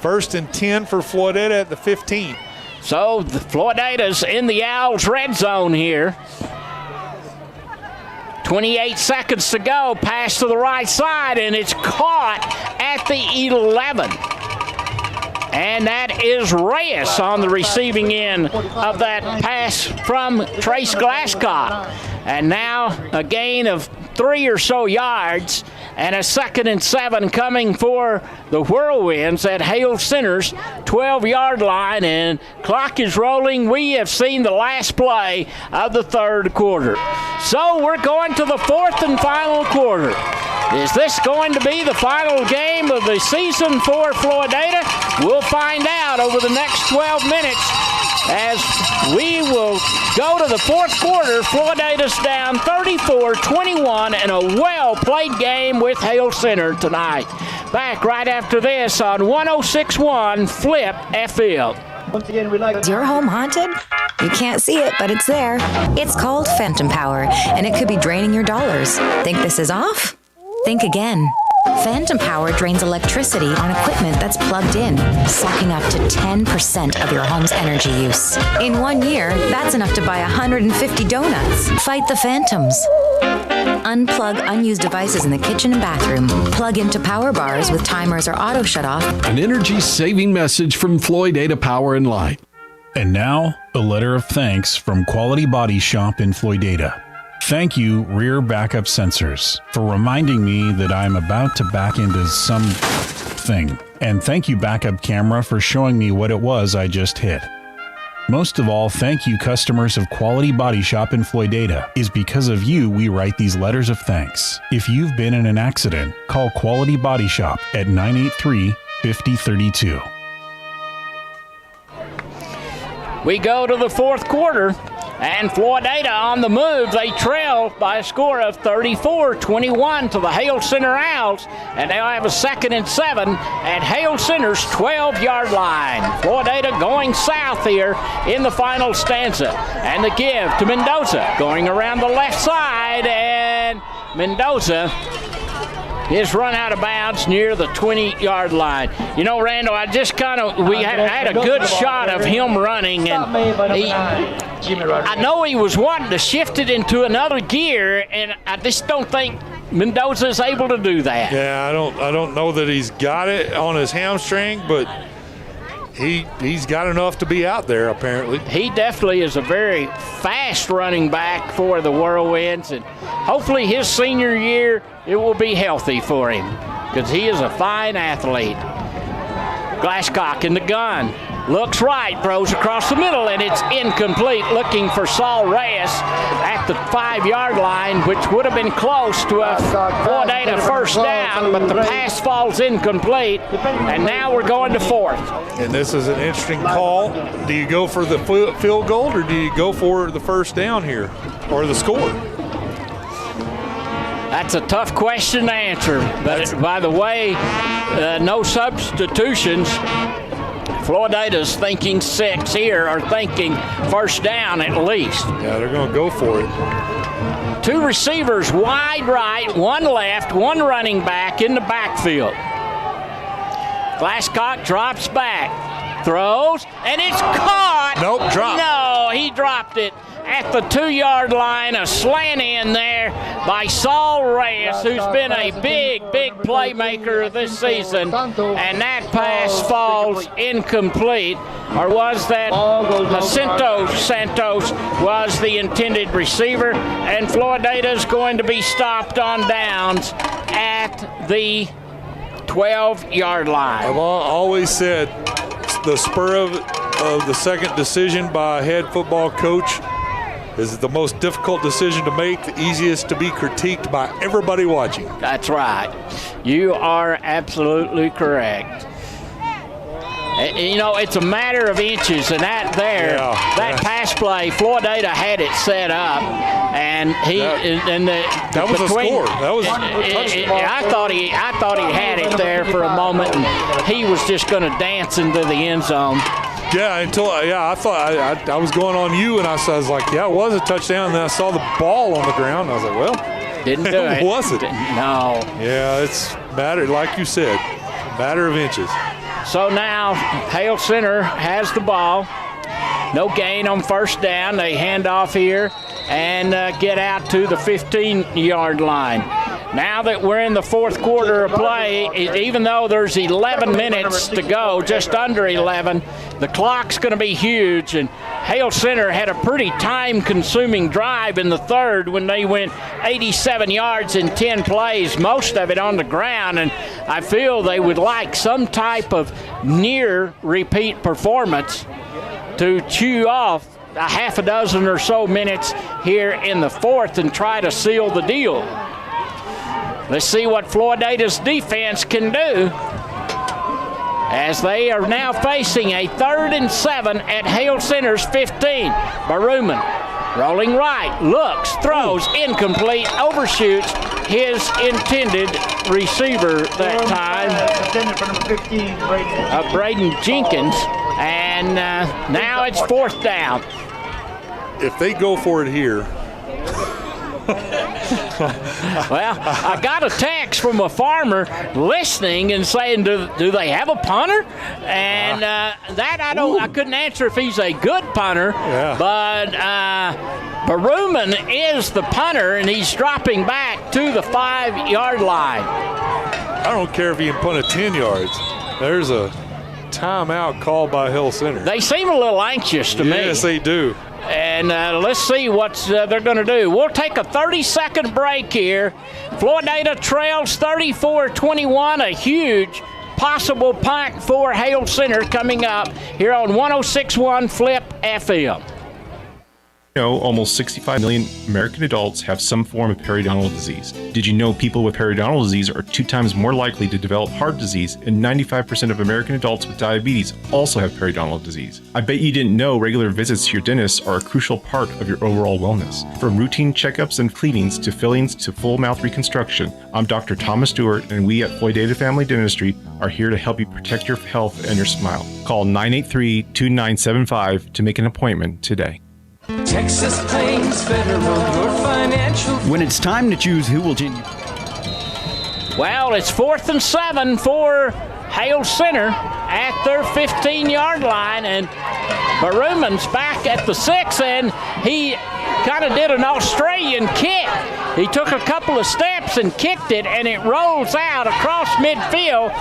1st and 10 for Floydada at the 15. So the Floydada's in the Owls' red zone here. 28 seconds to go, pass to the right side, and it's caught at the 11. And that is Reyes on the receiving end of that pass from Trace Glasscock. And now a gain of 3 or so yards, and a 2nd and 7 coming for the Whirlwinds at Hale Center's 12-yard line, and clock is rolling. We have seen the last play of the 3rd quarter. So we're going to the 4th and final quarter. Is this going to be the final game of the season for Floydada? We'll find out over the next 12 minutes as we will go to the 4th quarter. Floydada's down 34-21 in a well-played game with Hale Center tonight. Back right after this on 106.1 Flip FM. Once again, we'd like Is your home haunted? You can't see it, but it's there. It's called phantom power, and it could be draining your dollars. Think this is off? Think again. Phantom power drains electricity on equipment that's plugged in, sucking up to 10% of your home's energy use. In 1 year, that's enough to buy 150 donuts. Fight the phantoms. Unplug unused devices in the kitchen and bathroom. Plug into power bars with timers or auto shut-off. An energy-saving message from Floydada Power and Light. And now, a letter of thanks from Quality Body Shop in Floydada. Thank you, Rear Backup Sensors, for reminding me that I'm about to back into something. And thank you, Backup Camera, for showing me what it was I just hit. Most of all, thank you, customers of Quality Body Shop in Floydada. It's because of you we write these letters of thanks. If you've been in an accident, call Quality Body Shop at 983-5032. We go to the 4th quarter, and Floydada on the move. They trail by a score of 34-21 to the Hale Center Owls, and now have a 2nd and 7 at Hale Center's 12-yard line. Floydada going south here in the final stanza, and the give to Mendoza going around the left side, and Mendoza is run out of bounds near the 20-yard line. You know, Randall, I just we had a good shot of him running, and I know he was wanting to shift it into another gear, and I just don't think Mendoza is able to do that. Yeah, I don't know that he's got it on his hamstring, but he's got enough to be out there, apparently. He definitely is a very fast running back for the Whirlwinds, and hopefully his senior year it will be healthy for him, because he is a fine athlete. Glasscock in the gun. Looks right, throws across the middle, and it's incomplete. Looking for Saul Reyes at the 5-yard line, which would have been close to a Floydada first down, but the pass falls incomplete, and now we're going to 4th. And this is an interesting call. Do you go for the field goal, or do you go for the first down here, or the score? That's a tough question to answer, but by the way, no substitutions. Floydada's thinking 6 here, or thinking first down at least. Yeah, they're going to go for it. 2 receivers wide right, 1 left, 1 running back in the backfield. Glasscock drops back, throws, and it's caught. Nope, dropped. No, he dropped it at the 2-yard line. A slant in there by Saul Reyes, who's been a big playmaker this season, and that pass falls incomplete. Or was that Santos was the intended receiver, and Floydada's going to be stopped on downs at the 12-yard line. I've always said the spur of the second decision by a head football coach is the most difficult decision to make, the easiest to be critiqued by everybody watching. That's right. You are absolutely correct. You know, it's a matter of inches, and that pass play, Floydada had it set up, and that was a score. That was I thought he had it there for a moment, and he was just going to dance into the end zone. I thought I was going on you, and I was like, yeah, it was a touchdown. And then I saw the ball on the ground, and I was like, well, didn't do it. Wasn't. No. Yeah, it's matter, like you said, matter of inches. So now Hale Center has the ball. No gain on first down. They hand off here and get out to the 15-yard line. Now that we're in the fourth quarter of play, even though there's 11 minutes to go, just under 11, the clock's going to be huge. And Hale Center had a pretty time-consuming drive in the third when they went 87 yards in 10 plays, most of it on the ground. And I feel they would like some type of near-repeat performance to chew off a half a dozen or so minutes here in the fourth and try to seal the deal. Let's see what Floydada's defense can do as they are now facing a 3rd and 7 at Hale Center's 15. Baruman rolling right, looks, throws, incomplete, overshoots his intended receiver that time. Intended for number 15, Braden Jenkins, and now it's 4th down. If they go for it here. Well, I got a text from a farmer listening and saying, do they have a punter? And that I couldn't answer if he's a good punter, but Baruman is the punter, and he's dropping back to the 5-yard line. I don't care if he can punt it 10 yards. There's a timeout called by Hale Center. They seem a little anxious to me. Yes, they do. And let's see what they're going to do. We'll take a 30-second break here. Floydada trails 34-21, a huge possible punt for Hale Center coming up here on 106.1 Flip FM. Almost 65 million American adults have some form of periodontal disease. Did you know people with periodontal disease are 2 times more likely to develop heart disease, and 95% of American adults with diabetes also have periodontal disease? I bet you didn't know regular visits to your dentist are a crucial part of your overall wellness. From routine checkups and cleanings to fillings to full mouth reconstruction, I'm Dr. Thomas Stewart, and we at Floydada Family Dentistry are here to help you protect your health and your smile. Call 983-2975 to make an appointment today. Texas Plains Federal, your financial. When it's time to choose who will change. Well, it's 4th and 7 for Hale Center at their 15-yard line, and Baruman's back at the 6, and he kind of did an Australian kick. He took a couple of steps and kicked it, and it rolls out across midfield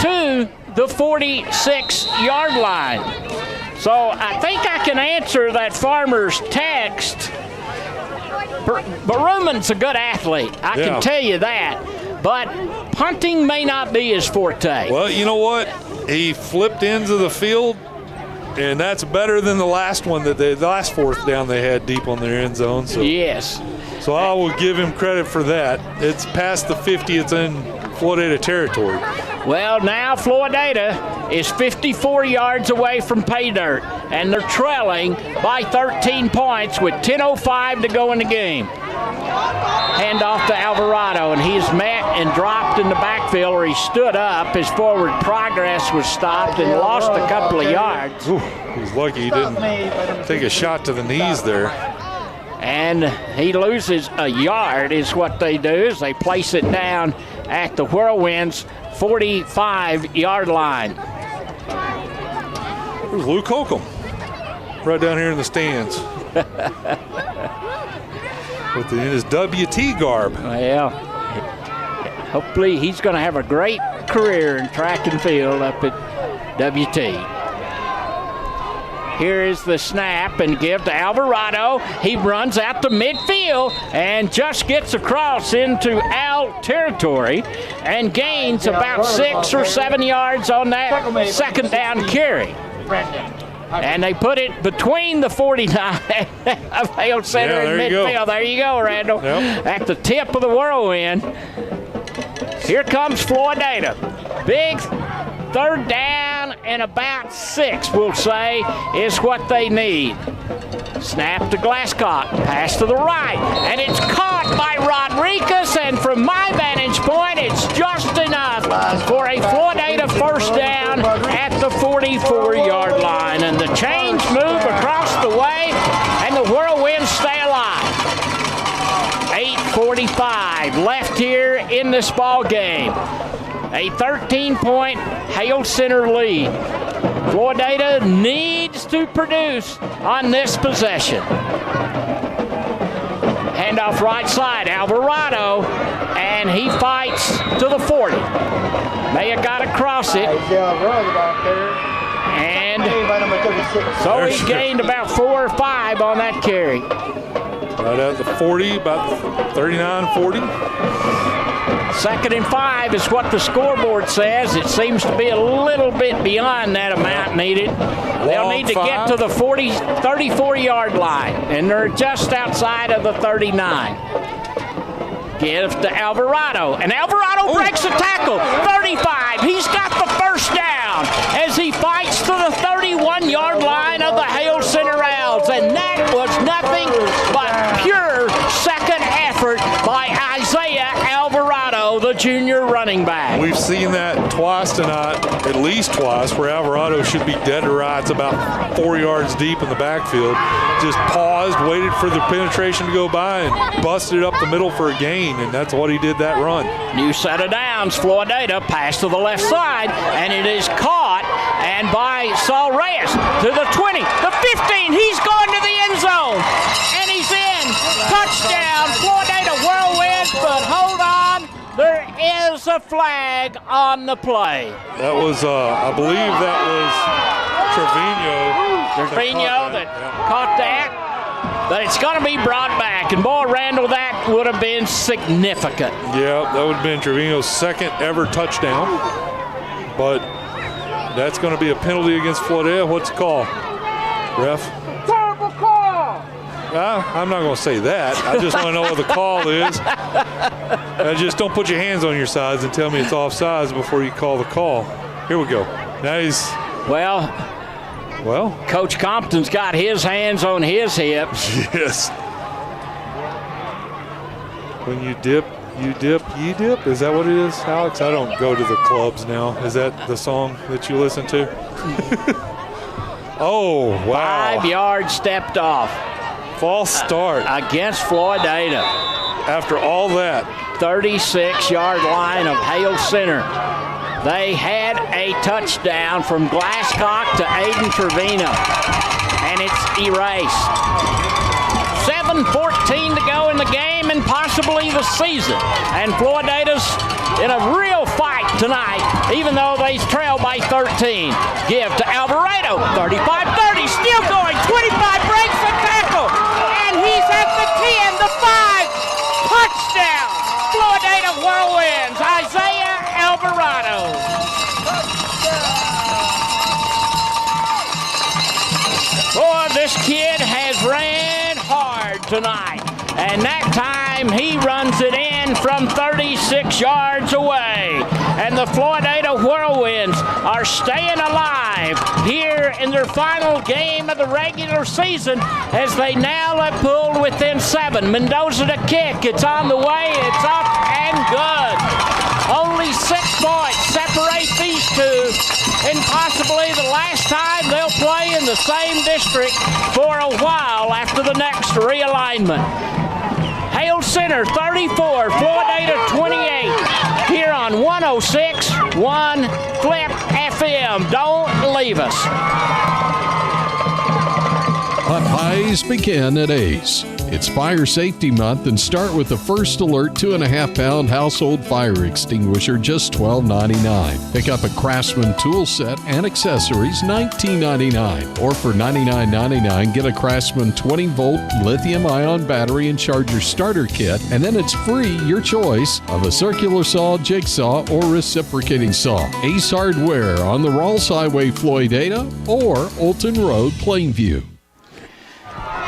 to the 46-yard line. So I think I can answer that farmer's text. Baruman's a good athlete. I can tell you that. But punting may not be his forte. Well, you know what? He flipped ends of the field, and that's better than the last one, the last 4th down they had deep on their end zone. So. Yes. So I will give him credit for that. It's past the 50. It's in Floydada territory. Well, now Floydada is 54 yards away from pay dirt, and they're trailing by 13 points with 10:05 to go in the game. Hand off to Alvarado, and he's met and dropped in the backfield, or he stood up. His forward progress was stopped and lost a couple of yards. Ooh, he's lucky he didn't take a shot to the knees there. And he loses a yard is what they do, is they place it down at the Whirlwinds 45-yard line. There's Luke Holcomb right down here in the stands. in his WT garb. Well, hopefully he's going to have a great career in track and field up at WT. Here is the snap and give to Alvarado. He runs out to midfield and just gets across into Al territory and gains about 6 or 7 yards on that second down carry. And they put it between the 49 of Hale Center and midfield. There you go, Randall. Yep. At the tip of the whirlwind. Here comes Floydada. Big third down and about 6, we'll say, is what they need. Snap to Glasscock. Pass to the right. And it's caught by Rodriguez. And from my vantage point, it's just enough for a Floydada first down at the 44-yard line. And the chains move across the way, and the Whirlwinds stay alive. 8:45 left here in this ball game. A 13-point Hale Center lead. Floydada needs to produce on this possession. Handoff right side, Alvarado, and he fights to the 40. May have got across it. And so he's gained about 4 or 5 on that carry. Right at the 40, about 39, 40. 2nd and 5 is what the scoreboard says. It seems to be a little bit beyond that amount needed. They'll need to get to the 34-yard line, and they're just outside of the 39. Give to Alvarado, and Alvarado breaks a tackle. 35, he's got the first down as he fights to the 31-yard line of the Hale Center Owls, and that was nothing but pure second effort by Isaiah Alvarado, the junior running back. We've seen that twice tonight, at least twice, where Alvarado should be dead to rights about 4 yards deep in the backfield. Just paused, waited for the penetration to go by, and busted it up the middle for a gain, and that's what he did that run. New set of downs. Floydada pass to the left side, and it is caught, and by Saul Reyes to the 20, the 15. He's going to the end zone, and he's in. Touchdown, Floydada Whirlwinds, but hold on. There is a flag on the play. That was, I believe that was Trevino that caught that. But it's going to be brought back. And boy, Randall, that would have been significant. Yeah, that would have been Trevino's 2nd ever touchdown. But that's going to be a penalty against Floydada. What's the call, ref? Terrible call! I'm not going to say that. I just want to know what the call is. Just don't put your hands on your sides and tell me it's offsides before you call the call. Here we go. Nice. Well, Coach Compton's got his hands on his hips. Yes. When you dip, you dip, ye dip. Is that what it is, Alex? I don't go to the clubs now. Is that the song that you listen to? Oh, wow. 5 yards stepped off. False start. Against Floydada. After all that. 36-yard line of Hale Center. They had a touchdown from Glasscock to Aiden Trevino, and it's erased. 7:14 to go in the game and possibly the season. And Floydada's in a real fight tonight, even though they trail by 13. Give to Alvarado, 35-30, still going, 25, breaks the tackle, and he's at the 10, the 5, touchdown, Floydada Whirlwinds, Isaiah Alvarado. Boy, this kid has ran hard tonight, and that time he runs it in from 36 yards away. And the Floydada Whirlwinds are staying alive here in their final game of the regular season as they now have pulled within 7. Mendoza to kick. It's on the way. It's up and good. Only 6 points separate these two, and possibly the last time they'll play in the same district for a while after the next realignment. Hale Center 34, Floydada 28, here on 106.1 Flip FM. Don't leave us. Popeyes begin at Ace. It's Fire Safety Month, and start with the First Alert 2.5-pound household fire extinguisher, just $12.99. Pick up a Craftsman tool set and accessories, $19.99. Or for $99.99, get a Craftsman 20-volt lithium-ion battery and charger starter kit, and then it's free, your choice, of a circular saw, jigsaw, or reciprocating saw. Ace Hardware on the Rawls Highway, Floydada, or Olton Road, Plainview.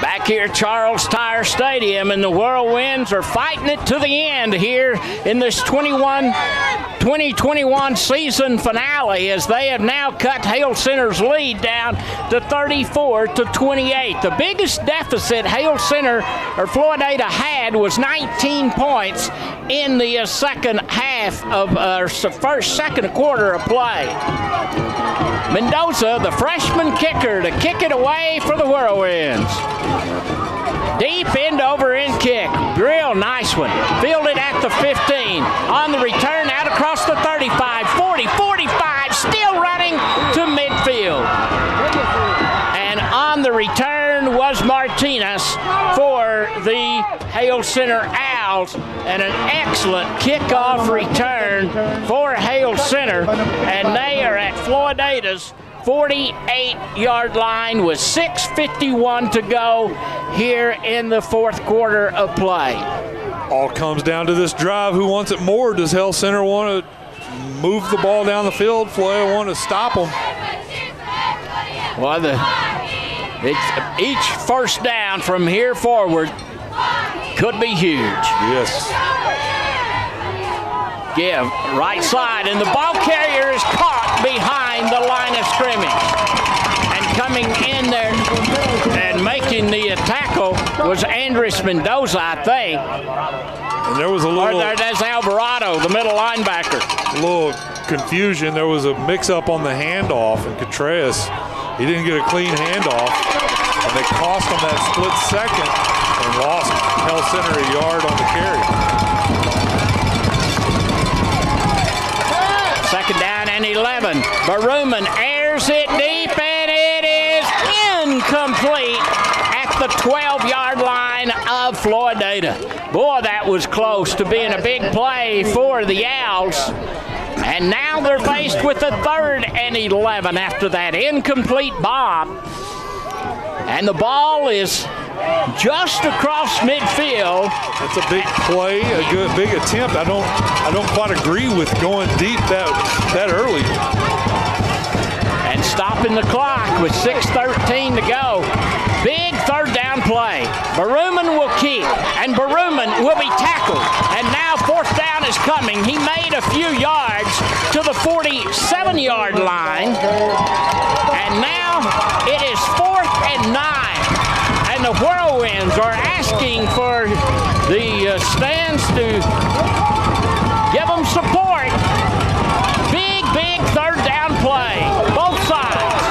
Back here at Charles Tyer Stadium, and the Whirlwinds are fighting it to the end here in this 2021 season finale, as they have now cut Hale Center's lead down to 34-28. The biggest deficit Hale Center or Floydada had was 19 points in the second quarter of play. Mendoza, the freshman kicker, to kick it away for the Whirlwinds. Deep end over end kick. Real nice one. Fielded at the 15. On the return, out across the 35, 40, 45, still running to midfield. And on the return was Martinez for the Hale Center Owls. And an excellent kickoff return for Hale Center. And they are at Floydada's 48-yard line with 6:51 to go here in the fourth quarter of play. All comes down to this drive. Who wants it more? Does Hale Center want to move the ball down the field? Floydada want to stop them? Well, each first down from here forward could be huge. Yes. Give right side, and the ball carrier is caught behind the line of scrimmage. And coming in there and making the tackle was Andres Mendoza, I think. And there was a little... There's Alvarado, the middle linebacker. A little confusion. There was a mix-up on the handoff, and Contreras, he didn't get a clean handoff, and they cost him that split second and lost Hale Center a yard on the carry. Second down and 11. Baruman airs it deep, and it is incomplete at the 12-yard line of Floydada. Boy, that was close to being a big play for the Owls. And now they're faced with a 3rd and 11 after that incomplete bomb. And the ball is just across midfield. That's a big play, a good big attempt. I don't quite agree with going deep that early. And stopping the clock with 6:13 to go. Big third down play. Baruman will keep, and Baruman will be tackled. And now fourth down is coming. He made a few yards to the 47-yard line. And now it is 4th and 9. And the Whirlwinds are asking for the stands to give them support. Big third down play, both sides.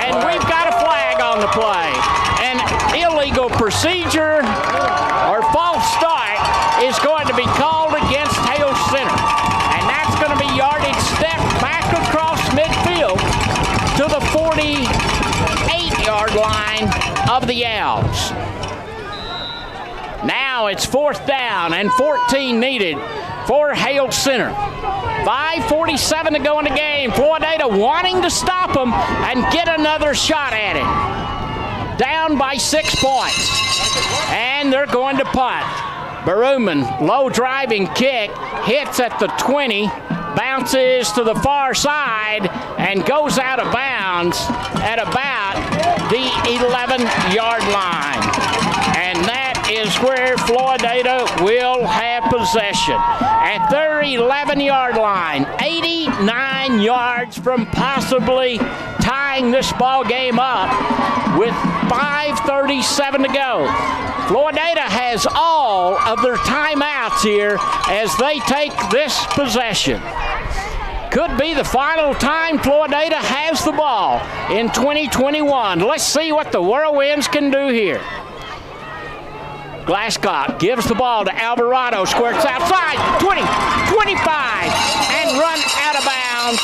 And we've got a flag on the play. An illegal procedure or false start is going to be called against Hale Center. And that's going to be yardage step back across midfield to the 48-yard line of the Owls. Now it's 4th down and 14 needed for Hale Center. 5:47 to go in the game. Floydada wanting to stop them and get another shot at it. Down by 6 points. And they're going to punt. Baruman, low driving kick, hits at the 20, bounces to the far side, and goes out of bounds at about the 11-yard line. And that is where Floydada will have possession. At their 11-yard line, 89 yards from possibly tying this ball game up with 5:37 to go. Floydada has all of their timeouts here as they take this possession. Could be the final time Floydada has the ball in 2021. Let's see what the Whirlwinds can do here. Glasscock gives the ball to Alvarado, squirts outside, 20, 25, and run out of bounds.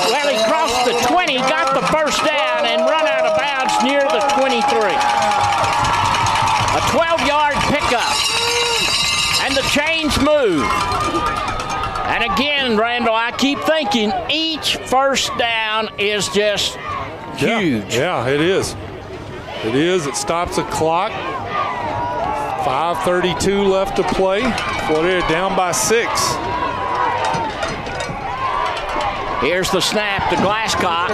Well, he crossed the 20, got the first down, and run out of bounds near the 23. A 12-yard pickup. And the chains move. And again, Randall, I keep thinking each first down is just huge. Yeah, it is. It is. It stops the clock. 5:32 left to play. Floydada down by 6. Here's the snap to Glasscock.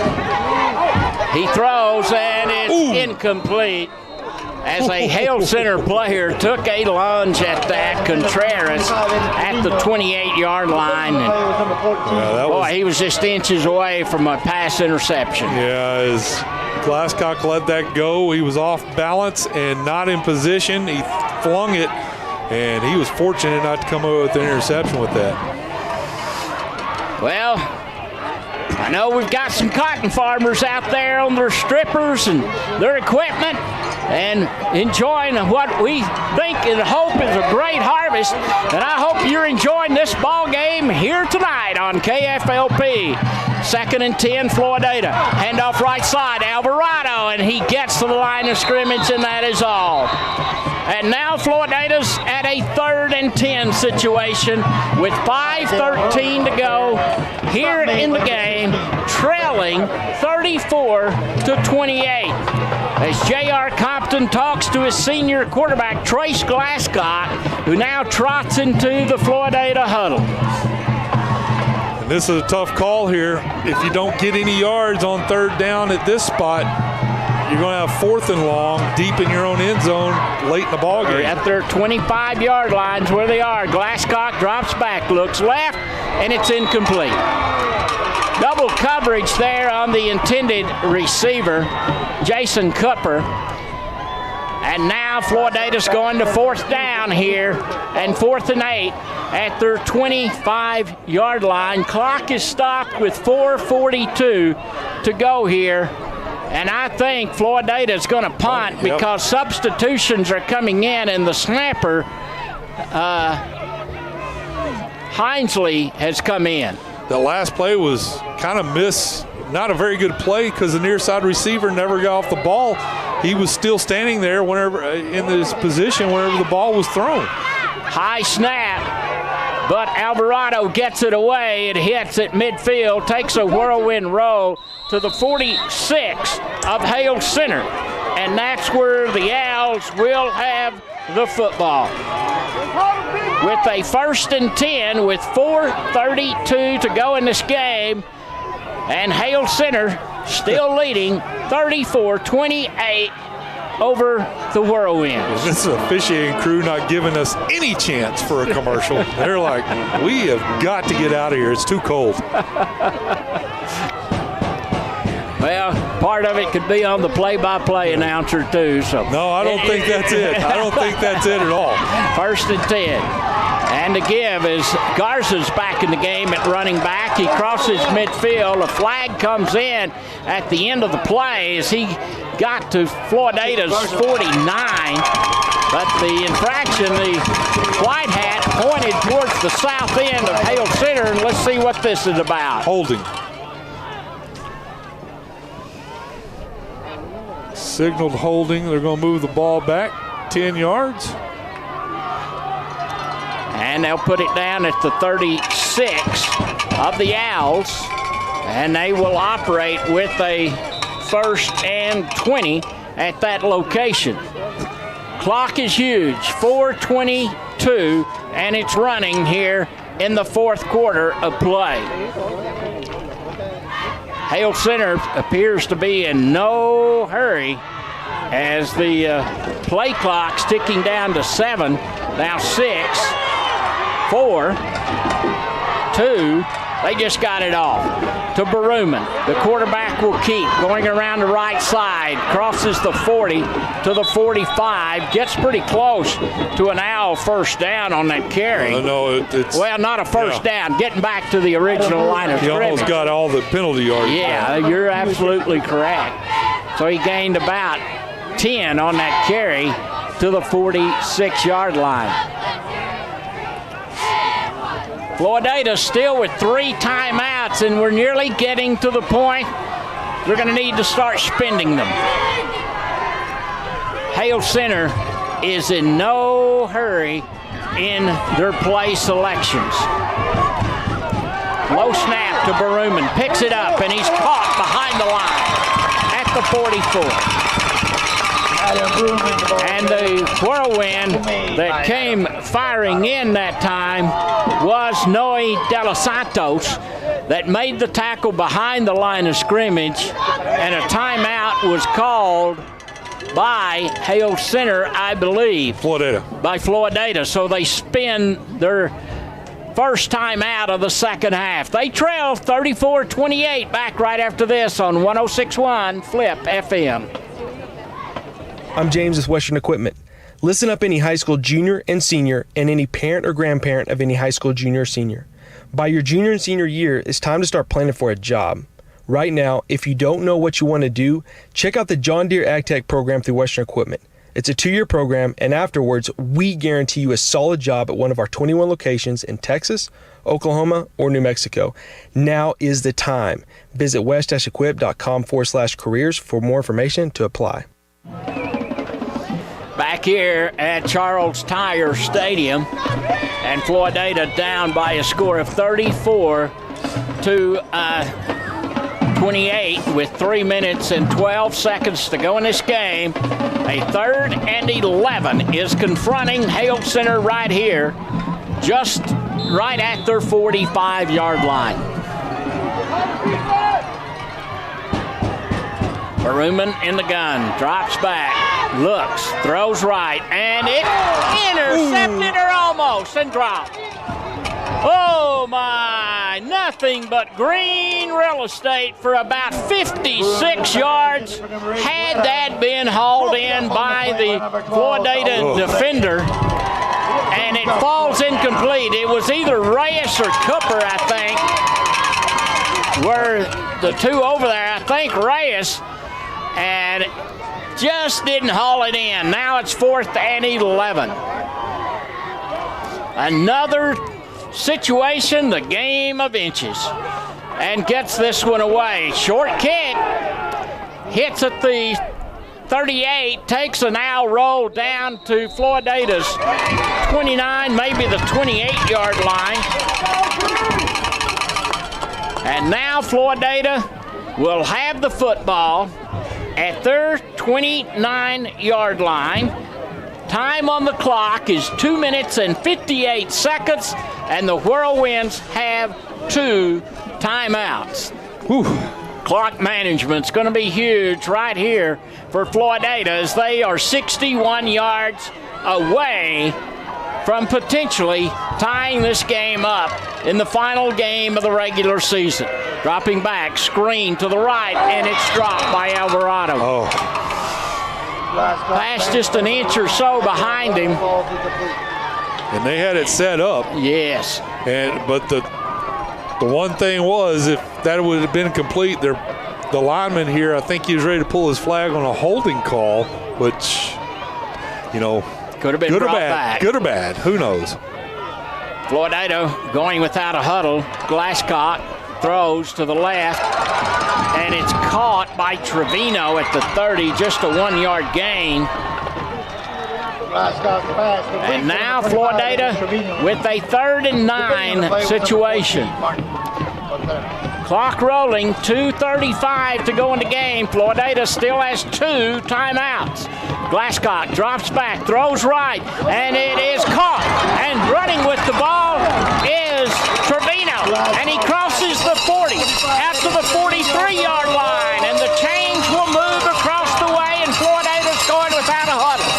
He throws, and it's incomplete. As a Hale Center player took a lunge at that, Contreras at the 28-yard line. And he was just inches away from a pass interception. Yeah, as Glasscock let that go, he was off balance and not in position. He flung it, and he was fortunate not to come away with an interception with that. Well, I know we've got some cotton farmers out there on their strippers and their equipment and enjoying what we think and hope is a great harvest. And I hope you're enjoying this ball game here tonight on KFLP. 2nd and 10, Floydada. Handoff right side, Alvarado, and he gets to the line of scrimmage, and that is all. And now Floydada's at a 3rd and 10 situation with 5:13 to go here in the game, trailing 34-28. As J.R. Compton talks to his senior quarterback, Trace Glasscock, who now trots into the Floydada huddle. And this is a tough call here. If you don't get any yards on 3rd down at this spot, you're going to have 4th and long deep in your own end zone late in the ball game. At their 25-yard lines where they are. Glasscock drops back, looks left, and it's incomplete. Double coverage there on the intended receiver, Jason Cooper. And now Floydada's going to 4th down here and 4th and 8 at their 25-yard line. Clock is stopped with 4:42 to go here. And I think Floydada is going to punt because substitutions are coming in, and the snapper, Hinesley, has come in. The last play was kind of not a very good play because the near side receiver never got off the ball. He was still standing there whenever in this position whenever the ball was thrown. High snap, but Alvarado gets it away. It hits at midfield, takes a whirlwind roll to the 46 of Hale Center. And that's where the Owls will have the football. With a 1st and 10 with 4:32 to go in this game. And Hale Center still leading 34-28 over the Whirlwinds. This is a officiating crew not giving us any chance for a commercial. They're like, we have got to get out of here. It's too cold. Well, part of it could be on the play-by-play announcer, too. So no, I don't think that's it. I don't think that's it at all. 1st and 10. And to give is Garza's back in the game at running back. He crosses midfield. A flag comes in at the end of the play as he got to Floydada's 49. But the infraction, the white hat pointed towards the south end of Hale Center. And let's see what this is about. Holding. Signaled holding. They're going to move the ball back 10 yards. And they'll put it down at the 36 of the Owls. And they will operate with a 1st and 20 at that location. Clock is huge, 4:22, and it's running here in the 4th quarter of play. Hale Center appears to be in no hurry as the play clock's ticking down to 7, now 6, 4, 2. They just got it off to Baruman. The quarterback will keep going around the right side, crosses the 40 to the 45, gets pretty close to an Owl 1st down on that carry. It's well, not a 1st down, getting back to the original line of scrimmage. He almost got all the penalty yards. Yeah, you're absolutely correct. So he gained about 10 on that carry to the 46-yard line. Floydada still with 3 timeouts, and we're nearly getting to the point we're going to need to start spending them. Hale Center is in no hurry in their play selections. Low snap to Baruman, picks it up, and he's caught behind the line at the 44. And the whirlwind that came firing in that time was Noe De Los Santos that made the tackle behind the line of scrimmage, and a timeout was called by Hale Center, I believe. By Floydada. So they spin their first time out of the second half. They trail 34-28 back right after this on 106.1 Flip FM. I'm James with Western Equipment. Listen up, any high school junior and senior, and any parent or grandparent of any high school junior or senior. By your junior and senior year, it's time to start planning for a job. Right now, if you don't know what you want to do, check out the John Deere Ag Tech program through Western Equipment. It's a 2-year program, and afterwards, we guarantee you a solid job at one of our 21 locations in Texas, Oklahoma, or New Mexico. Now is the time. Visit west-equip.com/careers for more information to apply. Back here at Charles Tyer Stadium, and Floydada down by a score of 34-28 with 3 minutes and 12 seconds to go in this game. A 3rd and 11 is confronting Hale Center right here, just right at their 45-yard line. Baruman in the gun, drops back, looks, throws right, and it intercepted or almost and dropped. Oh my, nothing but green real estate for about 56 yards. Had that been hauled in by the Floydada defender, and it falls incomplete. It was either Reyes or Cooper, I think, were the two over there. I think Reyes, and just didn't haul it in. Now it's 4th and 11. Another situation, the game of inches, and gets this one away. Short kick, hits at the 38, takes an owl roll down to Floydada's 29, maybe the 28-yard line. And now Floydada will have the football at their 29-yard line. Time on the clock is 2 minutes and 58 seconds, and the Whirlwinds have 2 timeouts. Whew. Clock management's going to be huge right here for Floydada, as they are 61 yards away from potentially tying this game up in the final game of the regular season. Dropping back, screen to the right, and it's dropped by Alvarado. Pass just an inch or so behind him. And they had it set up. Yes. But the one thing was, if that would have been complete, the lineman here, I think he was ready to pull his flag on a holding call, which, could have been good or brought bad. back. Good or bad, who knows? Floydada going without a huddle. Glasscock throws to the left, and it's caught by Trevino at the 30, just a 1-yard gain. And now Floydada with a 3rd and 9 situation. Clock rolling, 2:35 to go in the game. Floydada still has 2 timeouts. Glasscock drops back, throws right, and it is caught. And running with the ball is Trevino, and he crosses the 40 out to the 43-yard line, and the chains will move across the way, and Floydada's going without a huddle.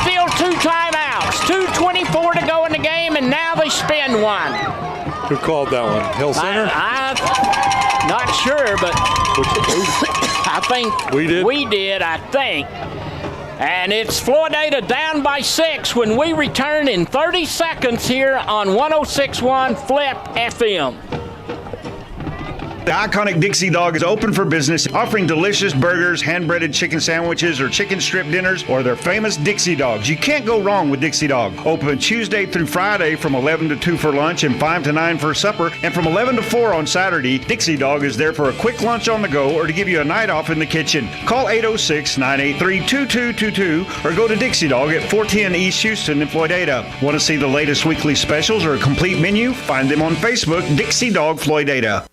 Still 2 timeouts, 2:24 to go in the game, and now they spin one. Who called that one? Hale Center? I'm not sure, but I think we did, I think. And it's Floydada down by 6 when we return in 30 seconds here on 106.1 Flip FM. The iconic Dixie Dog is open for business, offering delicious burgers, hand-breaded chicken sandwiches, or chicken strip dinners, or their famous Dixie Dogs. You can't go wrong with Dixie Dog. Open Tuesday through Friday from 11 to 2 for lunch and 5 to 9 for supper, and from 11 to 4 on Saturday, Dixie Dog is there for a quick lunch on the go or to give you a night off in the kitchen. Call 806-983-2222 or go to Dixie Dog at 410 East Houston in Floydada. Want to see the latest weekly specials or a complete menu? Find them on Facebook, Dixie Dog Floydada.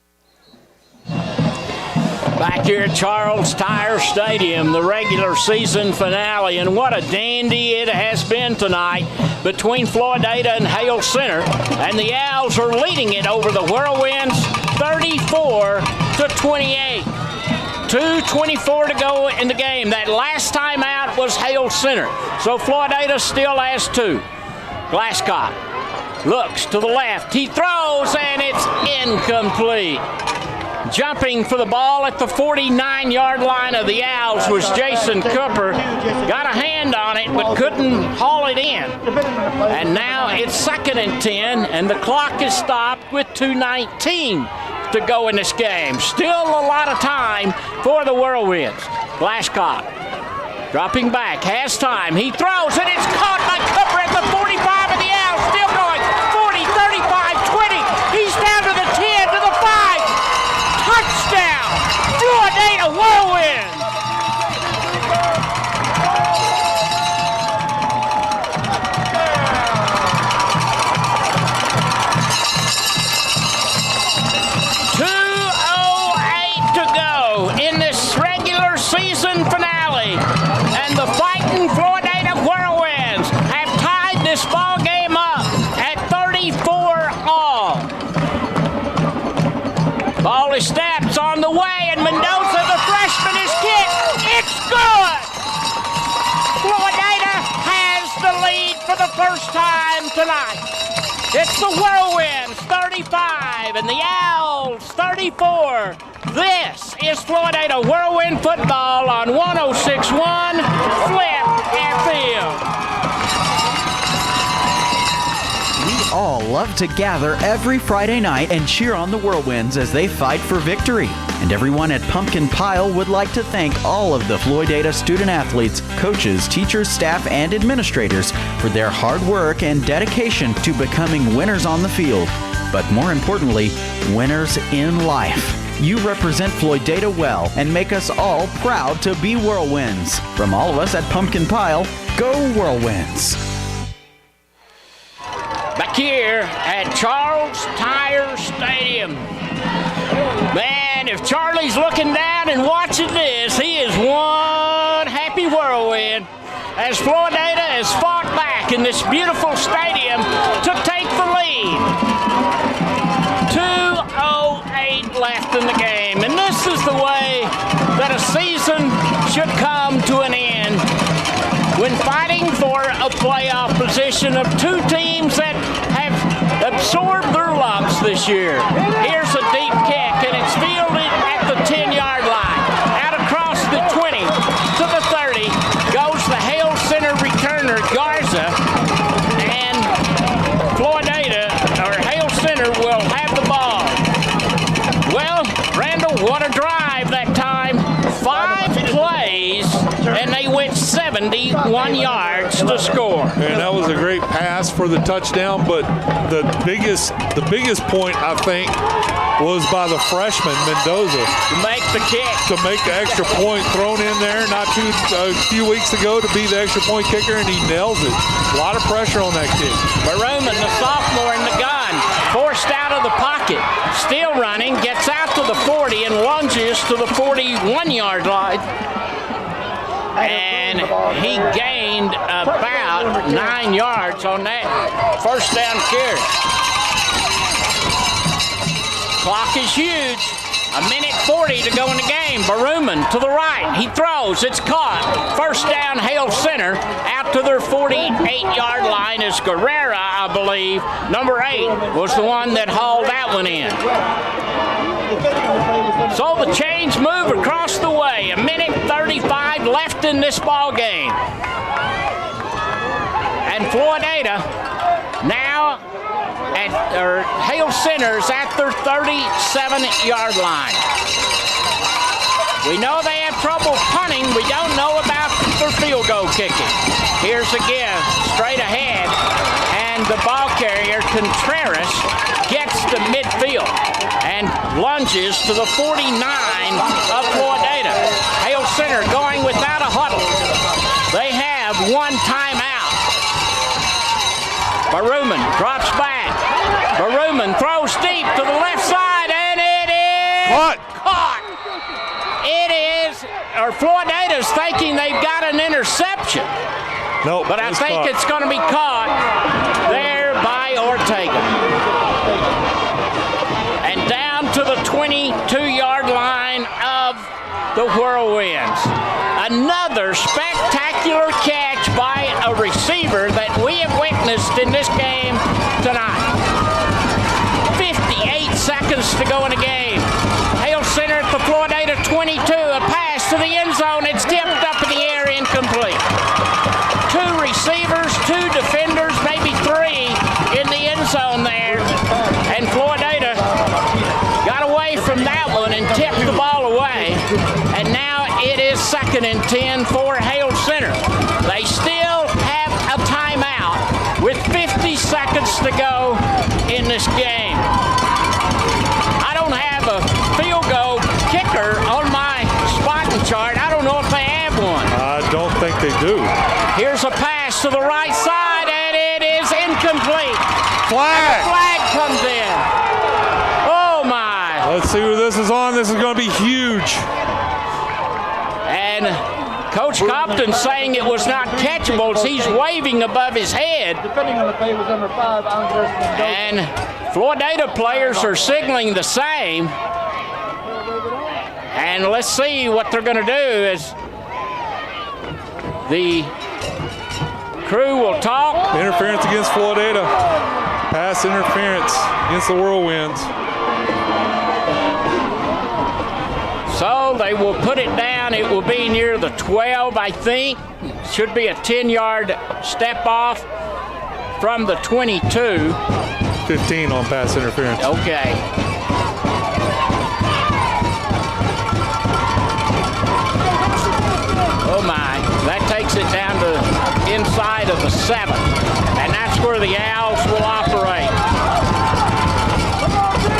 Back here at Charles Tyer Stadium, the regular season finale, and what a dandy it has been tonight between Floydada and Hale Center, and the Owls are leading it over the Whirlwinds 34-28. 2:24 to go in the game. That last time out was Hale Center, so Floydada still has 2. Glasscock looks to the left. He throws, and it's incomplete. Jumping for the ball at the 49-yard line of the Owls was Jason Cooper. Got a hand on it, but couldn't haul it in. And now it's 2nd and 10, and the clock is stopped with 2:19 to go in this game. Still a lot of time for the Whirlwinds. Glasscock dropping back, has time. He throws, and it's caught by Cooper at the 45 of the Owls. Still going. 40, 35, 20. He's down to the 10, to the 5. Touchdown! Floydada Whirlwinds! .208 to go in this regular season finale, and the fighting Floydada Whirlwinds have tied this ball game up at 34 all. Ball is snapped on the way, and Mendoza, the freshman, is kicked. It's good! Floydada has the lead for the first time tonight. It's the Whirlwinds 35 and the Owls 34. This is Floydada Whirlwind football on 106.1 Flip FM. All love to gather every Friday night and cheer on the Whirlwinds as they fight for victory. And everyone at Pumpkin Pile would like to thank all of the Floydada student athletes, coaches, teachers, staff, and administrators for their hard work and dedication to becoming winners on the field. But more importantly, winners in life. You represent Floydada well and make us all proud to be Whirlwinds. From all of us at Pumpkin Pile, go Whirlwinds! Back here at Charles Tyer Stadium. Man, if Charlie's looking down and watching this, he is one happy whirlwind as Floydada has fought back in this beautiful stadium to take the lead. 2:08 left in the game, and this is the way that a season should come to an end, when fighting for a playoff position of 2 teams that have absorbed their lumps this year. Here's a deep kick, and it's fielded at the 10-yard line. Out across the 20 to the 30 goes the Hale Center returner, Garza, and Floydada, or Hale Center, will have the ball. Well, Randall, what a drive that time. 5 plays, and they went 71 yards to score. And that was a great pass for the touchdown, but the biggest point, I think, was by the freshman, Mendoza. To make the kick. To make the extra point thrown in there a few weeks ago to be the extra point kicker, and he nails it. A lot of pressure on that kick. Baruman, the sophomore in the gun, forced out of the pocket. Still running, gets out to the 40 and lunges to the 41-yard line. And he gained about 9 yards on that first down carry. Clock is huge. 1:40 to go in the game. Baruman to the right. He throws. It's caught. First down, Hale Center. Out to their 48-yard line is Guerrera, I believe. Number 8 was the one that hauled that one in. So the chains move across the way. 1:35 left in this ball game. And Floydada now Hale Center's at their 37-yard line. We know they have trouble punting. We don't know about their field goal kicking. Here's again, straight ahead, and the ball carrier, Contreras, gets to midfield and lunges to the 49 of Floydada. Hale Center going without a huddle. They have one timeout. Baruman drops back. Baruman throws deep to the left side, and it is caught. Floydada's thinking they've got an interception. Nope, but I think it's going to be caught there by Ortega. And down to the 22-yard line of the Whirlwinds. Another spectacular catch by a receiver that we have witnessed in this game tonight. 58 seconds to go in the game. Hale Center at the Floydada 22. A pass to the end zone. It's tipped up in the air, incomplete. Two receivers, two defenders, maybe three in the end zone there. And Floydada got away from that one and tipped the ball away. And now it is 2nd and 10 for Hale Center. They still have a timeout with 50 seconds to go in this game. I don't have a field goal kicker on my spotting chart. I don't know if they have one. I don't think they do. Here's a pass to the right side, and it is incomplete. Flag. And the flag comes in. Oh, my. Let's see who this is on. This is going to be huge. And Coach Compton's saying it was not catchable as he's waving above his head. Depending on the play was number 5. And Floydada players are signaling the same. And let's see what they're going to do as the crew will talk. Interference against Floydada. Pass interference against the Whirlwinds. So they will put it down. It will be near the 12, I think. Should be a 10-yard step off from the 22. 15 on pass interference. Okay. Oh my, that takes it down to inside of the 7. And that's where the Owls will operate.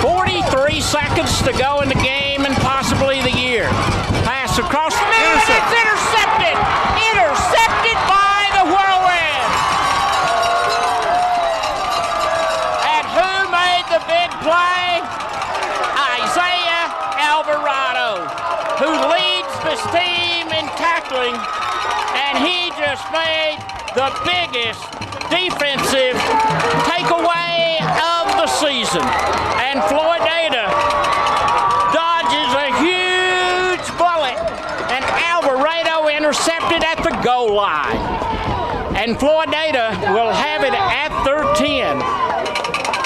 43 seconds to go in the game and possibly the year. Pass across the middle, and it's intercepted! Intercepted by the Whirlwind! And who made the big play? Isaiah Alvarado, who leads this team in tackling, and he just made the biggest defensive takeaway of the season. And Floydada dodges a huge bullet, and Alvarado intercepted at the goal line. And Floydada will have it at their 10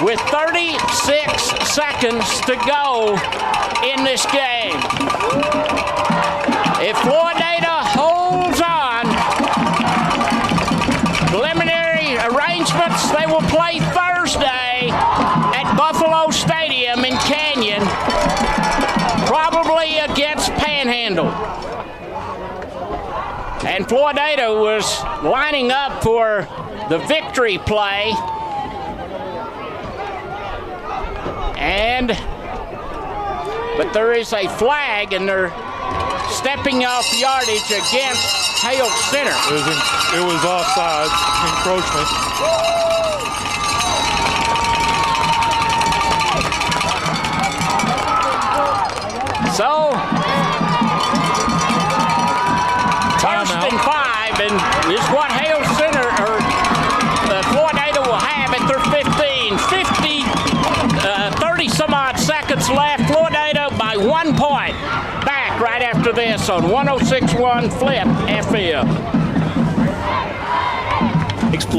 with 36 seconds to go in this game. If Floydada holds on, preliminary arrangements, they will play Thursday at Buffalo Stadium in Canyon, probably against Panhandle. And Floydada was lining up for the victory play. But there is a flag, and they're stepping off yardage against Hale Center. It was offside, encroachment. So, first and 5, and is what Hale Center, or Floydada will have at their 15. 30 some odd seconds left. Floydada by 1 point. Back right after this on 106.1 Flip FM.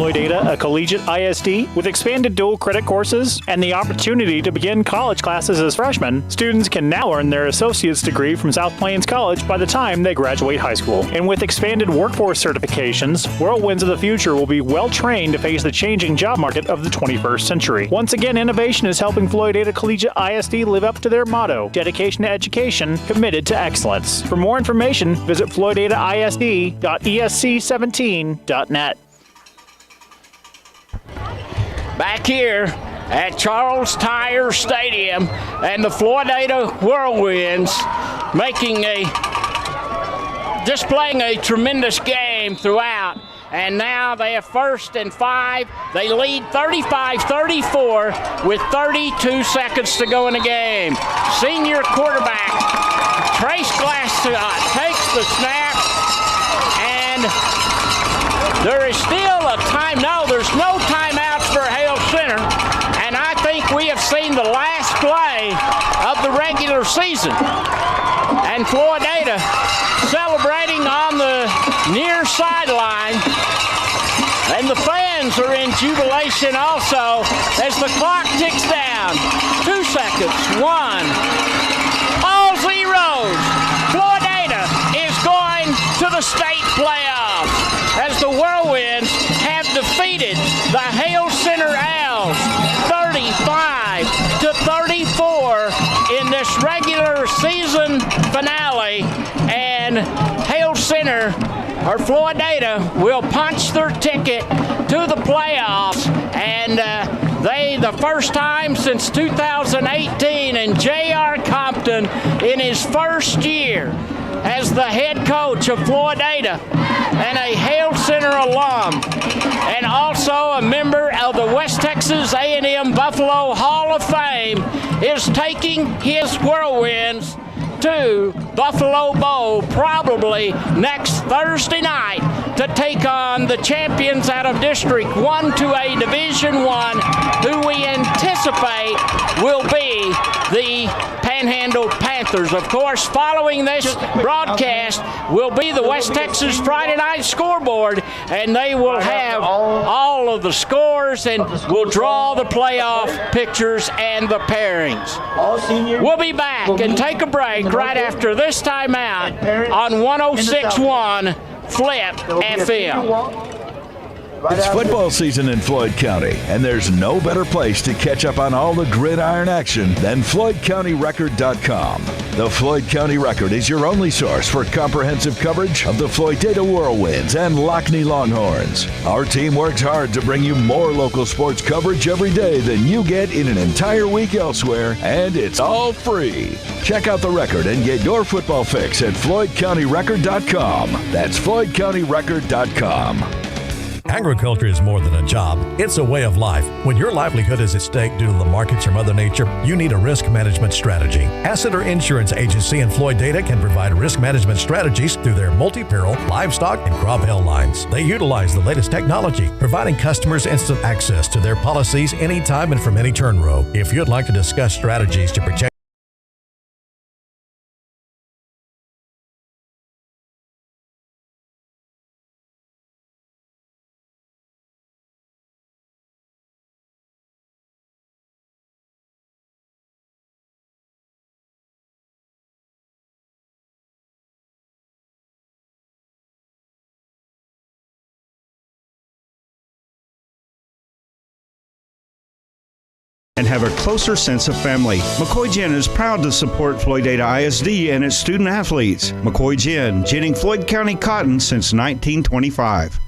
Floydada, a collegiate ISD with expanded dual credit courses and the opportunity to begin college classes as freshmen, students can now earn their associate's degree from South Plains College by the time they graduate high school. And with expanded workforce certifications, Whirlwinds of the future will be well trained to face the changing job market of the 21st century. Once again, innovation is helping Floydada Collegiate ISD live up to their motto, dedication to education, committed to excellence. For more information, visit floydadaisd.esc17.net. Back here at Charles Tyer Stadium, and the Floydada Whirlwinds displaying a tremendous game throughout. And now they have 1st and 5. They lead 35-34 with 32 seconds to go in the game. Senior quarterback Trace Glass takes the snap, and there is still a time. No, there's no timeouts for Hale Center, and I think we have seen the last play of the regular season. And Floydada celebrating on the near sideline, and the fans are in jubilation also as the clock ticks down. 2 seconds, 1. All zeros. Floydada is going to the state playoffs as the Whirlwinds have defeated the Hale Center Owls 35-34 in this regular season finale, and Hale Center, or Floydada, will punch their ticket to the playoffs, and the first time since 2018, and J.R. Compton in his first year as the head coach of Floydada and a Hale Center alum, and also a member of the West Texas A&M Buffalo Hall of Fame, is taking his Whirlwinds to Buffalo Bowl probably next Thursday night to take on the champions out of District 1-2A Division I, who we anticipate will be the Panhandle Panthers. Of course, following this broadcast will be the West Texas Friday Night Scoreboard, and they will have all of the scores and will draw the playoff pictures and the pairings. We'll be back and take a break right after this timeout on 106.1 Flip FM. It's football season in Floyd County, and there's no better place to catch up on all the gridiron action than FloydCountyRecord.com. The Floyd County Record is your only source for comprehensive coverage of the Floydada Whirlwinds and Lockney Longhorns. Our team works hard to bring you more local sports coverage every day than you get in an entire week elsewhere, and it's all free. Check out the record and get your football fix at FloydCountyRecord.com. That's FloydCountyRecord.com. Agriculture is more than a job. It's a way of life. When your livelihood is at stake due to the markets or Mother Nature, you need a risk management strategy. Asseter Insurance Agency and Floydada can provide risk management strategies through their multi-peril, livestock, and crop hail lines. They utilize the latest technology, providing customers instant access to their policies anytime and from any turn row. If you'd like to discuss strategies to protect and have a closer sense of family. McCoy Gin is proud to support Floydada ISD and its student athletes. McCoy Gin, ginning Floyd County cotton since 1925.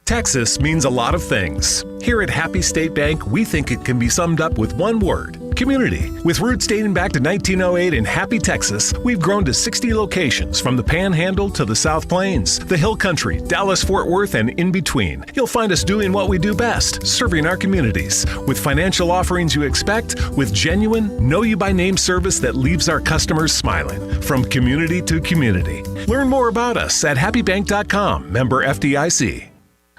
Texas means a lot of things. Here at Happy State Bank, we think it can be summed up with one word: community. With roots dating back to 1908 in Happy, Texas, we've grown to 60 locations from the Panhandle to the South Plains, the Hill Country, Dallas-Fort Worth, and in between. You'll find us doing what we do best, serving our communities. With financial offerings you expect, with genuine, know-you-by-name service that leaves our customers smiling. From community to community. Learn more about us at happybank.com, member FDIC.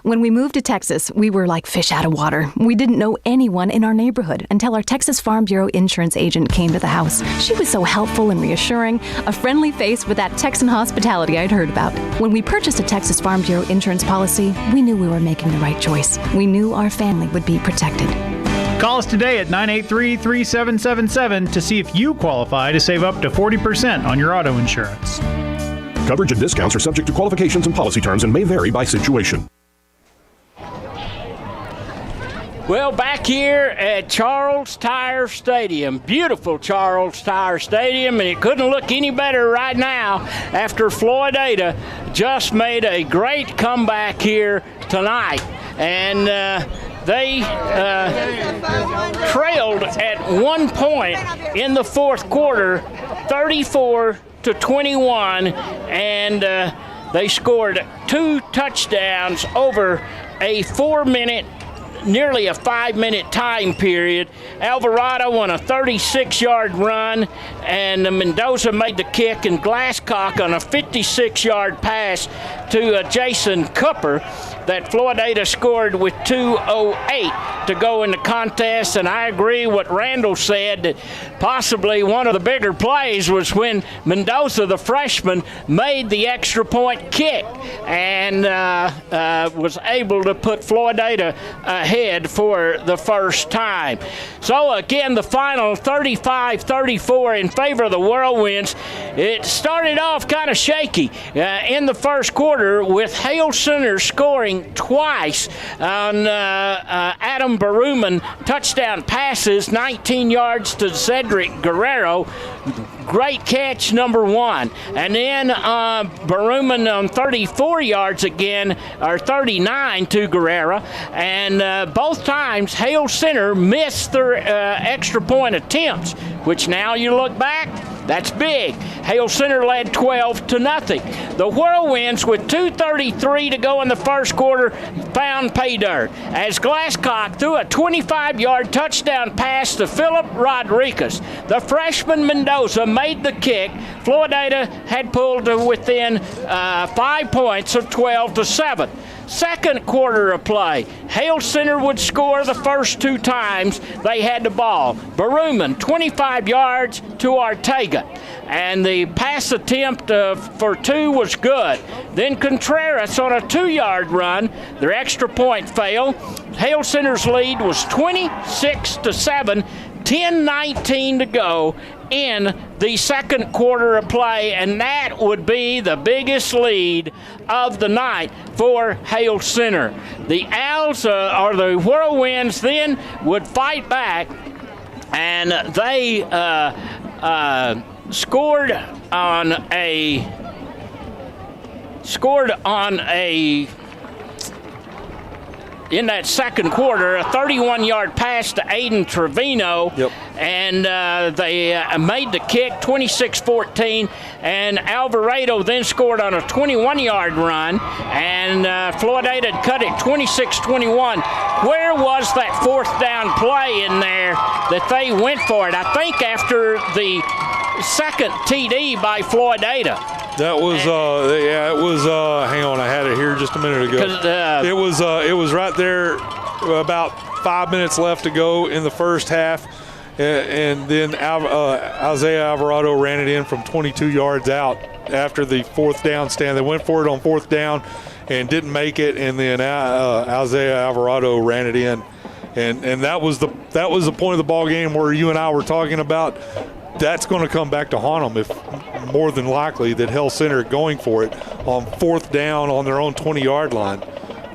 When we moved to Texas, we were like fish out of water. We didn't know anyone in our neighborhood until our Texas Farm Bureau insurance agent came to the house. She was so helpful and reassuring, a friendly face with that Texan hospitality I'd heard about. When we purchased a Texas Farm Bureau insurance policy, we knew we were making the right choice. We knew our family would be protected. Call us today at 983-3777 to see if you qualify to save up to 40% on your auto insurance. Coverage and discounts are subject to qualifications and policy terms and may vary by situation. Well, back here at Charles Tyer Stadium, beautiful Charles Tyer Stadium, and it couldn't look any better right now after Floydada just made a great comeback here tonight. And they trailed at 1 point in the fourth quarter, 34-21, and they scored 2 touchdowns over a 4-minute, nearly a 5-minute time period. Alvarado on a 36-yard run, and Mendoza made the kick, and Glasscock on a 56-yard pass to Jason Cooper that Floydada scored with 2:08 to go in the contest. And I agree what Randall said, that possibly one of the bigger plays was when Mendoza, the freshman, made the extra point kick and was able to put Floydada ahead for the first time. So again, the final 35-34 in favor of the Whirlwinds. It started off kind of shaky in the first quarter with Hale Center scoring twice on Adam Baruman touchdown passes, 19 yards to Cedric Guerrero. Great catch, number 1. And then Baruman on 34 yards again, or 39 to Guerrero. And both times Hale Center missed their extra point attempts, which now you look back, that's big. Hale Center led 12-0. The Whirlwinds, with 2:33 to go in the first quarter, found pay dirt as Glasscock threw a 25-yard touchdown pass to Philip Rodriguez. The freshman Mendoza made the kick. Floydada had pulled to within 5 points of 12-7. Second quarter of play, Hale Center would score the first 2 times they had the ball. Baruman, 25 yards to Ortega. And the pass attempt for 2 was good. Then Contreras on a 2-yard run. Their extra point failed. Hale Center's lead was 26-7, 10:19 to go in the second quarter of play, and that would be the biggest lead of the night for Hale Center. The Owls, or the Whirlwinds, then would fight back, and they scored on a in that second quarter, a 31-yard pass to Aiden Trevino. Yep. And they made the kick, 26-14, and Alvarado then scored on a 21-yard run, and Floydada had cut it 26-21. Where was that fourth down play in there that they went for it? I think after the second TD by Floydada. That was, it was, hang on, I had it here just a minute ago. It was right there, about 5 minutes left to go in the first half, and then Isaiah Alvarado ran it in from 22 yards out after the fourth down stand. They went for it on fourth down and didn't make it, and then Isaiah Alvarado ran it in. And that was the point of the ball game where you and I were talking about. That's going to come back to haunt them, if more than likely that Hale Center going for it on fourth down on their own 20-yard line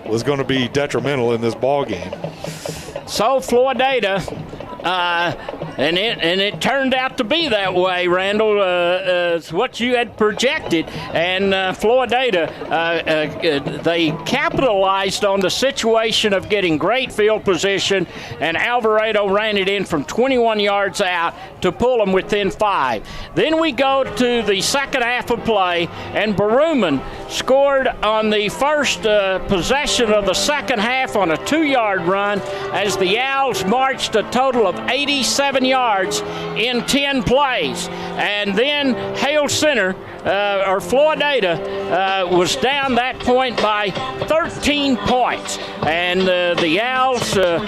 was going to be detrimental in this ball game. So Floydada, and it turned out to be that way, Randall. It's what you had projected, and Floydada, they capitalized on the situation of getting great field position, and Alvarado ran it in from 21 yards out to pull them within 5. Then we go to the second half of play, and Baruman scored on the first possession of the second half on a 2-yard run as the Owls marched a total of 87 yards in 10 plays. And then Hale Center or Floydada was down that point by 13 points. And the Owls, or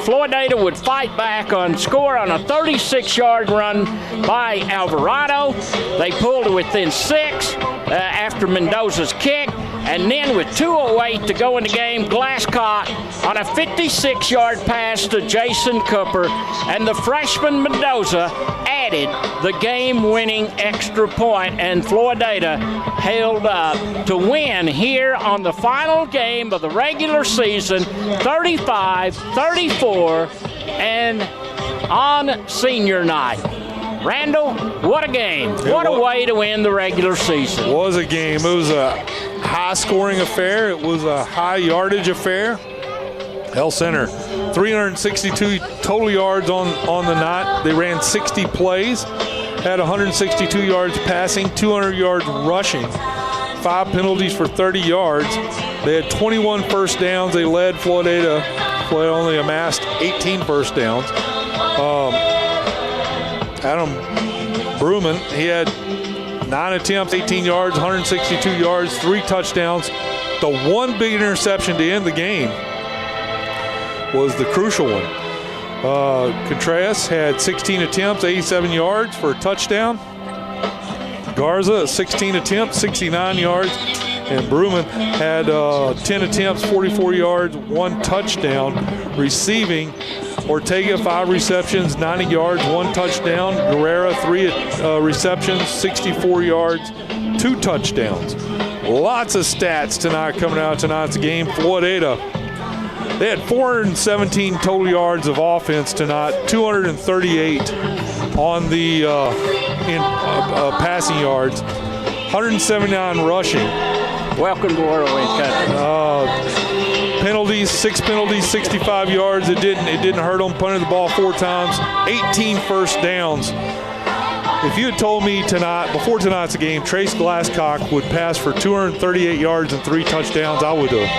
Floydada would fight back score on a 36-yard run by Alvarado. They pulled to within 6 after Mendoza's kick. And then with 2:08 to go in the game, Glasscock on a 56-yard pass to Jason Cooper, and the freshman Mendoza added the game-winning extra point, and Floydada held up to win here on the final game of the regular season, 35-34, and on senior night. Randall, what a game. What a way to end the regular season. It was a game. It was a high-scoring affair. It was a high-yardage affair. Hale Center, 362 total yards on the night. They ran 60 plays, had 162 yards passing, 200 yards rushing, 5 penalties for 30 yards. They had 21 first downs. They led Floydada. Floydada only amassed 18 first downs. Adam Bruman, he had 9 attempts, 18 yards, 162 yards, 3 touchdowns. The one big interception to end the game was the crucial one. Contreras had 16 attempts, 87 yards for a touchdown. Garza, 16 attempts, 69 yards. And Bruman had 10 attempts, 44 yards, 1 touchdown. Receiving, Ortega, 5 receptions, 90 yards, 1 touchdown. Guerrera, 3 receptions, 64 yards, 2 touchdowns. Lots of stats tonight coming out of tonight's game. Floydada, they had 417 total yards of offense tonight, 238 on the passing yards, 179 rushing. Welcome to Whirlwind Country. Penalties, 6 penalties, 65 yards. It didn't hurt them. Punted the ball 4 times, 18 first downs. If you had told me tonight, before tonight's game, Trace Glasscock would pass for 238 yards and 3 touchdowns, I would have,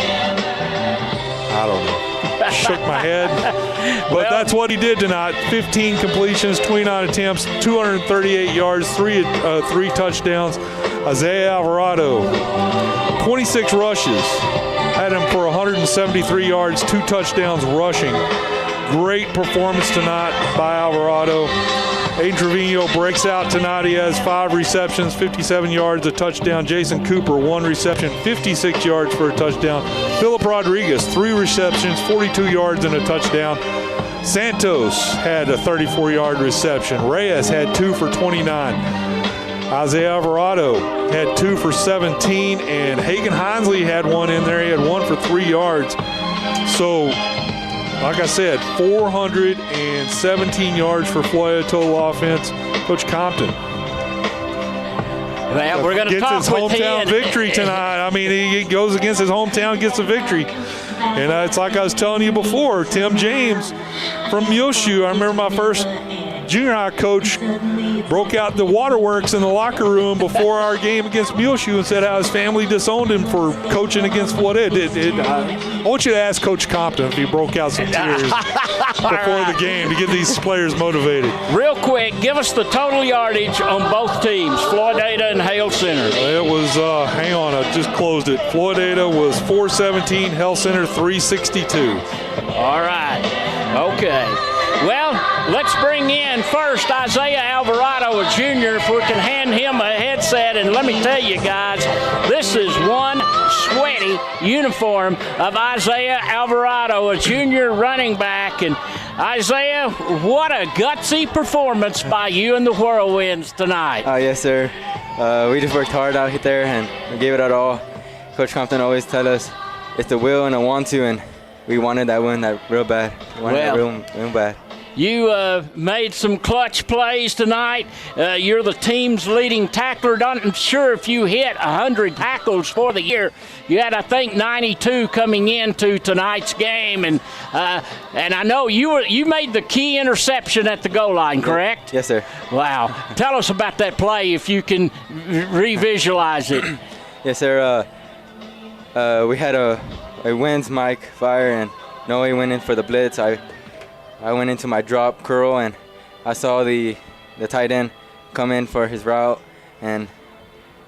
I don't know, shook my head. But that's what he did tonight. 15 completions, 29 attempts, 238 yards, 3 touchdowns. Isaiah Alvarado, 26 rushes, had him for 173 yards, 2 touchdowns rushing. Great performance tonight by Alvarado. Aiden Trevino breaks out tonight. He has 5 receptions, 57 yards, a touchdown. Jason Cooper, 1 reception, 56 yards for a touchdown. Philip Rodriguez, 3 receptions, 42 yards and a touchdown. Santos had a 34-yard reception. Reyes had 2 for 29. Isaiah Alvarado had 2 for 17, and Hagen Hinsley had 1 in there. He had 1 for 3 yards. So, like I said, 417 yards for Floydada total offense. Coach Compton. Well, we're going to talk his hometown victory tonight. I mean, he goes against his hometown, gets a victory. And it's like I was telling you before, Tim James from Muleshoe. I remember my first junior high coach broke out the waterworks in the locker room before our game against Muleshoe and said how his family disowned him for coaching against Floydada. I want you to ask Coach Compton if he broke out some tears before the game to get these players motivated. Real quick, give us the total yardage on both teams, Floydada and Hale Center. It was, hang on, I just closed it. Floydada was 417, Hale Center 362. All right, okay. Well, let's bring in first Isaiah Alvarado, a junior, if we can hand him a headset. And let me tell you guys, this is one sweaty uniform of Isaiah Alvarado, a junior running back. And Isaiah, what a gutsy performance by you and the Whirlwinds tonight. Yes, sir. We just worked hard out there and we gave it our all. Coach Compton always tell us it's the will and a want to, and we wanted that win that real bad. We wanted that real bad. You made some clutch plays tonight. You're the team's leading tackler. Not sure if you hit 100 tackles for the year. You had, I think, 92 coming into tonight's game, and I know you made the key interception at the goal line, correct? Yes, sir. Wow. Tell us about that play if you can revisualize it. Yes, sir. We had a winds, Mike, fire, and Noe went in for the blitz. I went into my drop curl, and I saw the tight end come in for his route, and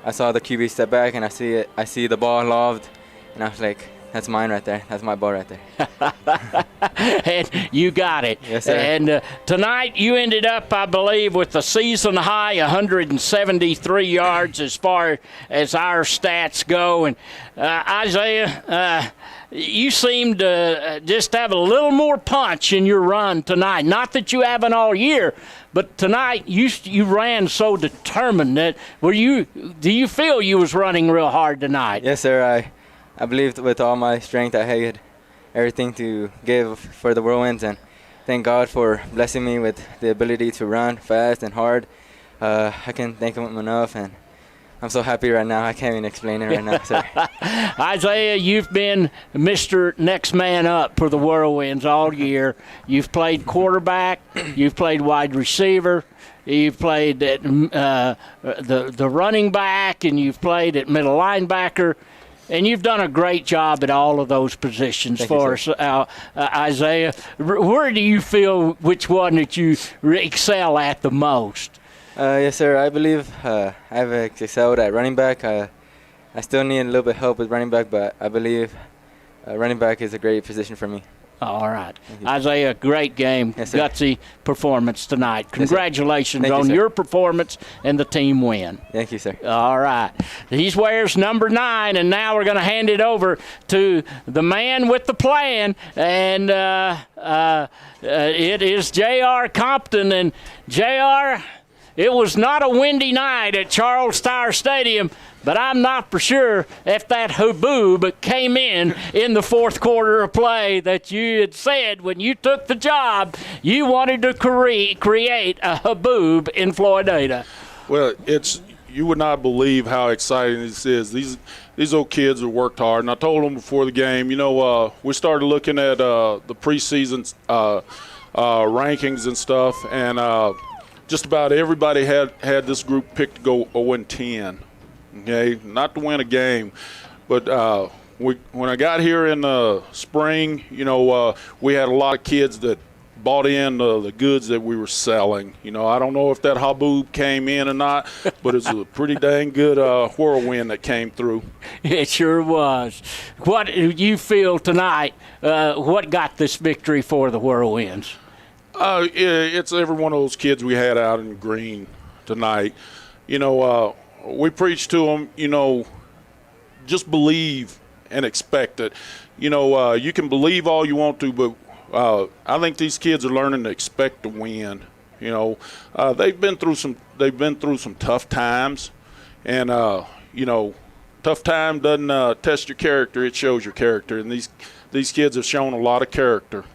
I saw the QB step back, and I see the ball lobbed, and I was like, that's mine right there. That's my ball right there. And you got it. Yes, sir. And tonight you ended up, I believe, with the season high 173 yards as far as our stats go. And Isaiah, you seemed to just have a little more punch in your run tonight. Not that you haven't all year, but tonight you ran so determined. That do you feel you was running real hard tonight? Yes, sir. I believed with all my strength I had everything to give for the Whirlwinds, and thank God for blessing me with the ability to run fast and hard. I can't thank him enough, and I'm so happy right now. I can't even explain it right now, sir. Isaiah, you've been Mr. Next Man Up for the Whirlwinds all year. You've played quarterback. You've played wide receiver. You've played at the running back, and you've played at middle linebacker. And you've done a great job at all of those positions for us, Isaiah. Where do you feel which one that you excel at the most? Yes, sir. I believe I've excelled at running back. I still need a little bit of help with running back, but I believe running back is a great position for me. All right. Isaiah, great game, yes, sir. Gutsy performance tonight. Congratulations yes, on you, your performance and the team win. Thank you, sir. All right. He wears number 9, and now we're going to hand it over to the man with the plan, and it is J.R. Compton. And J.R., it was not a windy night at Charles Tyer Stadium, but I'm not for sure if that haboob came in the fourth quarter of play that you had said when you took the job you wanted to create a haboob in Floydada. Well, you would not believe how exciting this is. These old kids have worked hard, and I told them before the game, we started looking at the preseason rankings and stuff, and just about everybody had this group picked to go 0-10. Okay, not to win a game, but when I got here in the spring, we had a lot of kids that bought in the goods that we were selling. I don't know if that haboob came in or not, but it's a pretty dang good whirlwind that came through. It sure was. What do you feel tonight? What got this victory for the Whirlwinds? It's every one of those kids we had out in green tonight. We preach to them, just believe and expect it. You can believe all you want to, but I think these kids are learning to expect to win. They've been through some tough times, and tough time doesn't test your character; it shows your character. And these kids have shown a lot of character.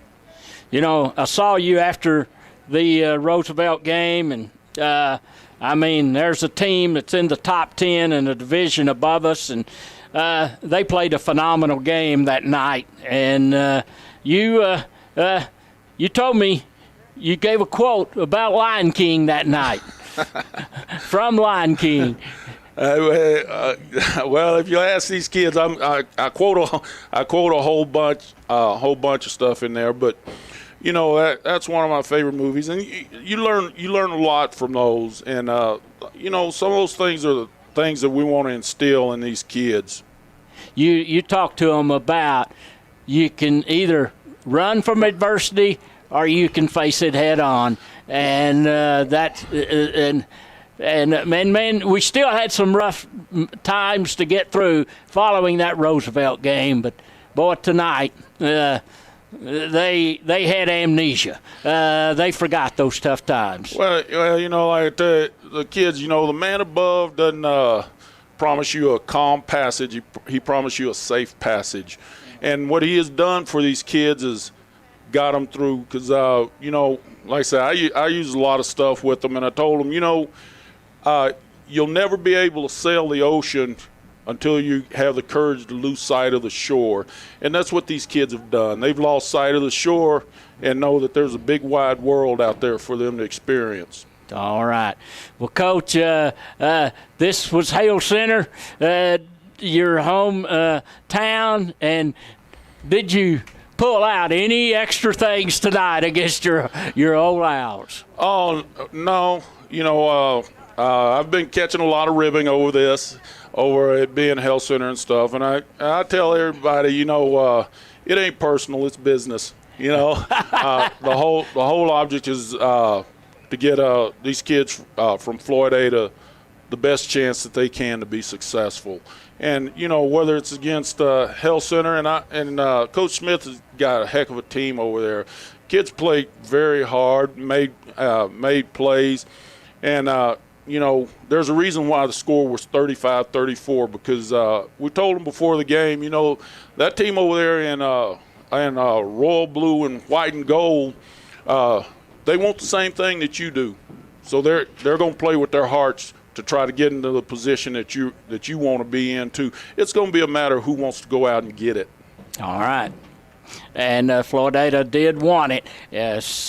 I saw you after the Roosevelt game, and there's a team that's in the top 10 in a division above us, and they played a phenomenal game that night. And you told me you gave a quote about Lion King that night from Lion King. Well, if you ask these kids, I quote a whole bunch of stuff in there, but. That's one of my favorite movies, and you learn a lot from those. And some of those things are the things that we want to instill in these kids. You talk to them about you can either run from adversity or you can face it head on, and man, we still had some rough times to get through following that Roosevelt game, but boy, tonight. They had amnesia. They forgot those tough times. Well, like the kids, the man above doesn't promise you a calm passage. He promised you a safe passage. And what he has done for these kids is got them through because, like I said, I use a lot of stuff with them, and I told them, you'll never be able to sail the ocean until you have the courage to lose sight of the shore. And that's what these kids have done. They've lost sight of the shore and know that there's a big wide world out there for them to experience. All right. Well, Coach, this was Hale Center, your home town, and did you pull out any extra things tonight against your old Owls? Oh, no. I've been catching a lot of ribbing over it being Hale Center and stuff. And I tell everybody, it ain't personal, it's business. The whole object is to get these kids from Floydada the best chance that they can to be successful. And whether it's against Hale Center and Coach Smith has got a heck of a team over there. Kids play very hard, made plays, and there's a reason why the score was 35-34 because we told them before the game, that team over there in royal blue and white and gold, they want the same thing that you do. So they're going to play with their hearts to try to get into the position that you want to be in too. It's going to be a matter of who wants to go out and get it. All right. And Floydada did want it,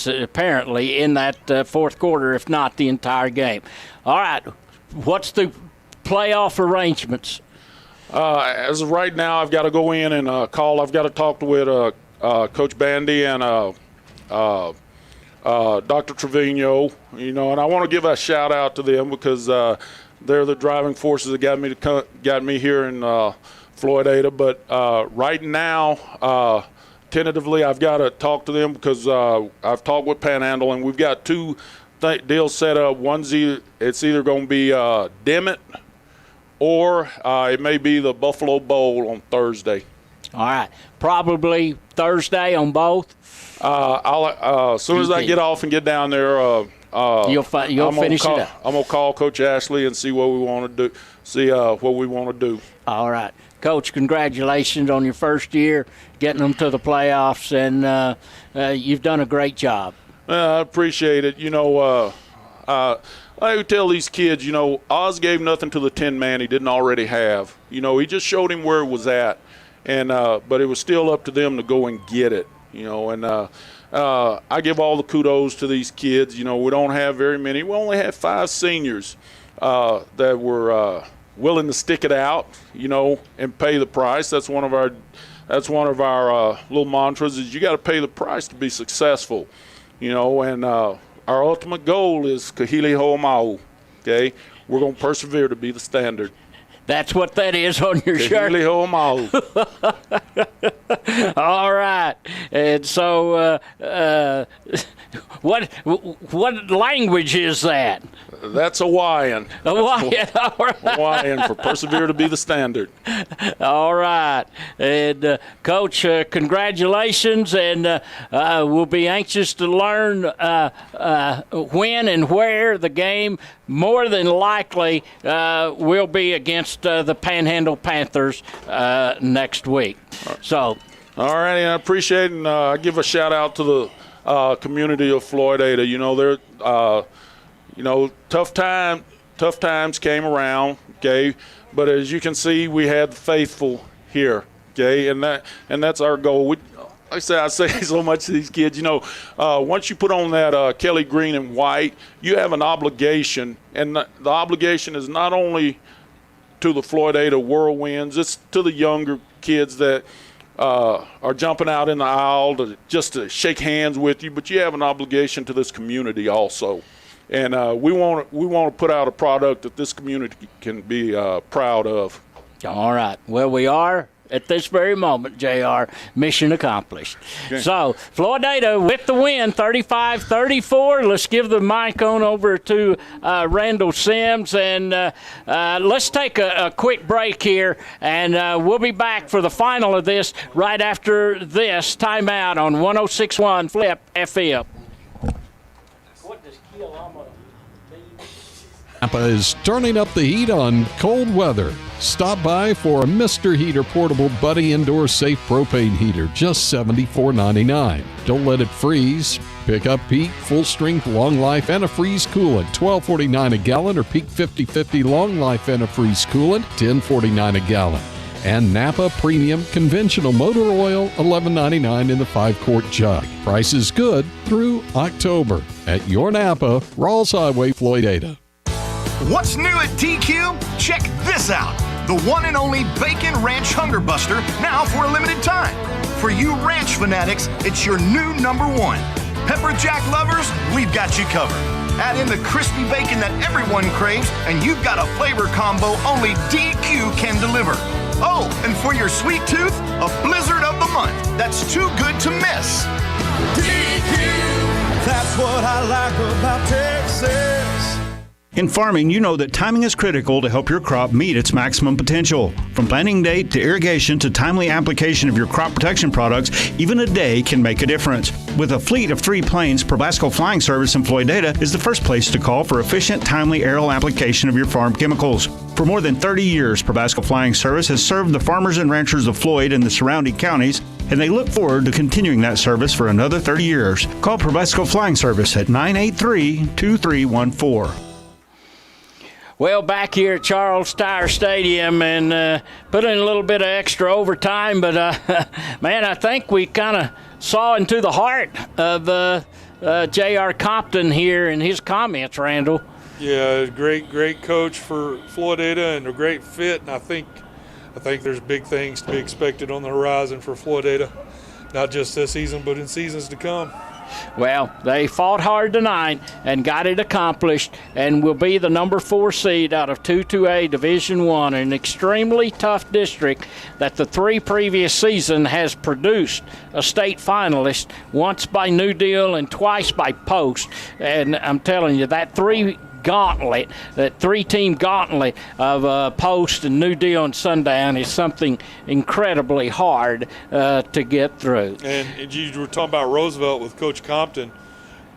apparently, in that fourth quarter, if not the entire game. All right. What's the playoff arrangements? As of right now, I've got to go in and call. I've got to talk with Coach Bandy and Dr. Trevino, and I want to give a shout out to them because they're the driving forces that got me here in Floydada. But right now, tentatively, I've got to talk to them because I've talked with Panhandle, and we've got two deals set up. One's it's either going to be Dimmitt or it may be the Buffalo Bowl on Thursday. All right, probably Thursday on both. As soon as I get off and get down there, you'll finish it up. I'm gonna call Coach Ashley and see what we want to do. What we want to do. All right, Coach. Congratulations on your first year, getting them to the playoffs, and you've done a great job. I appreciate it. I would tell these kids, Oz gave nothing to the Tin Man he didn't already have. He just showed him where it was at, and but it was still up to them to go and get it. And I give all the kudos to these kids. We don't have very many. We only have 5 seniors that were willing to stick it out, and pay the price. That's one of our little mantras is you got to pay the price to be successful, and our ultimate goal is Kahili Ho'omau, okay? We're going to persevere to be the standard. That's what that is on your shirt. All right. And so what language is that? That's Hawaiian. Hawaiian, all right. Hawaiian for persevere to be the standard. All right. And, Coach, congratulations, and we'll be anxious to learn when and where the game more than likely will be against the Panhandle Panthers next week. So, all right, I appreciate it, and I give a shout out to the community of Floydada. They're tough times came around, okay, but as you can see, we had the faithful here, okay, and that's our goal. I say so much to these kids, once you put on that Kelly green and white, you have an obligation, and the obligation is not only to the Floydada Whirlwinds, it's to the younger kids that are jumping out in the aisle just to shake hands with you, but you have an obligation to this community also. And we want to put out a product that this community can be proud of. All right. Well, we are at this very moment, JR. Mission accomplished. Okay. So, Floydada with the win, 35-34. Let's give the mic on over to Randall Sims, and let's take a quick break here, and we'll be back for the final of this right after this timeout on 106.1 Flip FM. What does Napa is turning up the heat on cold weather. Stop by for a Mr. Heater portable Buddy Indoor Safe propane heater, just $74.99. Don't let it freeze. Pick up Peak Full Strength Long Life Antifreeze Coolant, $12.49 a gallon, or Peak 50/50 Long Life Antifreeze Coolant, $10.49 a gallon. And Napa Premium Conventional Motor Oil, $11.99 in the 5-quart jug. Price is good through October at your Napa, Rawls Highway, Floydada. What's new at TQ? Check this out. The one and only Bacon Ranch Hunger Buster, now for a limited time. For you ranch fanatics, it's your new #1. Pepper Jack lovers, we've got you covered. Add in the crispy bacon that everyone craves, and you've got a flavor combo only DQ can deliver. Oh, and for your sweet tooth, a blizzard of the month that's too good to miss. DQ, that's what I like about Texas. In farming, you know that timing is critical to help your crop meet its maximum potential. From planting date to irrigation to timely application of your crop protection products, even a day can make a difference. With a fleet of 3 planes, Probasco Flying Service in Floydada is the first place to call for efficient, timely aerial application of your farm chemicals. For more than 30 years, Probasco Flying Service has served the farmers and ranchers of Floyd and the surrounding counties, and they look forward to continuing that service for another 30 years. Call Probasco Flying Service at 983-2314. Well, back here at Charles Tyer Stadium, and put in a little bit of extra overtime, but man, I think we kind of saw into the heart of J.R. Compton here in his comments, Randall. Yeah, great coach for Floydada and a great fit, and I think there's big things to be expected on the horizon for Floydada, not just this season, but in seasons to come. Well, they fought hard tonight and got it accomplished, and will be the number 4 seed out of 2-2A Division I, an extremely tough district that the 3 previous season has produced a state finalist, once by New Deal and twice by Post. And I'm telling you, that 3-team gauntlet of Post and New Deal and Sundown is something incredibly hard to get through. And you were talking about Roosevelt with Coach Compton.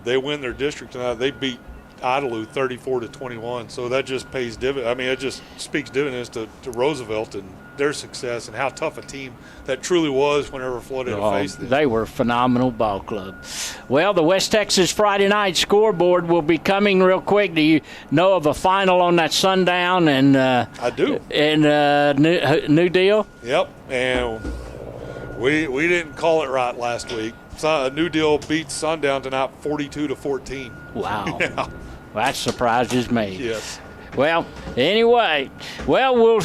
They win their district tonight. They beat Idalou 34-21. So that just pays dividends. I mean, it just speaks dividends to Roosevelt and their success and how tough a team that truly was whenever Floydada faced them. They were a phenomenal ball club. Well, the West Texas Friday night scoreboard will be coming real quick. Do you know of a final on that Sundown? And I do. And New Deal? Yep. And we didn't call it right last week. New Deal beat Sundown tonight 42-14. Wow. Yeah. Well, that surprises me. Yes. Well, anyway, we'll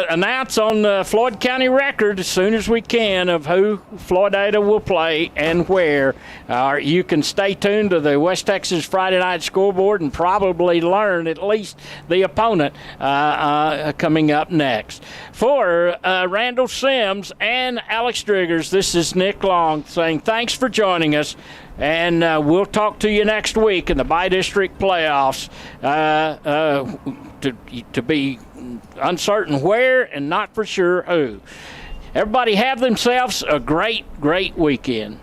announce on the Floyd County Record as soon as we can of who Floydada will play and where. You can stay tuned to the West Texas Friday night scoreboard and probably learn at least the opponent coming up next. For Randall Sims and Alex Driggers, this is Nick Long saying thanks for joining us. And we'll talk to you next week in the by-district playoffs to be uncertain where and not for sure who. Everybody have themselves a great weekend.